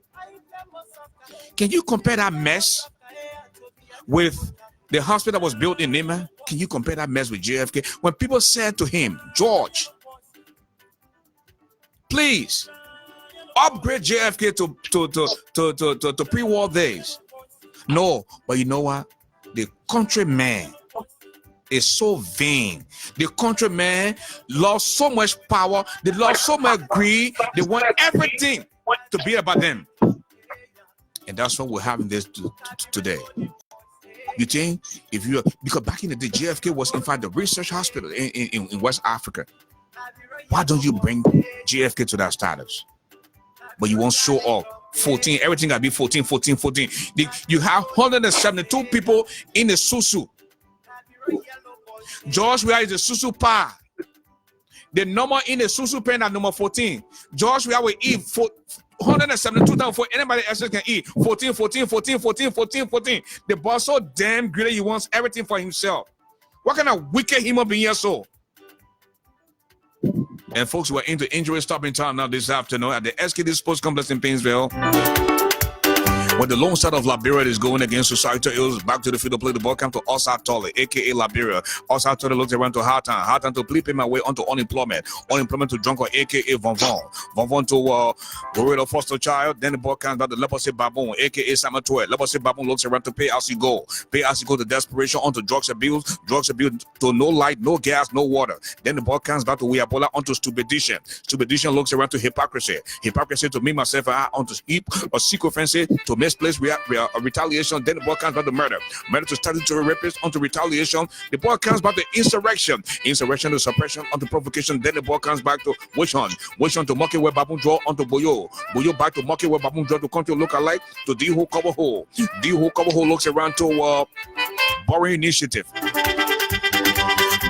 Can you compare that mess with the hospital that was built in Nima? Can you compare that mess with JFK? When people said to him, George, please upgrade JFK to pre-war days. No, but you know what? The countryman is so vain. The countryman lost so much power. They lost so much greed. They want everything to be about them. And that's what we're having this today. You think because back in the day, JFK was in fact the research hospital in West Africa. Why don't you bring JFK to that status? But you won't show up 14, everything gotta be 14. You have 172 people in the Susu. George Weah is the Susu pa. The number in the Susu pen at number 14. George Weah will eat 172,000 for anybody else can eat. 14. The boss so damn greedy, he wants everything for himself. What kind of wicked human being is so? And folks, we're into injury stopping time now this afternoon at the SKD Sports Complex in Painesville. When the lone star of Liberia is going against Societal Ills, back to the field to play the ball, come to Osa Tole, aka Liberia. Osa Tole looks around to Hartan to flip him away onto unemployment to Junko, aka Vonvon to Gorilla Foster Child. Then the ball comes back to Leposi Baboon, aka Samatue. Leposi Baboon looks around to pay as you go to desperation onto drugs abuse to no light, no gas, no water. Then the ball comes back to Weabola onto Stupidation. Stupidation looks around to Hypocrisy to me, myself, and I onto Heap or Sequency to misplaced retaliation. Then the ball comes back to murder to statutory rapist onto retaliation. The ball comes back to insurrection to suppression onto provocation. Then the ball comes back to which one to Monkey where Babun draw onto Boyo back to Monkey where Babun draw to country look alike to D-Ho Cover Hole. D-Ho Cover Hole looks around to Boring Initiative.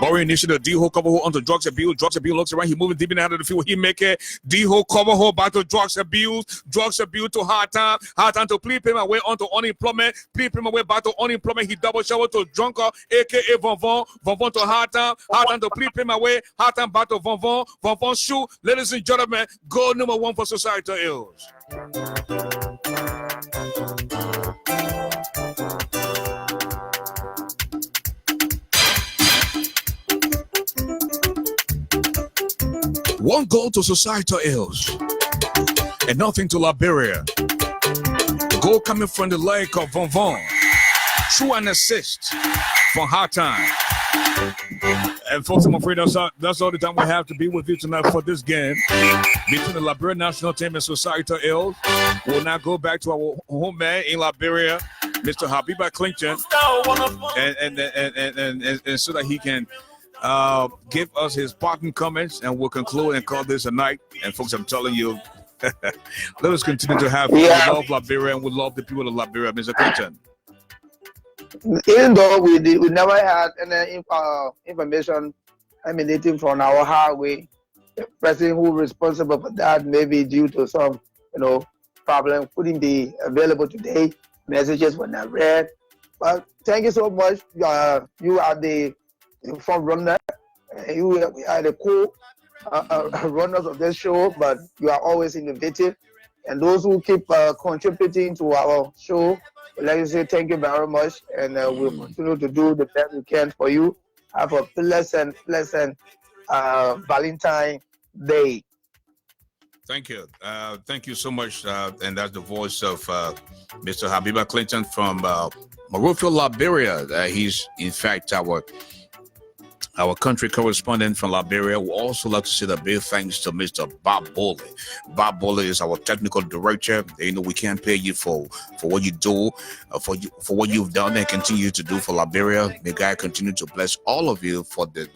D-Ho Cover Hole onto drugs abuse looks around, he moving deep in out of the field, he make it D-Ho Cover Hole back to drugs abuse to hard time to plead him away onto unemployment, back to unemployment, he double shower to Drunker, aka Vonvon to hard time to plead him away, hard time back to Vonvon shoot. Ladies and gentlemen, goal number 1 for Societal Ills. One goal to Societal Ills and nothing to Liberia. Goal coming from the leg of Vonvon. True and assist from Hard Time. And folks, I'm afraid that's all the time we have to be with you tonight for this game between the Liberia national team and Societal Ills. We'll now go back to our home man in Liberia, Mr. Habiba Clinton, and so that he can give us his parting comments, and we'll conclude and call this a night. And folks, I'm telling you, let us continue to have we love Liberia and we love the people of Liberia, Mr. Clinton. Even though we never had any information emanating from our highway, the person who is responsible for that may be due to some problem couldn't be available today. Messages were not read. But thank you so much. You are the front runner. You are the co-runners of this show, but you are always innovative. And those who keep contributing to our show, I'd like to say thank you very much, and we'll continue to do the best we can for you. Have a pleasant Valentine Day. Thank you. Thank you so much. And that's the voice of Mr. Habiba Clinton from Monrovia, Liberia. He's, in fact, our our country correspondent from Liberia. We also like to say a big thanks to Mr. Bob Bowley. Bob Bowley is our technical director. You know, we can't pay you for what you do, for what you've done and continue to do for Liberia. May God continue to bless all of you for the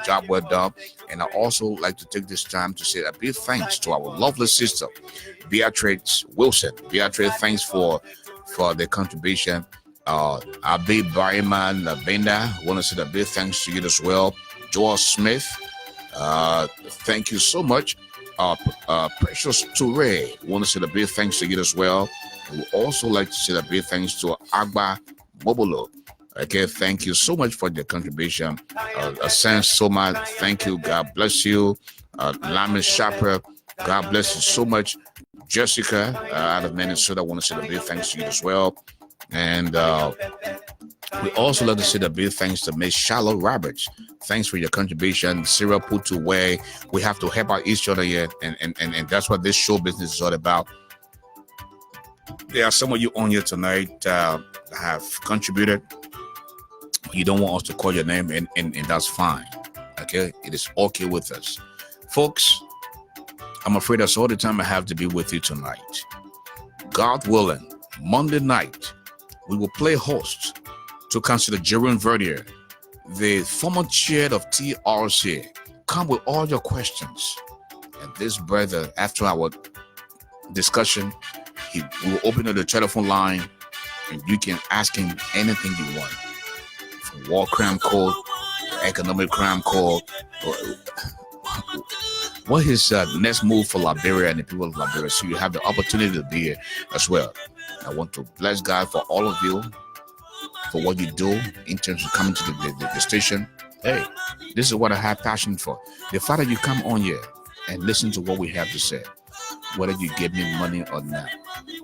job well done. And I also like to take this time to say a big thanks to our lovely sister, Beatrice Wilson. Beatrice, thanks for the contribution. Abe Bariman Benda, want to say a big thanks to you as well. Joel Smith, thank you so much. Precious Toure, want to say a big thanks to you as well. We also like to say a big thanks to Agba Mobolo. Okay, thank you so much for the contribution. Asan Soma, thank you. God bless you. Lamin Shapper, God bless you so much. Jessica out of Minnesota, want to say a big thanks to you as well. And we also like to say a big thanks to Miss Charlotte Roberts. Thanks for your contribution. Sarah put away. We have to help out each other here, and that's what this show business is all about. There are some of you on here tonight have contributed. You don't want us to call your name, and that's fine. Okay, it is okay with us, folks. I'm afraid that's all the time I have to be with you tonight. God willing, Monday night, we will play host to Councillor Jerome Verdier, the former chair of TRC. Come with all your questions. And this brother, after our discussion, he will open up the telephone line and you can ask him anything you want. From war crime code, economic crime code, what is next move for Liberia and the people of Liberia. So you have the opportunity to be here as well. I want to bless God for all of you, for what you do in terms of coming to the station. Hey, this is what I have passion for. The fact that you come on here and listen to what we have to say, whether you give me money or not,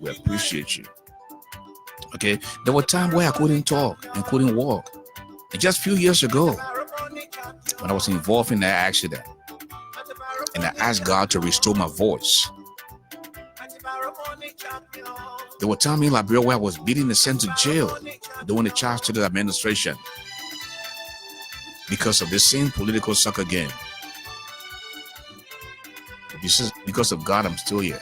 we appreciate you. Okay, there were times where I couldn't talk and couldn't walk. And just a few years ago, when I was involved in that accident, and I asked God to restore my voice. There were times in Liberia where I was beaten and sent to jail during the charge to the administration because of the same political soccer game. Because of God, I'm still here.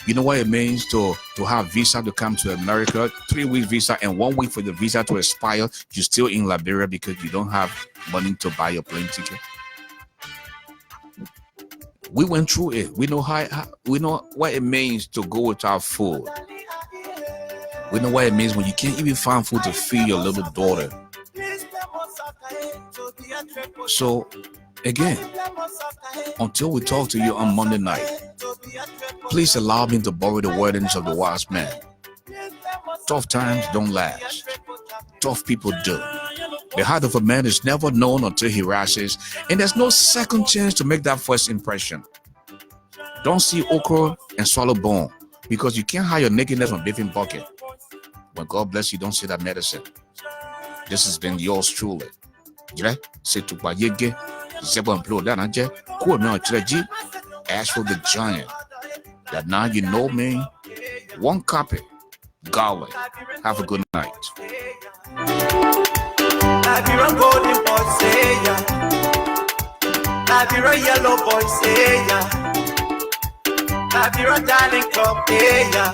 You know what it means to have visa to come to America, 3-week visa and 1 week for the visa to expire. You're still in Liberia because you don't have money to buy your plane ticket. We went through it. We know we know what it means to go without food. We know what it means when you can't even find food to feed your little daughter. So, again, until we talk to you on Monday night, please allow me to borrow the wordings of the wise man. Tough times don't last. Tough people do. The heart of a man is never known until he rises, and there's no second chance to make that first impression. Don't see okra and swallow bone, because you can't hide your nakedness on bathing bucket. When God bless you, don't say that medicine. This has been yours truly. Ashford the Giant. That now you know me. One copy. Garley. Have a good night. I be a golden boy, say ya. I be a yellow boy, say ya. I be a darling club, say ya.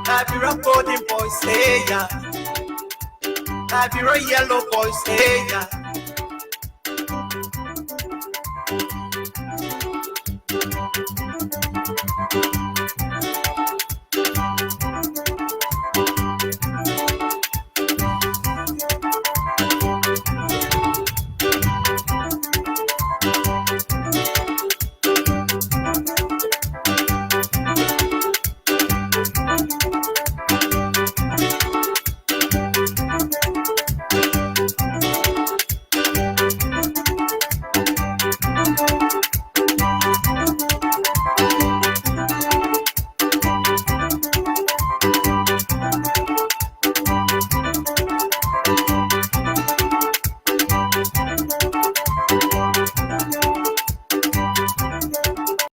I be a golden boy, say ya. I be a yellow boy, say ya.